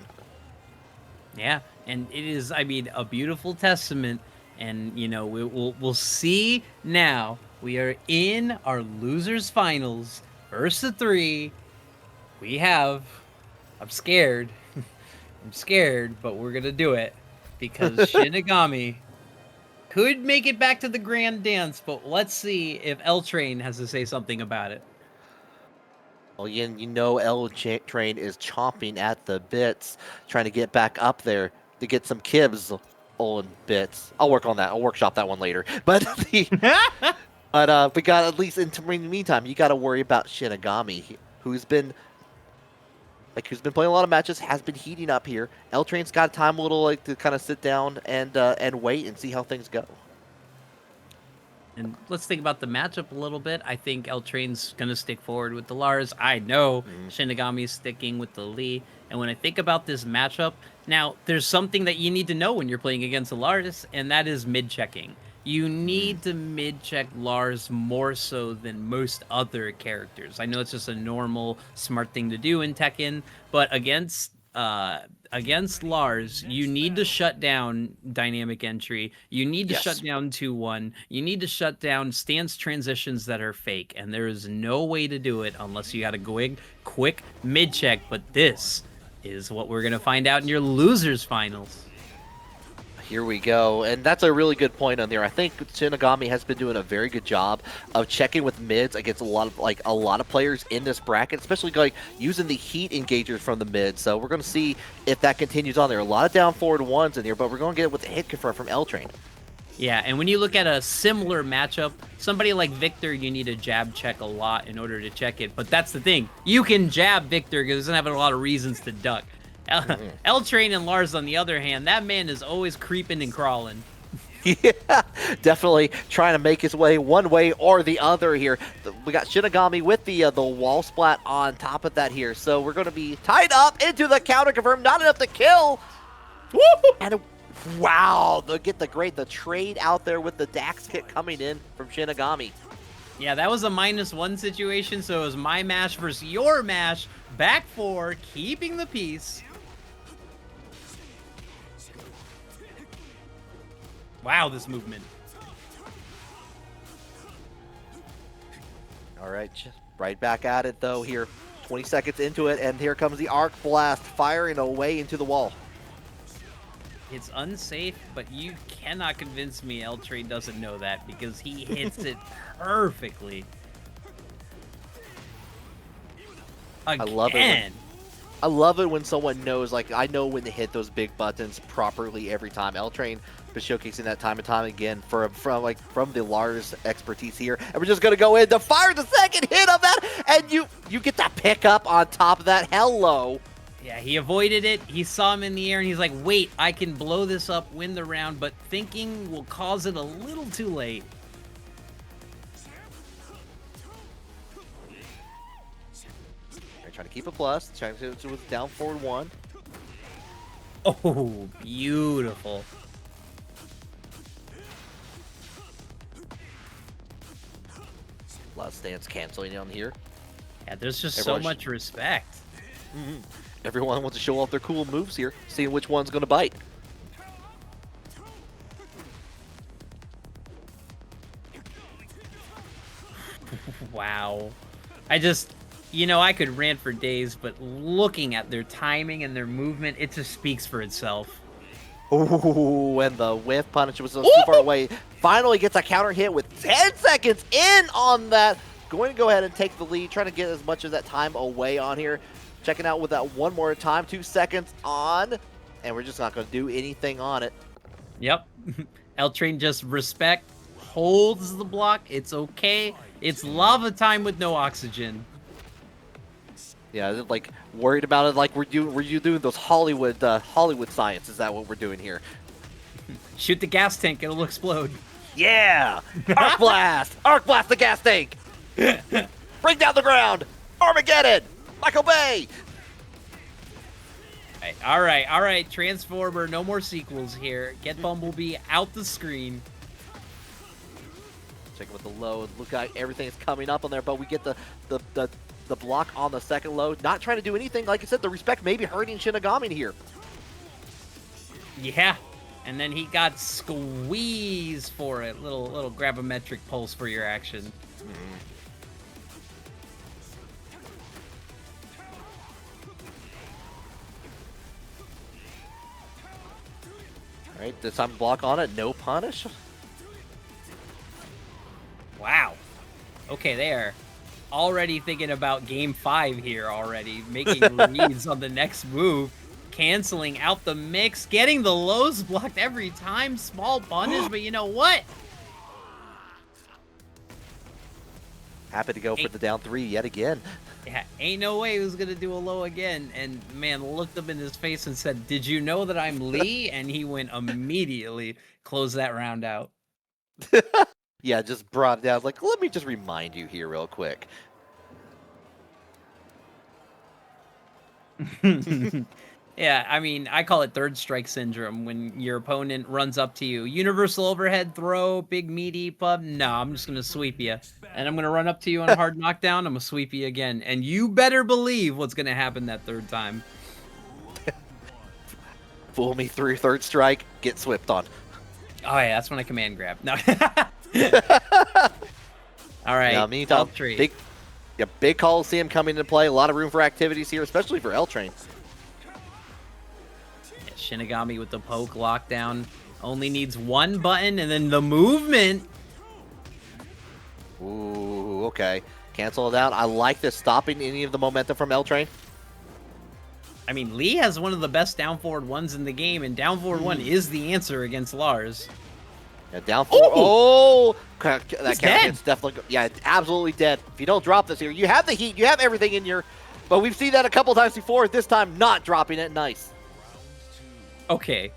Speaker 3: Yeah, and it is, I mean, a beautiful testament. And we'll see now. We are in our losers finals, first of 3. We have. I'm scared. I'm scared, but we're gonna do it because Shinigami could make it back to the grand dance. But let's see if LTrain has to say something about it.
Speaker 2: Well, LTrain is chomping at the bits, trying to get back up there to get some Kibz on bits. I'll work on that. I'll workshop that one later. But we got at least in the meantime, you got to worry about Shinigami, who's been playing a lot of matches, has been heating up here. LTrain's got time a little to kind of sit down and wait and see how things go.
Speaker 3: And let's think about the matchup a little bit. I think LTrain's going to stick forward with the Lars. I know Shinigami's sticking with the Lee. And when I think about this matchup, now there's something that you need to know when you're playing against the Lars, and that is mid-checking. You need to mid-check Lars more so than most other characters. I know it's just a normal, smart thing to do in Tekken, but against Lars, you need to shut down dynamic entry. You need to shut down 2-1. You need to shut down stance transitions that are fake, and there is no way to do it unless you got a quick mid-check, but this is what we're going to find out in your losers finals.
Speaker 2: Here we go, and that's a really good point on there. I think Shinigami has been doing a very good job of checking with mids against a lot of players in this bracket, especially like using the heat engagers from the mid. So we're going to see if that continues on there. A lot of down forward ones in there, but we're going to get it with the hit confirm from LTrain.
Speaker 3: Yeah, and when you look at a similar matchup, somebody like Victor, you need to jab check a lot in order to check it. But that's the thing. You can jab Victor because he doesn't have a lot of reasons to duck. LTrain and Lars, on the other hand, that man is always creeping and crawling.
Speaker 2: Yeah, definitely trying to make his way one way or the other here. We got Shinigami with the wall splat on top of that here. So we're going to be tied up into the counter confirm. Not enough to kill. Woo! And wow, they'll get the trade out there with the Dax kit coming in from Shinigami.
Speaker 3: Yeah, that was a -1 situation, so it was my mash versus your mash. Back 4, keeping the peace. Wow, this movement.
Speaker 2: All right, just right back at it though here. 20 seconds into it, and here comes the arc blast firing away into the wall.
Speaker 3: It's unsafe, but you cannot convince me LTrain doesn't know that because he hits it perfectly. Again.
Speaker 2: I love it. I love it when someone knows, like, I know when to hit those big buttons properly every time. LTrain been showcasing that time and time again from the Lars expertise here. And we're just going to go in to fire the second hit of that, and you get that pick up on top of that. Hello.
Speaker 3: Yeah, he avoided it. He saw him in the air, and he's like, wait, I can blow this up, win the round, but thinking will cause it a little too late.
Speaker 2: Trying to keep a plus, trying to do it down forward 1.
Speaker 3: Oh, beautiful.
Speaker 2: Last stance canceling on here.
Speaker 3: Yeah, there's just so much respect.
Speaker 2: Everyone wants to show off their cool moves here, seeing which one's going to bite.
Speaker 3: Wow. You know, I could rant for days, but looking at their timing and their movement, it just speaks for itself.
Speaker 2: Oh, and the whiff punish was so far away. Finally gets a counter hit with 10 seconds in on that. Going to go ahead and take the lead, trying to get as much of that time away on here. Checking out with that one more time, 2 seconds on, and we're just not going to do anything on it.
Speaker 3: Yep. LTrain just respect, holds the block. It's okay. It's lava time with no oxygen.
Speaker 2: Yeah, like worried about it, like we're doing those Hollywood science. Is that what we're doing here?
Speaker 3: Shoot the gas tank, it'll explode.
Speaker 2: Yeah, arc blast the gas tank. Bring down the ground, Armageddon, Michael Bay.
Speaker 3: All right, Transformer, no more sequels here. Get Bumblebee out the screen.
Speaker 2: Check with the load. Look like everything is coming up on there, but we get the block on the second load. Not trying to do anything. Like I said, the respect may be hurting Shinigami here.
Speaker 3: Yeah, and then he got squeezed for it. Little gravimetric pulse for your action.
Speaker 2: All right, this time block on it. No punish.
Speaker 3: Wow. Okay, there. Already thinking about game 5 here already, making reads on the next move, canceling out the mix, getting the lows blocked every time, small punish, but you know what?
Speaker 2: Happy to go for the down 3 yet again.
Speaker 3: Yeah, ain't no way he was gonna do a low again, and man looked him in his face and said, did you know that I'm Lee? And he went immediately, close that round out.
Speaker 2: Yeah, just brought it down. Like, let me just remind you here real quick.
Speaker 3: Yeah, I mean, I call it third strike syndrome when your opponent runs up to you. Universal overhead throw, big meaty pub. No, I'm just going to sweep you. And I'm going to run up to you on a hard knockdown. I'm going to sweep you again. And you better believe what's going to happen that third time.
Speaker 2: Fool me through third strike, get swept on.
Speaker 3: Oh, yeah, that's when I command grab. No. All right,
Speaker 2: yeah, meantime, big Coliseum coming into play. A lot of room for activities here, especially for LTrain.
Speaker 3: Yeah, Shinigami with the poke lockdown. Only needs one button, and then the movement.
Speaker 2: Ooh, okay. Cancel it out. I like this, stopping any of the momentum from LTrain.
Speaker 3: I mean, Lee has one of the best down forward ones in the game, and down forward one is the answer against Lars.
Speaker 2: Yeah, down forward. Oh! That
Speaker 3: He's
Speaker 2: counter hit's definitely, yeah, absolutely dead. If you don't drop this here, you have the heat, you have everything in your, but we've seen that a couple times before. This time, not dropping it. Nice.
Speaker 3: Okay.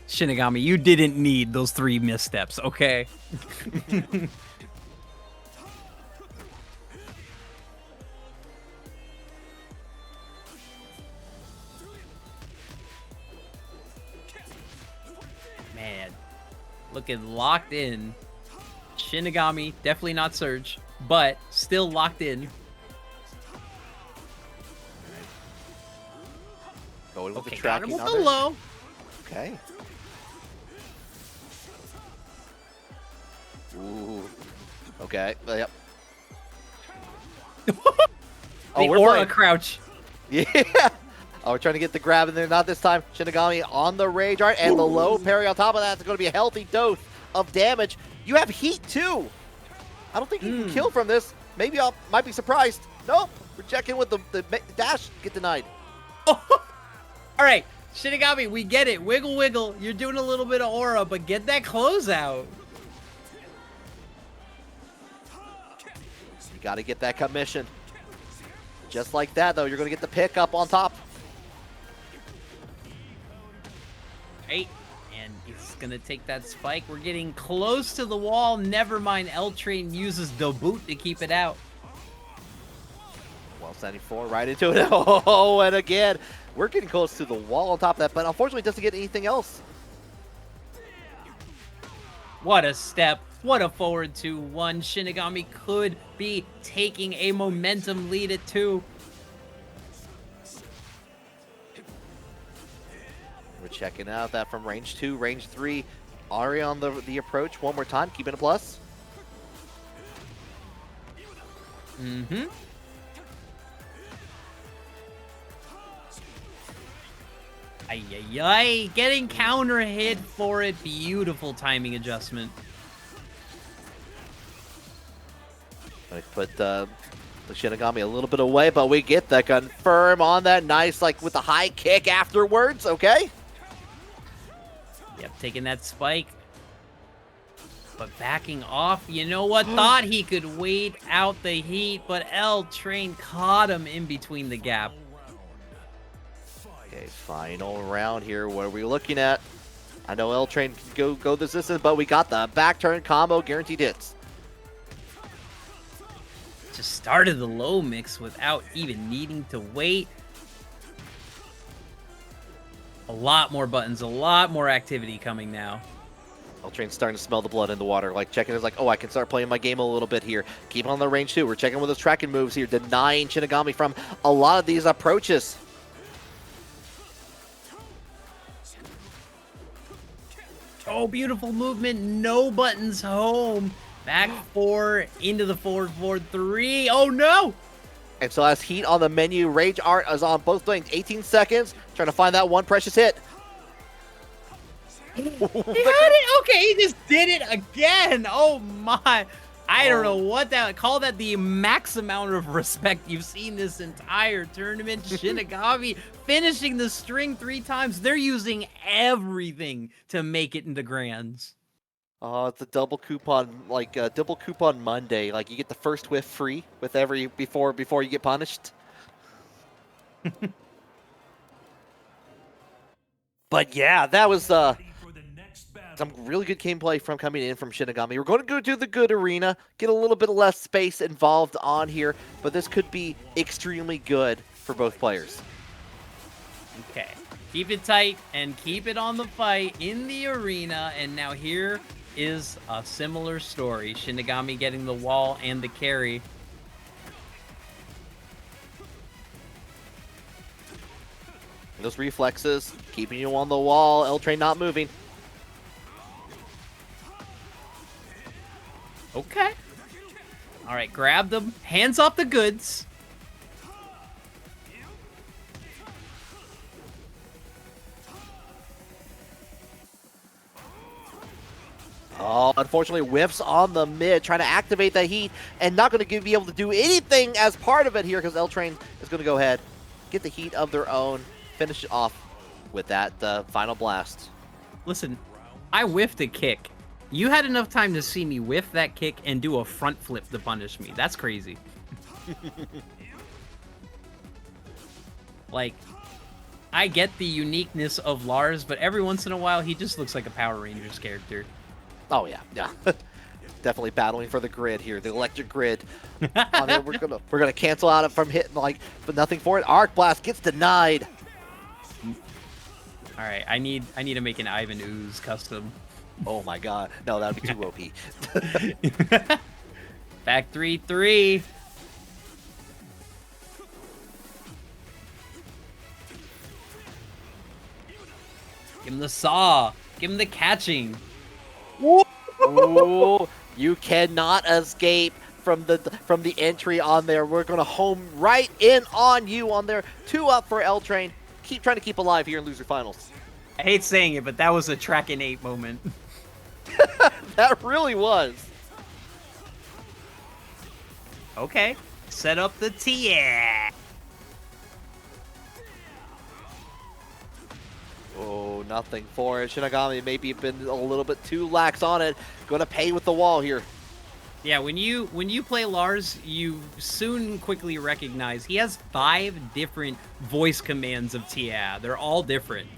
Speaker 3: Shinigami, you didn't need those 3 missteps, okay? Man, looking locked in. Shinigami, definitely not Surge, but still locked in.
Speaker 2: Going with
Speaker 3: Okay,
Speaker 2: the
Speaker 3: got him
Speaker 2: tracking
Speaker 3: with
Speaker 2: on
Speaker 3: the
Speaker 2: there.
Speaker 3: low.
Speaker 2: Okay. Ooh. Okay. Yep.
Speaker 3: The
Speaker 2: we're
Speaker 3: aura
Speaker 2: playing.
Speaker 3: crouch.
Speaker 2: Yeah. Oh, we're trying to get the grab in there. Not this time. Shinigami on the rage art and the low parry on top of that. It's going to be a healthy dose of damage. You have heat too. I don't think you can kill from this. Maybe I might be surprised. Nope. We're checking with the dash. Get denied.
Speaker 3: Oh. All right, Shinigami, we get it. Wiggle, wiggle. You're doing a little bit of aura, but get that close out.
Speaker 2: You got to get that commission. Just like that, though, you're going to get the pick up on top.
Speaker 3: Right, and he's going to take that spike. We're getting close to the wall. Never mind, LTrain uses the boot to keep it out.
Speaker 2: Well, 74 right into it. Oh, and again, we're getting close to the wall on top of that, but unfortunately doesn't get anything else.
Speaker 3: What a step. What a forward 2-1. Shinigami could be taking a momentum lead at 2.
Speaker 2: We're checking out that from range 2, range 3. Ari on the approach one more time, keeping a plus.
Speaker 3: Mm-hmm. Ay, ay, ay. Getting counter hit for it. Beautiful timing adjustment.
Speaker 2: I put the Shinigami a little bit away, but we get the confirm on that. Nice, like with the high kick afterwards, okay?
Speaker 3: Yep, taking that spike. But backing off, you know what? Thought he could wait out the heat, but LTrain caught him in between the gap.
Speaker 2: Okay, final round here. What are we looking at? I know LTrain can go this distance, but we got the back turn combo, guaranteed hits.
Speaker 3: Just started the low mix without even needing to wait. A lot more buttons, a lot more activity coming now.
Speaker 2: LTrain's starting to smell the blood in the water, like checking is like, oh, I can start playing my game a little bit here. Keep on the range too. We're checking with those tracking moves here, denying Shinigami from a lot of these approaches.
Speaker 3: Oh, beautiful movement. No buttons home. Back 4 into the forward 4-3. Oh, no.
Speaker 2: And so as heat on the menu, Rage Art is on both lanes. 18 seconds. Trying to find that one precious hit.
Speaker 3: He had it. Okay, he just did it again. Oh, my. I don't know what that... Call that the max amount of respect you've seen this entire tournament. Shinigami finishing the string 3 times. They're using everything to make it into grands.
Speaker 2: Oh, it's a double coupon, like double coupon Monday. Like you get the first whiff free with every before you get punished. But yeah, that was some really good gameplay from coming in from Shinigami. We're going to go to the good arena, get a little bit less space involved on here, but this could be extremely good for both players.
Speaker 3: Okay, keep it tight and keep it on the fight in the arena. And now here is a similar story. Shinigami getting the wall and the carry.
Speaker 2: Those reflexes, keeping you on the wall. LTrain not moving.
Speaker 3: Okay. All right, grab them. Hands off the goods.
Speaker 2: Oh, unfortunately, whiffs on the mid, trying to activate the heat, and not going to be able to do anything as part of it here because LTrain is going to go ahead, get the heat of their own, finish it off with that final blast.
Speaker 3: Listen, I whiffed a kick. You had enough time to see me whiff that kick and do a front flip to punish me. That's crazy. Like, I get the uniqueness of Lars, but every once in a while, he just looks like a Power Rangers character.
Speaker 2: Oh yeah, yeah. Definitely battling for the grid here, the electric grid. On there, we're gonna cancel out from hitting like, but nothing for it. Arc Blast gets denied.
Speaker 3: All right, I need to make an Ivan Ooze custom.
Speaker 2: Oh my god, no, that'd be too OP.
Speaker 3: Back 3-3. Give him the saw. Give him the catching.
Speaker 2: Ooh, you cannot escape from the entry on there. We're gonna home right in on you on there. 2 up for LTrain. trying to keep alive here in loser finals.
Speaker 3: I hate saying it, but that was a track and 8 moment.
Speaker 2: That really was.
Speaker 3: Okay, set up the Tia.
Speaker 2: Oh, nothing for it. Shinigami maybe been a little bit too lax on it. Going to pay with the wall here.
Speaker 3: Yeah, when you play Lars, you soon quickly recognize he has 5 different voice commands of Tia. They're all different.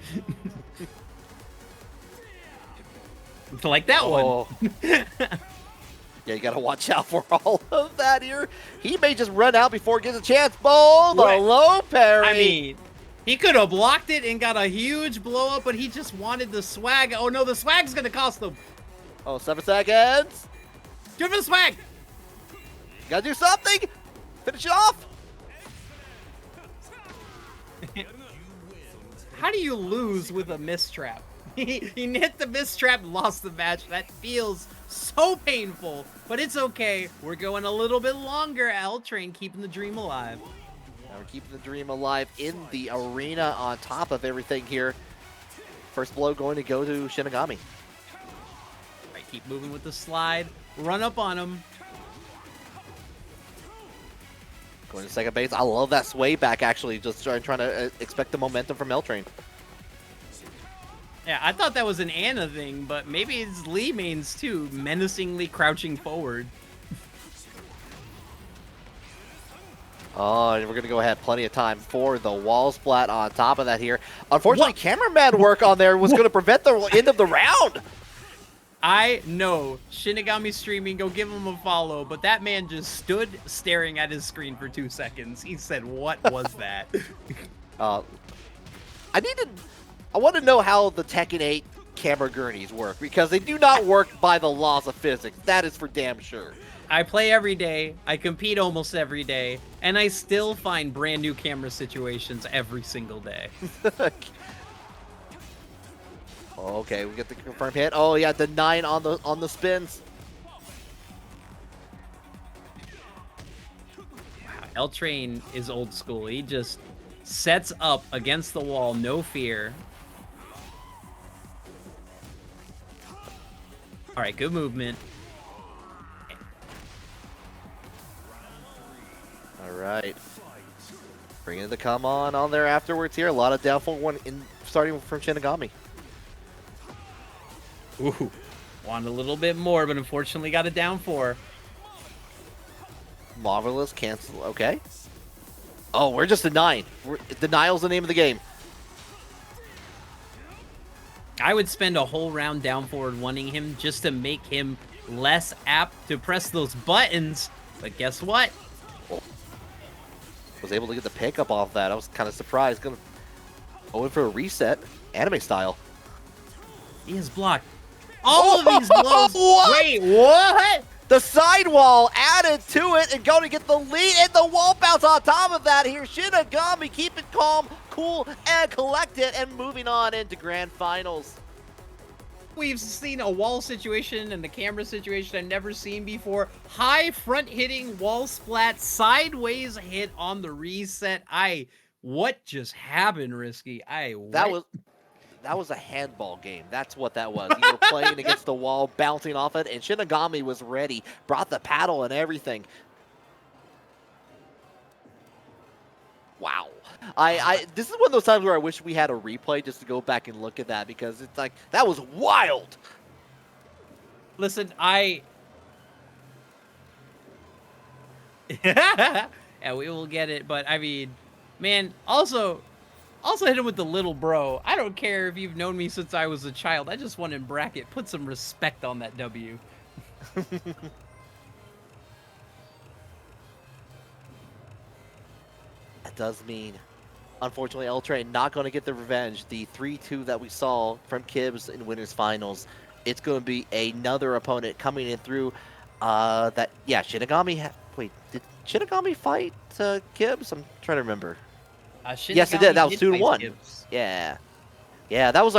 Speaker 3: Like that one.
Speaker 2: Yeah, you got to watch out for all of that here. He may just run out before he gets a chance. Oh, the low parry.
Speaker 3: I mean, he could have blocked it and got a huge blow up, but he just wanted the swag. Oh no, the swag's going to cost him.
Speaker 2: Oh, 7 seconds.
Speaker 3: Give him the swag.
Speaker 2: Got to do something. Finish it off.
Speaker 3: How do you lose with a mistrap? He hit the mistrap and lost the match. That feels so painful, but it's okay. We're going a little bit longer. LTrain keeping the dream alive.
Speaker 2: Now we're keeping the dream alive in the arena on top of everything here. First blow going to go to Shinigami.
Speaker 3: All right, keep moving with the slide. Run up on him.
Speaker 2: Going to second base. I love that sway back, actually. Just trying to expect the momentum from LTrain.
Speaker 3: Yeah, I thought that was an Anna thing, but maybe it's Lee mains too, menacingly crouching forward.
Speaker 2: Oh, and we're going to go ahead. Plenty of time for the wall splat on top of that here. Unfortunately, cameraman work on there was going to prevent the end of the round.
Speaker 3: I know Shinigami streaming, go give him a follow, but that man just stood staring at his screen for 2 seconds. He said, what was that?
Speaker 2: I want to know how the Tekken 8 camera gurneys work, because they do not work by the laws of physics. That is for damn sure.
Speaker 3: I play every day, I compete almost every day, and I still find brand new camera situations every single day.
Speaker 2: Okay, we get the confirmed hit. Oh yeah, the 9 on the spins.
Speaker 3: Wow, LTrain is old school. He just sets up against the wall, no fear. All right, good movement.
Speaker 2: All right. Bringing the come on there afterwards here. A lot of downfall starting from Shinigami.
Speaker 3: Ooh, wanted a little bit more, but unfortunately got a down 4.
Speaker 2: Marvelous, cancel, okay. Oh, we're just denying. Denial's the name of the game.
Speaker 3: I would spend a whole round down forward wanting him just to make him less apt to press those buttons, but guess what?
Speaker 2: Was able to get the pickup off that. I was kind of surprised. Going for a reset, anime style.
Speaker 3: He is blocked. All of these blows.
Speaker 2: What?
Speaker 3: Wait, what?
Speaker 2: The sidewall added to it and going to get the lead, and the wall bounce on top of that here. Shinigami keep it calm, cool, and collected, and moving on into grand finals.
Speaker 3: We've seen a wall situation and the camera situation I've never seen before. High front hitting wall splat, sideways hit on the reset. What just happened, Risky?
Speaker 2: That was a handball game. That's what that was. You were playing against the wall, bouncing off it, and Shinigami was ready. Brought the paddle and everything. Wow. This is one of those times where I wish we had a replay just to go back and look at that, because it's like, that was wild.
Speaker 3: Listen, yeah, we will get it, but I mean, man, also hit him with the little bro. I don't care if you've known me since I was a child. I just want in bracket. Put some respect on that W.
Speaker 2: That does mean, unfortunately, LTrain not going to get the revenge. The 3-2 that we saw from Kibz in winners finals. It's going to be another opponent coming in through Shinigami. Wait, did Shinigami fight Kibz? I'm trying to remember. Yes, it did. That was 2-1. Yeah. Yeah, that was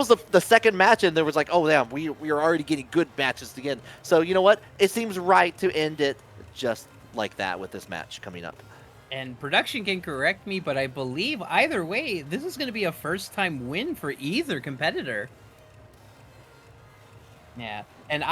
Speaker 2: the second match, and there was like, oh damn, we are already getting good matches again. So you know what? It seems right to end it just like that with this match coming up.
Speaker 3: And production can correct me, but I believe either way, this is going to be a first-time win for either competitor. Yeah, and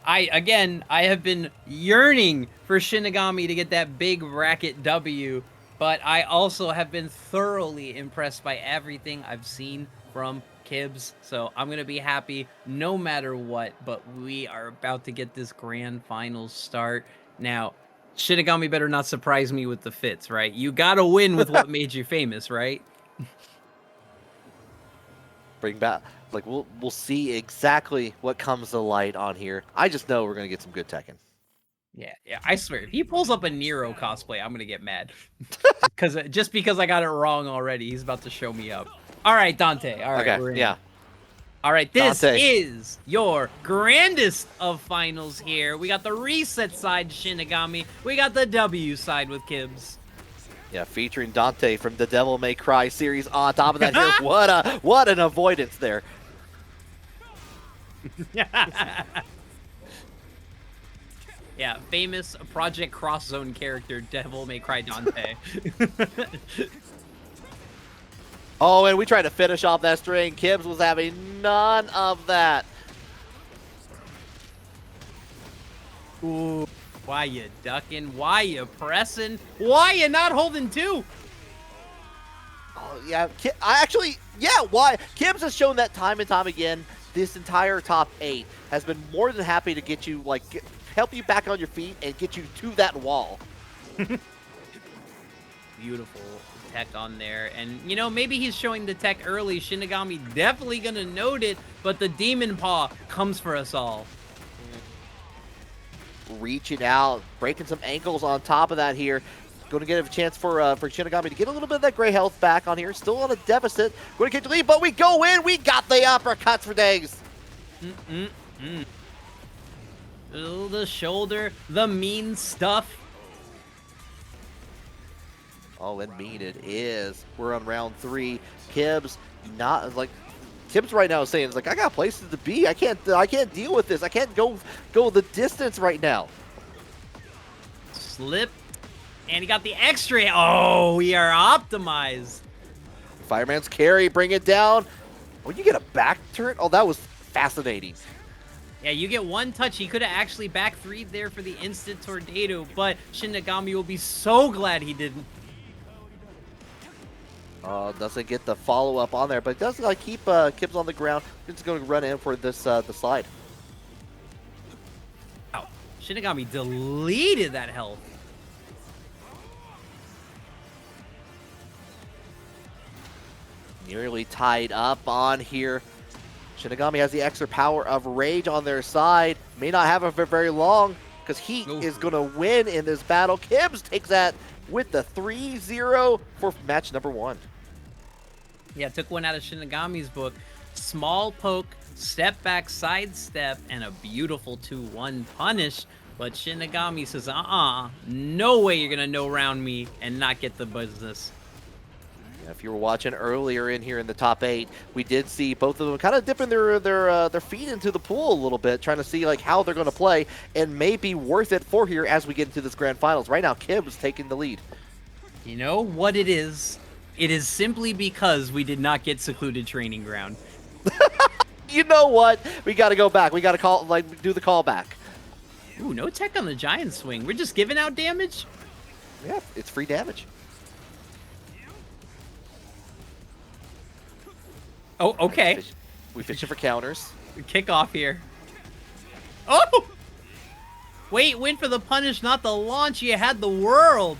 Speaker 3: again, I have been yearning for Shinigami to get that big bracket W, but I also have been thoroughly impressed by everything I've seen from Kibz, so I'm going to be happy no matter what, but we are about to get this grand finals start. Now, Shinigami better not surprise me with the fits, right? You gotta win with what made you famous, right?
Speaker 2: Bring back, like we'll see exactly what comes to light on here. I just know we're gonna get some good Tekken.
Speaker 3: Yeah, I swear, if he pulls up a Nero cosplay, I'm gonna get mad. Just because I got it wrong already, he's about to show me up. All right, Dante. All right,
Speaker 2: Okay,
Speaker 3: we're in.
Speaker 2: yeah.
Speaker 3: All right, this
Speaker 2: Dante.
Speaker 3: is your grandest of finals here. We got the reset side Shinigami. We got the W side with Kibz.
Speaker 2: Yeah, featuring Dante from the Devil May Cry series on top of that here. What an avoidance there.
Speaker 3: Yeah, famous Project Cross Zone character, Devil May Cry Dante.
Speaker 2: Oh, and we tried to finish off that string. Kibz was having none of that.
Speaker 3: Ooh, why you ducking? Why you pressing? Why you not holding two?
Speaker 2: Oh, yeah, why? Kibz has shown that time and time again. This entire top 8 has been more than happy to get you, help you back on your feet and get you to that wall.
Speaker 3: Beautiful tech on there, and you know, maybe he's showing the tech early. Shinigami definitely gonna note it, but the Demon Paw comes for us all.
Speaker 2: Reaching out, breaking some ankles on top of that here. Going to get a chance for Shinigami to get a little bit of that gray health back on here. Still on a deficit. Going to get the lead, but we go in. We got the uppercuts for days.
Speaker 3: The shoulder, the mean stuff.
Speaker 2: Oh, and mean it is. We're on round 3. Kibz Kibz right now is saying, I got places to be. I can't deal with this. I can't go the distance right now.
Speaker 3: Slip. And he got the extra. Oh, we are optimized.
Speaker 2: Fireman's carry, bring it down. Oh, you get a back turn? Oh, that was fascinating.
Speaker 3: Yeah, you get one touch. He could have actually back 3'd there for the instant tornado, but Shinigami will be so glad he didn't.
Speaker 2: Doesn't get the follow-up on there, but does keep Kibz on the ground. Just going to run in for this the slide.
Speaker 3: Wow, Shinigami deleted that health.
Speaker 2: Nearly tied up on here. Shinigami has the extra power of rage on their side. May not have it for very long because Heat is going to win in this battle. Kibz takes that with the 3-0 for match number 1.
Speaker 3: Yeah, took one out of Shinigami's book. Small poke, step back, side step, and a beautiful 2-1 punish. But Shinigami says, no way you're going to no round me and not get the business.
Speaker 2: If you were watching earlier in here in the top 8, we did see both of them kind of dipping their feet into the pool a little bit, trying to see how they're going to play, and may be worth it for here as we get into this grand finals. Right now, Kibz taking the lead.
Speaker 3: You know what it is? It is simply because we did not get secluded training ground.
Speaker 2: You know what? We got to go back. We got to do the call back.
Speaker 3: Ooh, no tech on the giant swing. We're just giving out damage?
Speaker 2: Yeah, it's free damage.
Speaker 3: Oh, okay.
Speaker 2: We fishing for counters.
Speaker 3: Kick off here. Oh! Wait, went for the punish, not the launch. You had the world.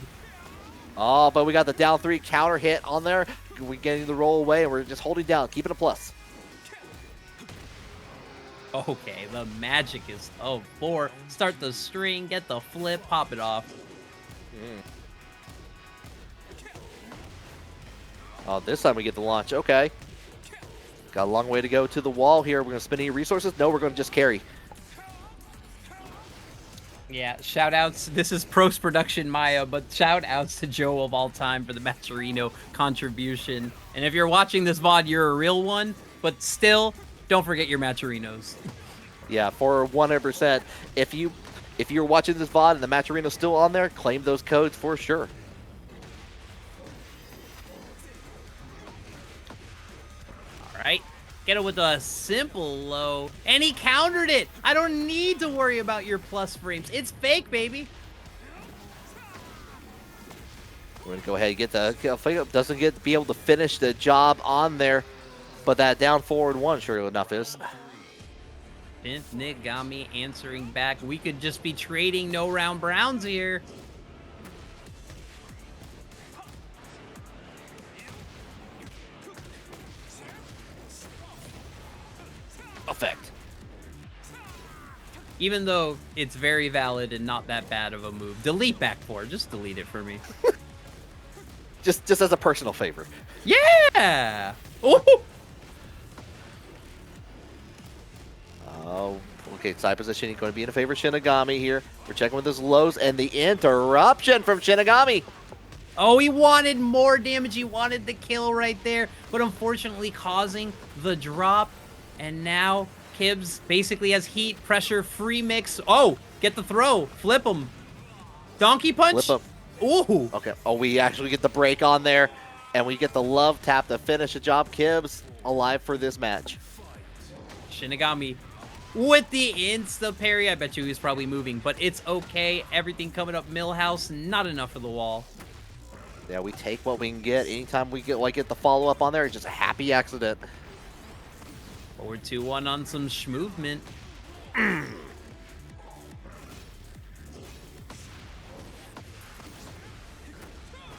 Speaker 2: Oh, but we got the down 3 counter hit on there. We're getting the roll away, and we're just holding down, keeping a plus.
Speaker 3: Okay, the magic is 4. Start the string, get the flip, pop it off.
Speaker 2: Oh, this time we get the launch. Okay. Got a long way to go to the wall here. We're going to spend any resources? No, we're going to just carry.
Speaker 3: Yeah, shout outs. This is post production Maya, but shout outs to Joe of all time for the Maturino contribution. And if you're watching this VOD, you're a real one, but still, don't forget your Maturinos.
Speaker 2: Yeah, for 100%. If you're watching this VOD and the Maturino's still on there, claim those codes for sure.
Speaker 3: right. Get it with a simple low, and he countered it. I don't need to worry about your plus frames. It's fake, baby.
Speaker 2: We're gonna go ahead and get the doesn't get to be able to finish the job on there, but that down forward one, sure enough, is.
Speaker 3: Shinigami answering back. We could just be trading no round browns here.
Speaker 2: Effect.
Speaker 3: Even though it's very valid and not that bad of a move. Delete back four. Just delete it for me.
Speaker 2: just as a personal favor.
Speaker 3: Yeah! Oh!
Speaker 2: Okay, side positioning going to be in favor of Shinigami here. We're checking with his lows and the interruption from Shinigami.
Speaker 3: Oh, he wanted more damage. He wanted the kill right there, but unfortunately causing the drop. And now Kibz basically has heat, pressure, free mix. Oh, get the throw. Flip him. Donkey punch.
Speaker 2: Flip him.
Speaker 3: Ooh.
Speaker 2: Okay. Oh, we actually get the break on there, and we get the love tap to finish the job. Kibz alive for this match.
Speaker 3: Shinigami with the insta parry. I bet you he's probably moving, but it's okay. Everything coming up Millhouse. Not enough for the wall.
Speaker 2: Yeah, we take what we can get. Anytime we get the follow up on there, it's just a happy accident.
Speaker 3: Forward 2-1 on some schmovement.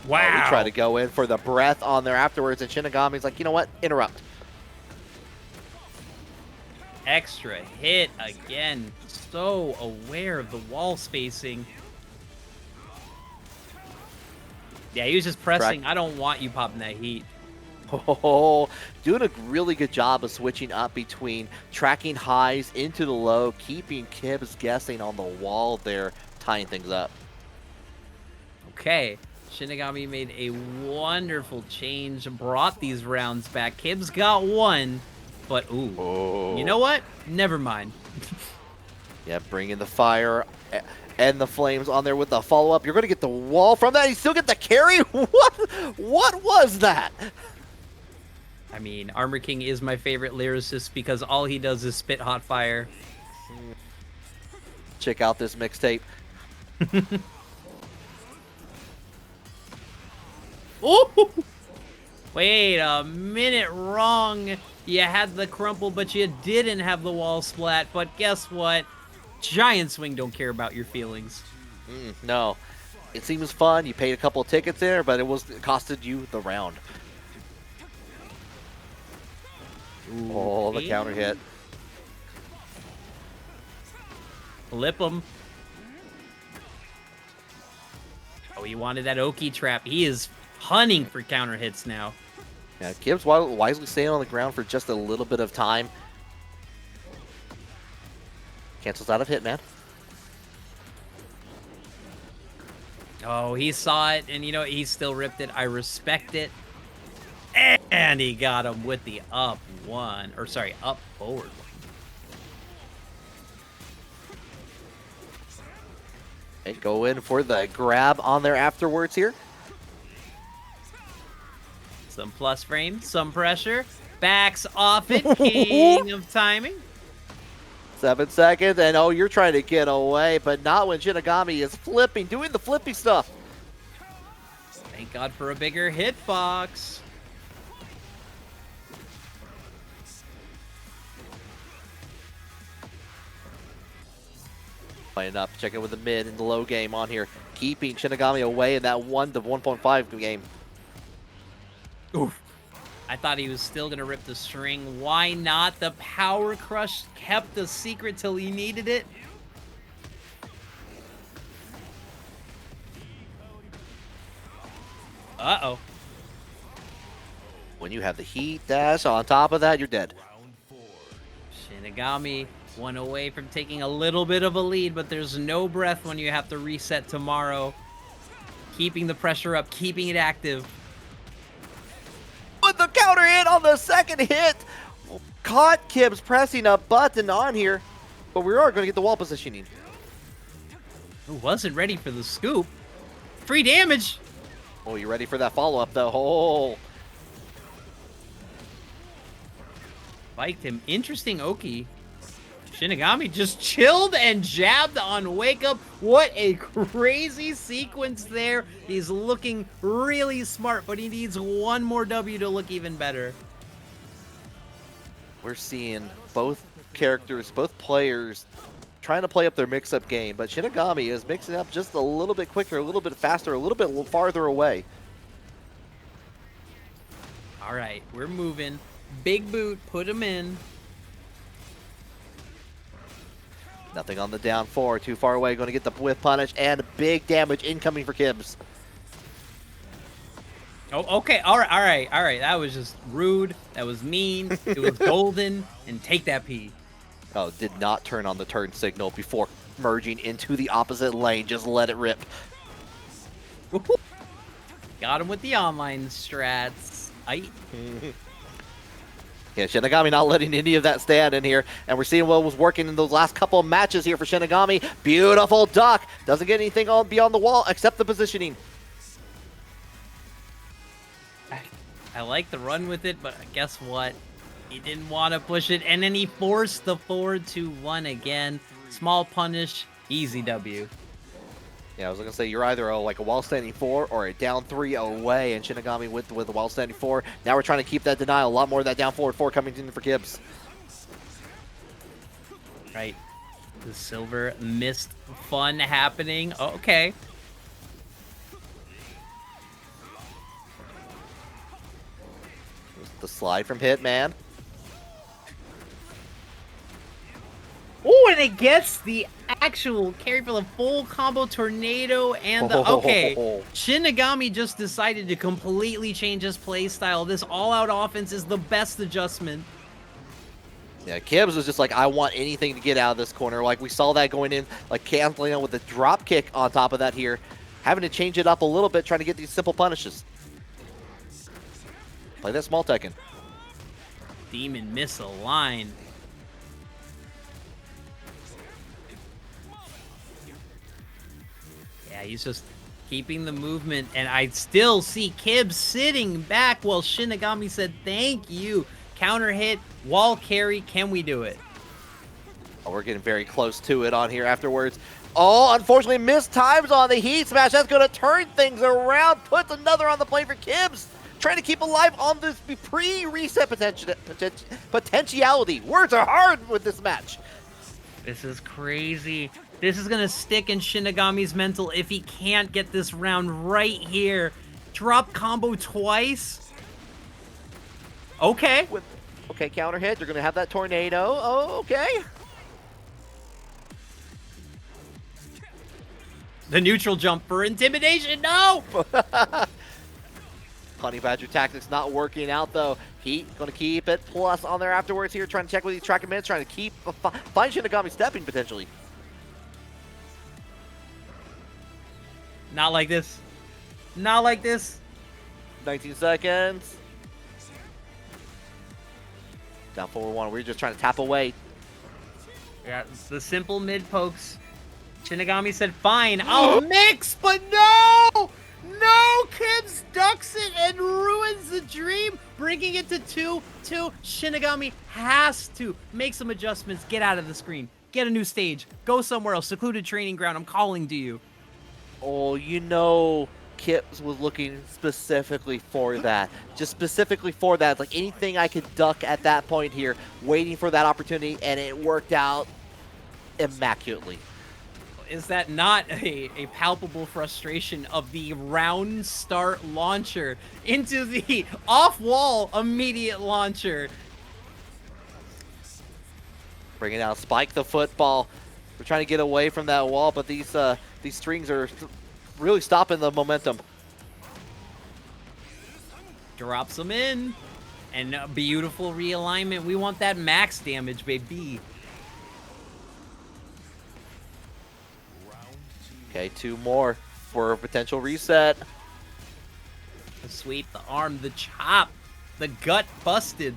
Speaker 3: Wow.
Speaker 2: We try to go in for the breath on there afterwards, and Shinigami's like, you know what? Interrupt.
Speaker 3: Extra hit again. So aware of the wall spacing. Yeah, he was just pressing. I don't want you popping that heat.
Speaker 2: Oh, doing a really good job of switching up between tracking highs into the low, keeping Kibz guessing on the wall there, tying things up.
Speaker 3: Okay, Shinigami made a wonderful change, brought these rounds back. Kibz got one, but ooh, you know what? Never mind.
Speaker 2: Yeah, bring in the fire and the flames on there with the follow-up. You're going to get the wall from that. You still get the carry? What was that?
Speaker 3: I mean, Armor King is my favorite lyricist because all he does is spit hot fire.
Speaker 2: Check out this mixtape.
Speaker 3: Ooh! Wait a minute, wrong. You had the crumple, but you didn't have the wall splat. But guess what? Giant Swing don't care about your feelings.
Speaker 2: No. It seems fun. You paid a couple of tickets there, but it costed you the round.
Speaker 3: Ooh,
Speaker 2: oh, the counter hit.
Speaker 3: Flip him. Oh, he wanted that Oki trap. He is hunting for counter hits now.
Speaker 2: Yeah, Kibz wisely staying on the ground for just a little bit of time. Cancels out of hit, man.
Speaker 3: Oh, he saw it, and you know, he still ripped it. I respect it. And he got him with the up one. Or sorry, up forward one.
Speaker 2: And go in for the grab on there afterwards here.
Speaker 3: Some plus frame, some pressure. Backs off it, king of timing.
Speaker 2: 7 seconds, and oh, you're trying to get away, but not when Shinigami is flipping, doing the flippy stuff.
Speaker 3: Thank God for a bigger hitbox.
Speaker 2: Playing up, checking with the mid and the low game on here, keeping Shinigami away in that 1 to 1.5 game.
Speaker 3: Oof. I thought he was still going to rip the string. Why not? The Power Crush kept the secret till he needed it. Uh-oh.
Speaker 2: When you have the heat dash on top of that, you're dead.
Speaker 3: Shinigami one away from taking a little bit of a lead, but there's no breath when you have to reset tomorrow. Keeping the pressure up, keeping it active.
Speaker 2: With the counter hit on the second hit. Caught Kibz pressing a button on here, but we are going to get the wall positioning.
Speaker 3: Who wasn't ready for the scoop? Free damage.
Speaker 2: Oh, you ready for that follow-up, though? Oh.
Speaker 3: Spiked him. Interesting Oki. Shinigami just chilled and jabbed on Wake Up. What a crazy sequence there. He's looking really smart, but he needs one more W to look even better.
Speaker 2: We're seeing both characters, both players trying to play up their mix-up game, but Shinigami is mixing up just a little bit quicker, a little bit faster, a little bit farther away.
Speaker 3: All right, we're moving. Big boot, put him in.
Speaker 2: Nothing on the down 4, too far away, going to get the whiff punish, and big damage incoming for Kibz.
Speaker 3: Oh, okay, all right. That was just rude. That was mean. It was golden. And take that P.
Speaker 2: Oh, did not turn on the turn signal before merging into the opposite lane. Just let it rip.
Speaker 3: Got him with the online strats. Aight.
Speaker 2: Yeah, Shinigami not letting any of that stand in here. And we're seeing what was working in those last couple of matches here for Shinigami. Beautiful duck. Doesn't get anything on beyond the wall except the positioning.
Speaker 3: I like the run with it, but guess what? He didn't want to push it, and then he forced the 4-2-1 again. Small punish, easy W.
Speaker 2: Yeah, I was going to say, you're either like a wall standing 4 or a down 3 away, and Shinigami with the wall standing 4. Now we're trying to keep that denial. A lot more of that down forward 4 coming in for Kibz.
Speaker 3: Right. The silver mist fun happening. Oh, okay.
Speaker 2: The slide from Hitman.
Speaker 3: Oh, and it gets the actual carry for the full combo tornado and the... Okay, Shinigami just decided to completely change his play style. This all-out offense is the best adjustment.
Speaker 2: Yeah, Kibz was just like, I want anything to get out of this corner. Like, we saw that going in, like, canceling out with the drop kick on top of that here. Having to change it up a little bit, trying to get these simple punishes. Play that small Tekken.
Speaker 3: Demon missile line. Yeah, he's just keeping the movement, and I still see Kibz sitting back while Shinigami said, thank you. Counter hit, wall carry, can we do it?
Speaker 2: Oh, we're getting very close to it on here afterwards. Oh, unfortunately, missed times on the heat smash. That's going to turn things around. Puts another on the plate for Kibz. Trying to keep alive on this pre-reset potentiality. Words are hard with this match.
Speaker 3: This is crazy. This is going to stick in Shinigami's mental if he can't get this round right here. Drop combo twice. Okay.
Speaker 2: Okay, counter hit. You're going to have that tornado. Oh, okay.
Speaker 3: The neutral jump for intimidation. No!
Speaker 2: Honey Badger tactics not working out, though. Heat going to keep it. Plus on there afterwards here, trying to check with these tracking minutes, trying to keep find Shinigami stepping potentially.
Speaker 3: Not like this. Not like this.
Speaker 2: 19 seconds. Down 4-1. We're just trying to tap away.
Speaker 3: Yeah, it's the simple mid pokes. Shinigami said, fine, I'll mix, but no! No! Kibz ducks it and ruins the dream, bringing it to 2-2. Shinigami has to make some adjustments, get out of the screen, get a new stage, go somewhere else, secluded training ground, I'm calling to you.
Speaker 2: Oh, you know Kibz was looking specifically for that. Just specifically for that. Like anything I could duck at that point here, waiting for that opportunity, and it worked out immaculately.
Speaker 3: Is that not a palpable frustration of the round start launcher into the off-wall immediate launcher?
Speaker 2: Bringing out Spike the football. We're trying to get away from that wall, but these strings are really stopping the momentum.
Speaker 3: Drops them in. And a beautiful realignment. We want that max damage, baby.
Speaker 2: Okay, 2 more for a potential reset.
Speaker 3: The sweep, the arm, the chop, the gut busted.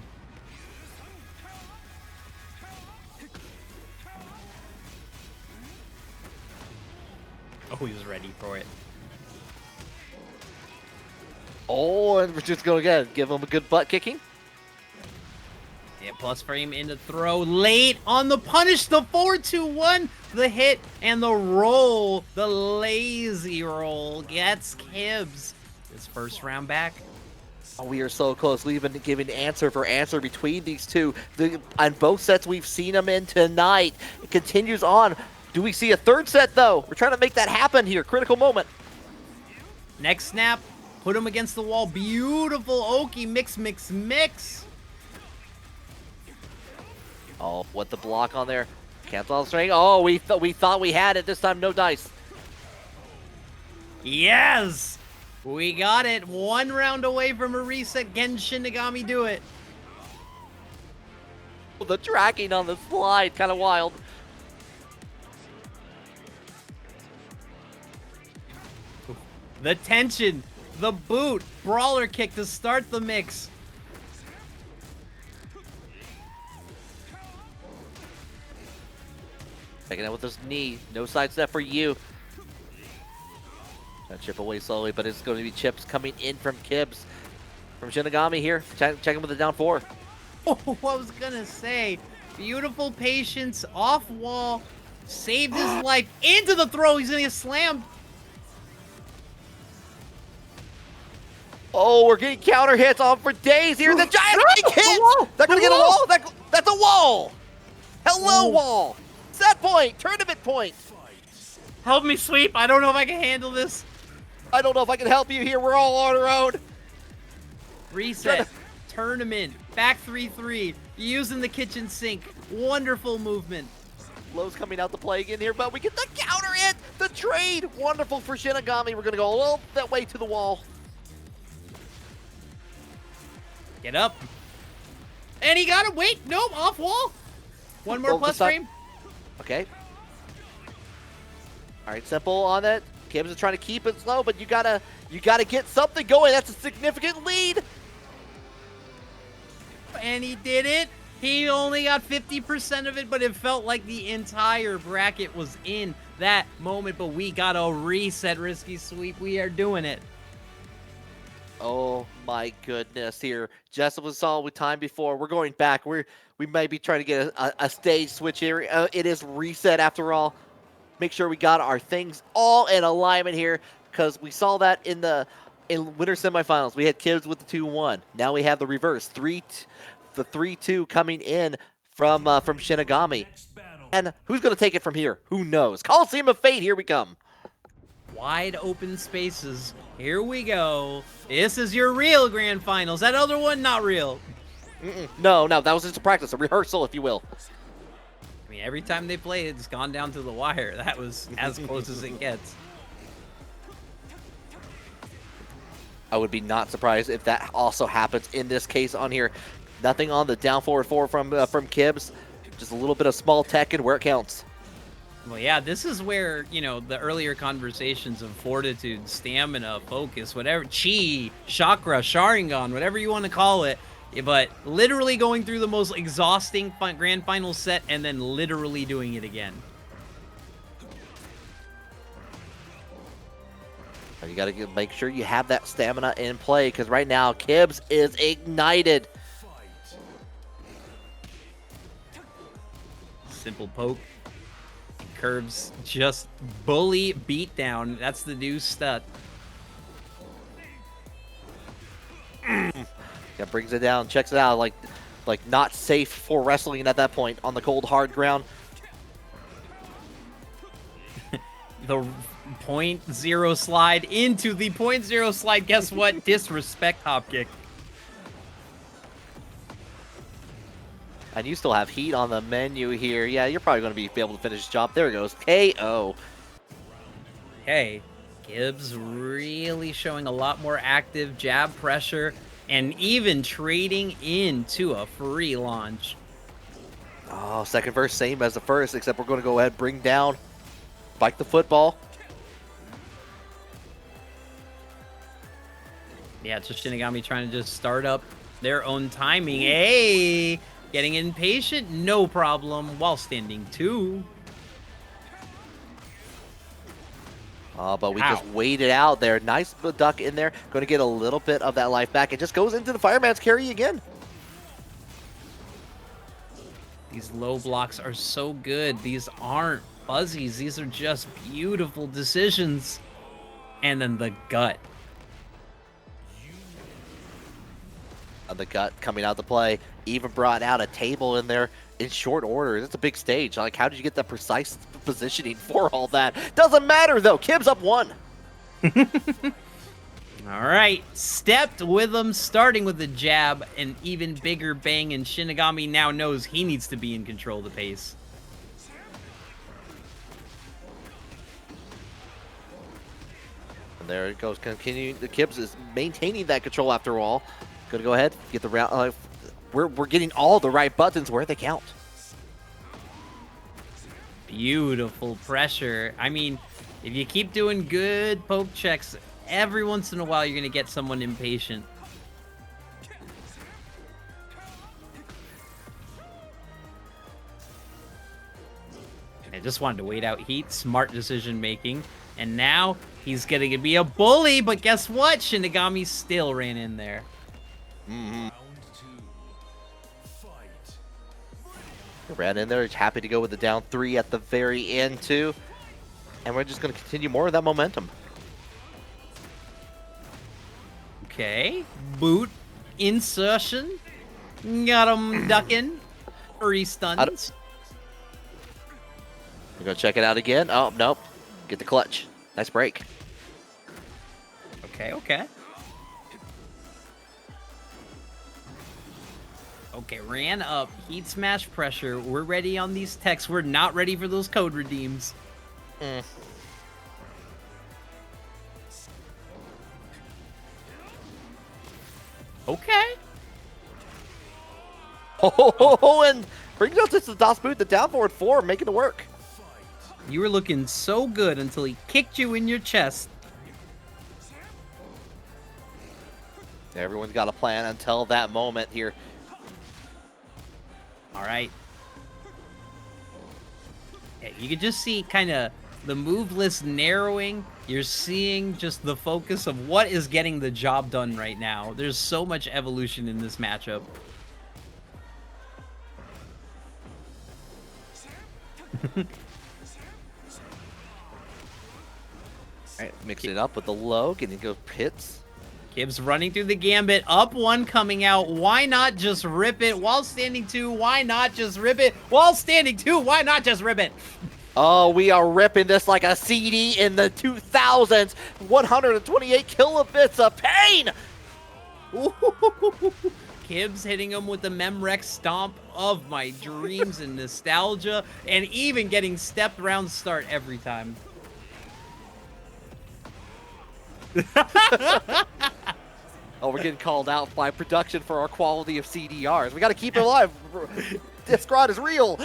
Speaker 3: Oh, he was ready for it.
Speaker 2: Oh, and we're just going to give him a good butt kicking.
Speaker 3: Yeah, plus frame into throw. Late on the punish. The 4-2-1. The hit and the roll. The lazy roll gets Kibz his first round back.
Speaker 2: Oh, we are so close. We've been giving answer for answer between these two. On both sets we've seen them in tonight. It continues on. Do we see a third set, though? We're trying to make that happen here. Critical moment.
Speaker 3: Next snap. Put him against the wall. Beautiful Oki. Mix, mix, mix.
Speaker 2: Oh, what the block on there. Cancel on the string. Oh, we thought we had it. This time, no dice.
Speaker 3: Yes! We got it. 1 round away from a reset. Can Shinigami do it?
Speaker 2: The tracking on the slide, kind of wild.
Speaker 3: The tension. The boot. Brawler kick to start the mix.
Speaker 2: Taking it with his knee. No side step for you. Trying to chip away slowly, but it's going to be chips coming in from Kibz. From Shinigami here. Checking with the down 4.
Speaker 3: Oh, I was going to say. Beautiful patience. Off wall. Saved his life. Into the throw. He's going to get slammed.
Speaker 2: Oh, we're getting counter hits on for days here. The giant hits. They're going to get a wall. That's a wall. Hello, wall. Set point. Tournament point.
Speaker 3: Help me, Sweep. I don't know if I can handle this.
Speaker 2: I don't know if I can help you here. We're all on our own.
Speaker 3: Reset. Tournament. Back 3-3. Using the kitchen sink. Wonderful movement.
Speaker 2: Low's coming out to play again here, but we get the counter hit. The trade. Wonderful for Shinigami. We're going to go a little that way to the wall.
Speaker 3: Get up. And he got him. Wait. Nope. Off wall. One more plus frame.
Speaker 2: Okay. All right, simple on that. Kibz is trying to keep it slow, but you gotta get something going. That's a significant lead.
Speaker 3: And he did it. He only got 50% of it, but it felt like the entire bracket was in that moment. But we got a reset, Risky Sweep. We are doing it.
Speaker 2: Oh my goodness! Here, Jessup was saw with time before. We're going back. We might be trying to get a stage switch here. It is reset after all. Make sure we got our things all in alignment here, because we saw that in winter semifinals. We had Kibz with the 2-1. Now we have the reverse the 3-2 coming in from Shinigami. And who's going to take it from here? Who knows? Coliseum of Fate. Here we come.
Speaker 3: Wide open spaces. Here we go. This is your real grand finals. That other one, not real.
Speaker 2: No, that was just a practice, a rehearsal, if you will.
Speaker 3: I mean, every time they play, it's gone down to the wire. That was as close as it gets.
Speaker 2: I would be not surprised if that also happens in this case on here. Nothing on the down forward 4 from Kibz. Just a little bit of small Tekken where it counts.
Speaker 3: Well, yeah, this is where, you know, the earlier conversations of fortitude, stamina, focus, whatever, chi, chakra, Sharingan, whatever you want to call it, but literally going through the most exhausting grand final set and then literally doing it again.
Speaker 2: You got to make sure you have that stamina in play, because right now Kibz is ignited.
Speaker 3: Simple poke. Curves just bully beatdown. That's the new stud.
Speaker 2: Yeah, brings it down, checks it out, like not safe for wrestling at that point on the cold hard ground.
Speaker 3: The 0.0 slide into the 0.0 slide. Guess what? Disrespect hop kick.
Speaker 2: And you still have heat on the menu here. Yeah, you're probably going to be able to finish the job. There it goes. KO.
Speaker 3: Hey, Kibz really showing a lot more active jab pressure and even trading into a free launch.
Speaker 2: Oh, second verse, same as the first, except we're going to go ahead and bring down, spike the football.
Speaker 3: Yeah, it's just Shinigami trying to just start up their own timing. Hey! Getting impatient, no problem, while standing 2.
Speaker 2: Oh, but we just waited out there. Nice duck in there. Going to get a little bit of that life back. It just goes into the fireman's carry again.
Speaker 3: These low blocks are so good. These aren't fuzzies. These are just beautiful decisions. And then the gut.
Speaker 2: The gut coming out to play. Even brought out a table in there in short order. It's a big stage. Like, how did you get the precise positioning for all that? Doesn't matter, though. Kibz up 1.
Speaker 3: All right, stepped with him, starting with the jab, an even bigger bang, and Shinigami now knows he needs to be in control of the pace.
Speaker 2: And there it goes, continuing. The Kibz is maintaining that control after all. Gonna go ahead, get the round. We're getting all the right buttons where they count.
Speaker 3: Beautiful pressure. I mean, if you keep doing good poke checks, every once in a while you're gonna get someone impatient. I just wanted to wait out heat, smart decision making, and now he's gonna be a bully, but guess what? Shinigami still ran in there.
Speaker 2: Ran in there, happy to go with the down 3 at the very end too. And we're just gonna continue more of that momentum.
Speaker 3: Okay, boot, insertion, got him ducking, 3 stuns.
Speaker 2: We're gonna check it out again. Oh, nope. Get the clutch. Nice break.
Speaker 3: Okay, okay. Okay, ran up, heat smash pressure. We're ready on these techs. We're not ready for those code redeems. Okay.
Speaker 2: Oh, and brings us to the DOS boot, the down forward 4, making it work.
Speaker 3: You were looking so good until he kicked you in your chest.
Speaker 2: Everyone's got a plan until that moment here.
Speaker 3: All right. Yeah, you can just see kind of the move list narrowing. You're seeing just the focus of what is getting the job done right now. There's so much evolution in this matchup.
Speaker 2: Alright, mixing it up with the low, getting to go hits.
Speaker 3: Kibz running through the gambit, up 1 coming out. Why not just rip it while standing 2? Why not just rip it while standing 2? Why not just rip it?
Speaker 2: Oh, we are ripping this like a CD in the 2000s. 128 kilobits of pain.
Speaker 3: Ooh. Kibz hitting him with the Memrex stomp of my dreams and nostalgia, and even getting stepped around start every time.
Speaker 2: Oh, we're getting called out by production for our quality of CDRs. We got to keep it alive. This squad is real.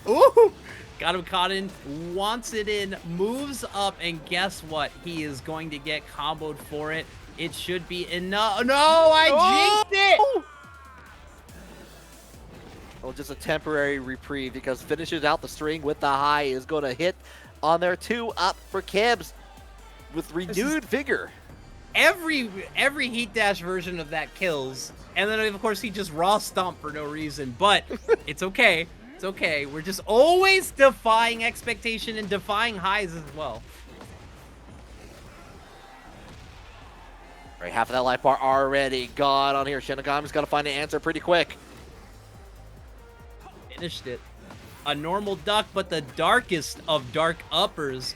Speaker 3: Ooh! Got him caught in, wants it in, moves up, and guess what? He is going to get comboed for it. It should be enough. No, I jinxed it!
Speaker 2: Well, just a temporary reprieve because finishes out the string with the high is going to hit on there. 2 up for Kibz with renewed vigor.
Speaker 3: Every Heat Dash version of that kills, and then of course he just raw stomp for no reason, but it's okay. It's okay. We're just always defying expectation and defying highs as well.
Speaker 2: Right, half of that life bar already gone on here. Shinigami's got to find an answer pretty quick.
Speaker 3: Finished it. A normal duck, but the darkest of dark uppers.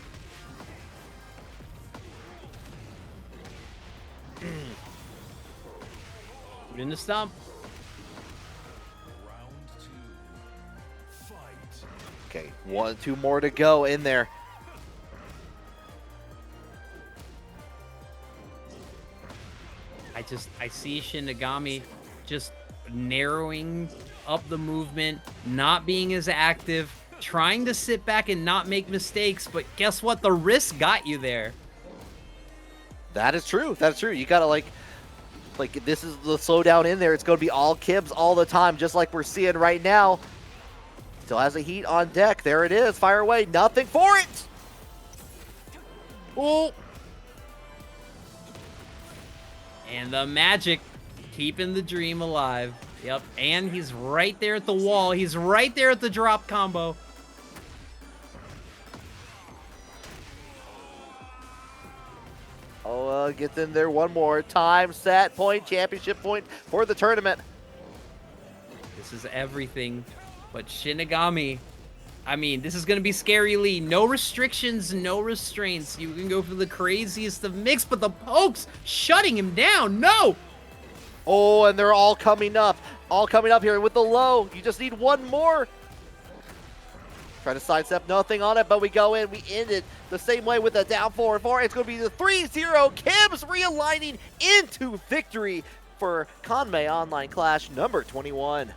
Speaker 3: Put in the stomp.
Speaker 2: Okay, 1, 2 more to go in there.
Speaker 3: I see Shinigami just narrowing up the movement, not being as active, trying to sit back and not make mistakes, but guess what? The risk got you there.
Speaker 2: That is true. That's true. You gotta like this is the slowdown in there. It's gonna be all Kibz all the time, just like we're seeing right now. Still has a heat on deck. There it is. Fire away. Nothing for it.
Speaker 3: Oh. And the magic keeping the dream alive. Yep, and he's right there at the wall. He's right there at the drop combo.
Speaker 2: Oh, gets in there one more time. Set point, championship point for the tournament.
Speaker 3: This is everything, but Shinigami, I mean, this is going to be scary, Lee. No restrictions, no restraints. You can go for the craziest of mix, but the pokes shutting him down. No!
Speaker 2: Oh, and they're all coming up. All coming up here with the low. You just need one more. Try to sidestep, nothing on it, but we go in. We end it the same way with a down 4-4. It's going to be the 3-0. Kibz realigning into victory for Kanme Online Klash number 21.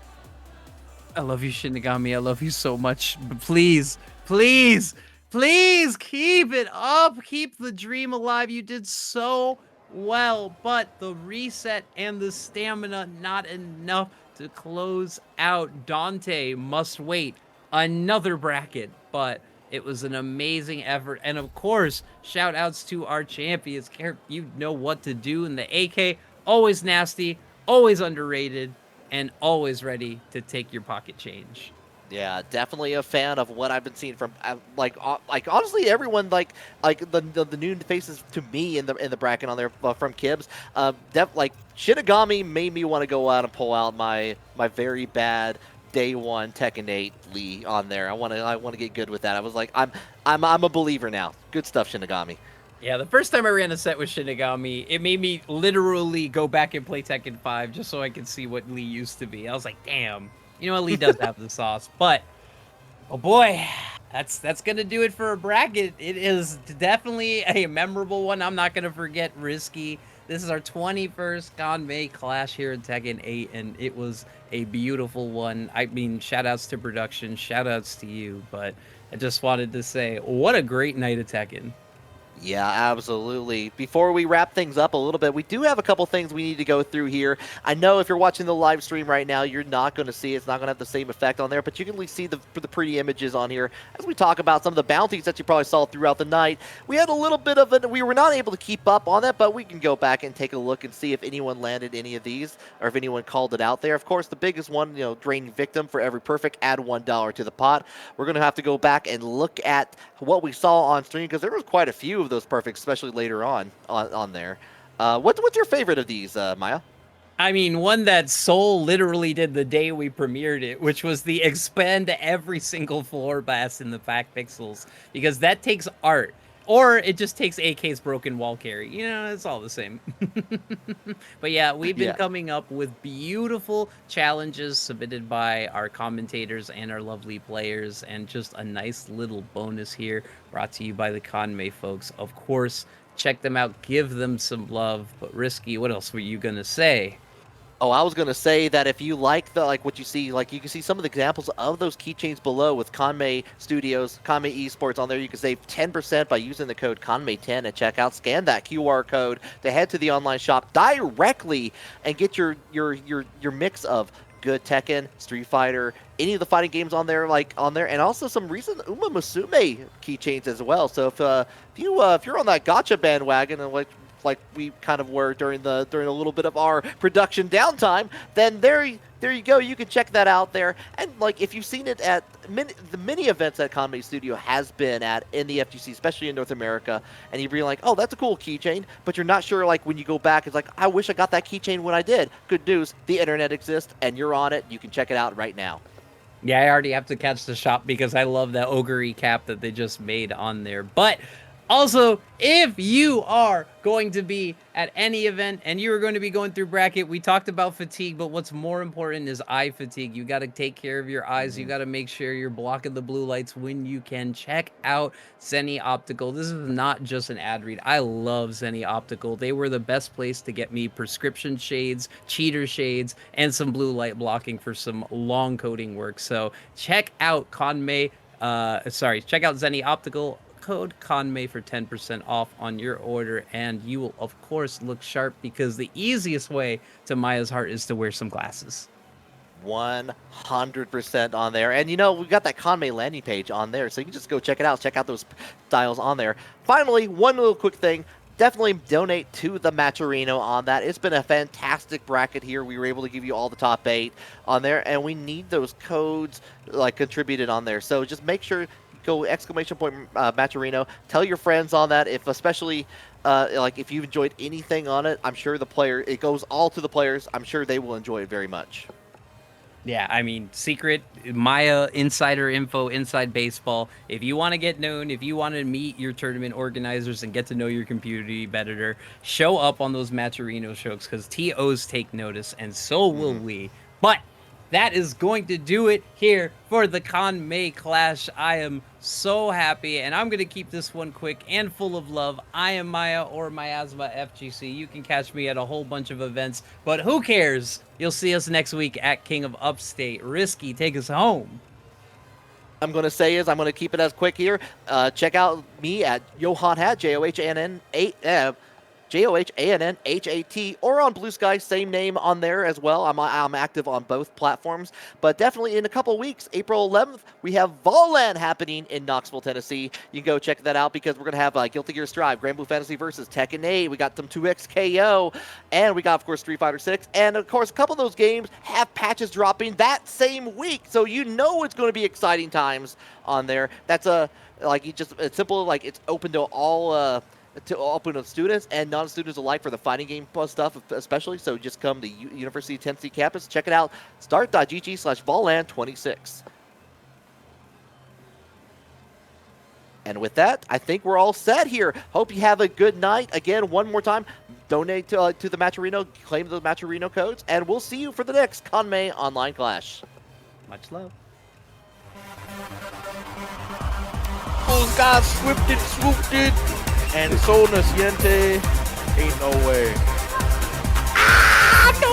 Speaker 3: I love you, Shinigami. I love you so much. But please, please, please keep it up. Keep the dream alive. You did so well, but the reset and the stamina, not enough to close out. Dante must wait another bracket, but it was an amazing effort. And of course, shout outs to our champions. You know what to do in the AK. Always nasty, always underrated, and always ready to take your pocket change.
Speaker 2: Yeah, definitely a fan of what I've been seeing from like honestly everyone like the new faces to me in the bracket on there from Kibz. Like Shinigami made me want to go out and pull out my very bad day one Tekken 8 Lee on there. I want to get good with that. I was like I'm a believer now. Good stuff, Shinigami.
Speaker 3: Yeah, the first time I ran a set with Shinigami, it made me literally go back and play Tekken 5 just so I could see what Lee used to be. I was like, damn. You know what, Lee does have the sauce, but oh boy, that's gonna do it for a bracket. It is definitely a memorable one. I'm not gonna forget Risky. This is our 21st Kanme Clash here in Tekken 8, and it was a beautiful one. I mean, shout outs to production, shout outs to you, but I just wanted to say, what a great night of Tekken.
Speaker 2: Yeah, absolutely. Before we wrap things up a little bit, we do have a couple things we need to go through here. I know if you're watching the live stream right now, you're not going to see it. It's not going to have the same effect on there, but you can at least see the pretty images on here as we talk about some of the bounties that you probably saw throughout the night. We had a little bit of it. We were not able to keep up on that, but we can go back and take a look and see if anyone landed any of these or if anyone called it out there. Of course, the biggest one, draining victim for every perfect, add $1 to the pot. We're going to have to go back and look at what we saw on stream because there was quite a few of those perfects, especially later on there. What's your favorite of these, Maya?
Speaker 3: I mean, one that Soul literally did the day we premiered it, which was the expand every single floor blast in the pack pixels, because that takes art. Or it just takes AK's broken wall carry. It's all the same. But yeah, we've been coming up with beautiful challenges submitted by our commentators and our lovely players, and just a nice little bonus here brought to you by the Kanme folks. Of course, check them out, give them some love. But Risky, what else were you going to say?
Speaker 2: Oh, I was going to say that if you like what you see, you can see some of the examples of those keychains below with Kanme Studios, Kanme Esports on there. You can save 10% by using the code KANME10 at checkout. Scan that QR code to head to the online shop directly and get your mix of good Tekken, Street Fighter, any of the fighting games on there, and also some recent Uma Musume keychains as well. So if you're on that gacha bandwagon and like we kind of were during a little bit of our production downtime, then there you go. You can check that out there. And if you've seen it at the many events that Kanme Studio has been at in the FGC, especially in North America, and you're like, oh, that's a cool keychain, but you're not sure when you go back, it's like, I wish I got that keychain when I did. Good news, the internet exists and you're on it. You can check it out right now.
Speaker 3: Yeah, I already have to catch the shop because I love that ogre cap that they just made on there. But also, if you are going to be at any event and you are going to be going through bracket, we talked about fatigue, but what's more important is eye fatigue. You got to take care of your eyes. You got to make sure you're blocking the blue lights when you can. Check out Zenny Optical. This is not just an ad read. I love Zenny Optical. They were the best place to get me prescription shades, cheater shades, and some blue light blocking for some long coding work. So check out check out Zenny Optical. Code Kanme for 10% off on your order, and you will of course look sharp, because the easiest way to Maya's heart is to wear some glasses.
Speaker 2: 100% on there. And we've got that Kanme landing page on there, so you can just go check it out. Check out those styles on there. Finally, one little quick thing. definitely donate to the Matcherino on that. It's been a fantastic bracket here. We were able to give you all the top 8 on there, and we need those codes like contributed on there. So just make sure go ! Matcherino. Tell your friends on that. If especially like if you've enjoyed anything on it, I'm sure it goes all to the players. I'm sure they will enjoy it very much.
Speaker 3: Yeah, I mean, secret Maya insider info, inside baseball. If you want to get known, if you want to meet your tournament organizers and get to know your community better, show up on those Matcherino shows because TOs take notice, and so will we. But that is going to do it here for the Kanme Clash. I am so happy, and I'm going to keep this one quick and full of love. I am Maya or Miasma FGC. You can catch me at a whole bunch of events, but who cares? You'll see us next week at King of Upstate. Risky, take us home.
Speaker 2: I'm going to keep it as quick here. Check out me at JohannHat, JohannNHat, or on Blue Sky, same name on there as well. I'm active on both platforms, but definitely in a couple weeks, April 11th, we have Volland happening in Knoxville, Tennessee. You can go check that out because we're going to have Guilty Gear Strive, Grand Blue Fantasy versus Tekken 8. We got some 2X KO, and we got, of course, Street Fighter 6. And, of course, a couple of those games have patches dropping that same week, so you know it's going to be exciting times on there. That's it's simple, it's open to all to open to students and non-students alike for the fighting game plus stuff, especially. So just come to University of Tennessee campus, check it out. Start.gg/Volland26. And with that, I think we're all set here. Hope you have a good night. Again, one more time, donate to the Matcherino, claim those Matcherino codes, and we'll see you for the next Kanme Online Clash.
Speaker 3: Much love.
Speaker 4: Those guys swooped it, and so naciente. Ain't no way.
Speaker 3: Ah, no!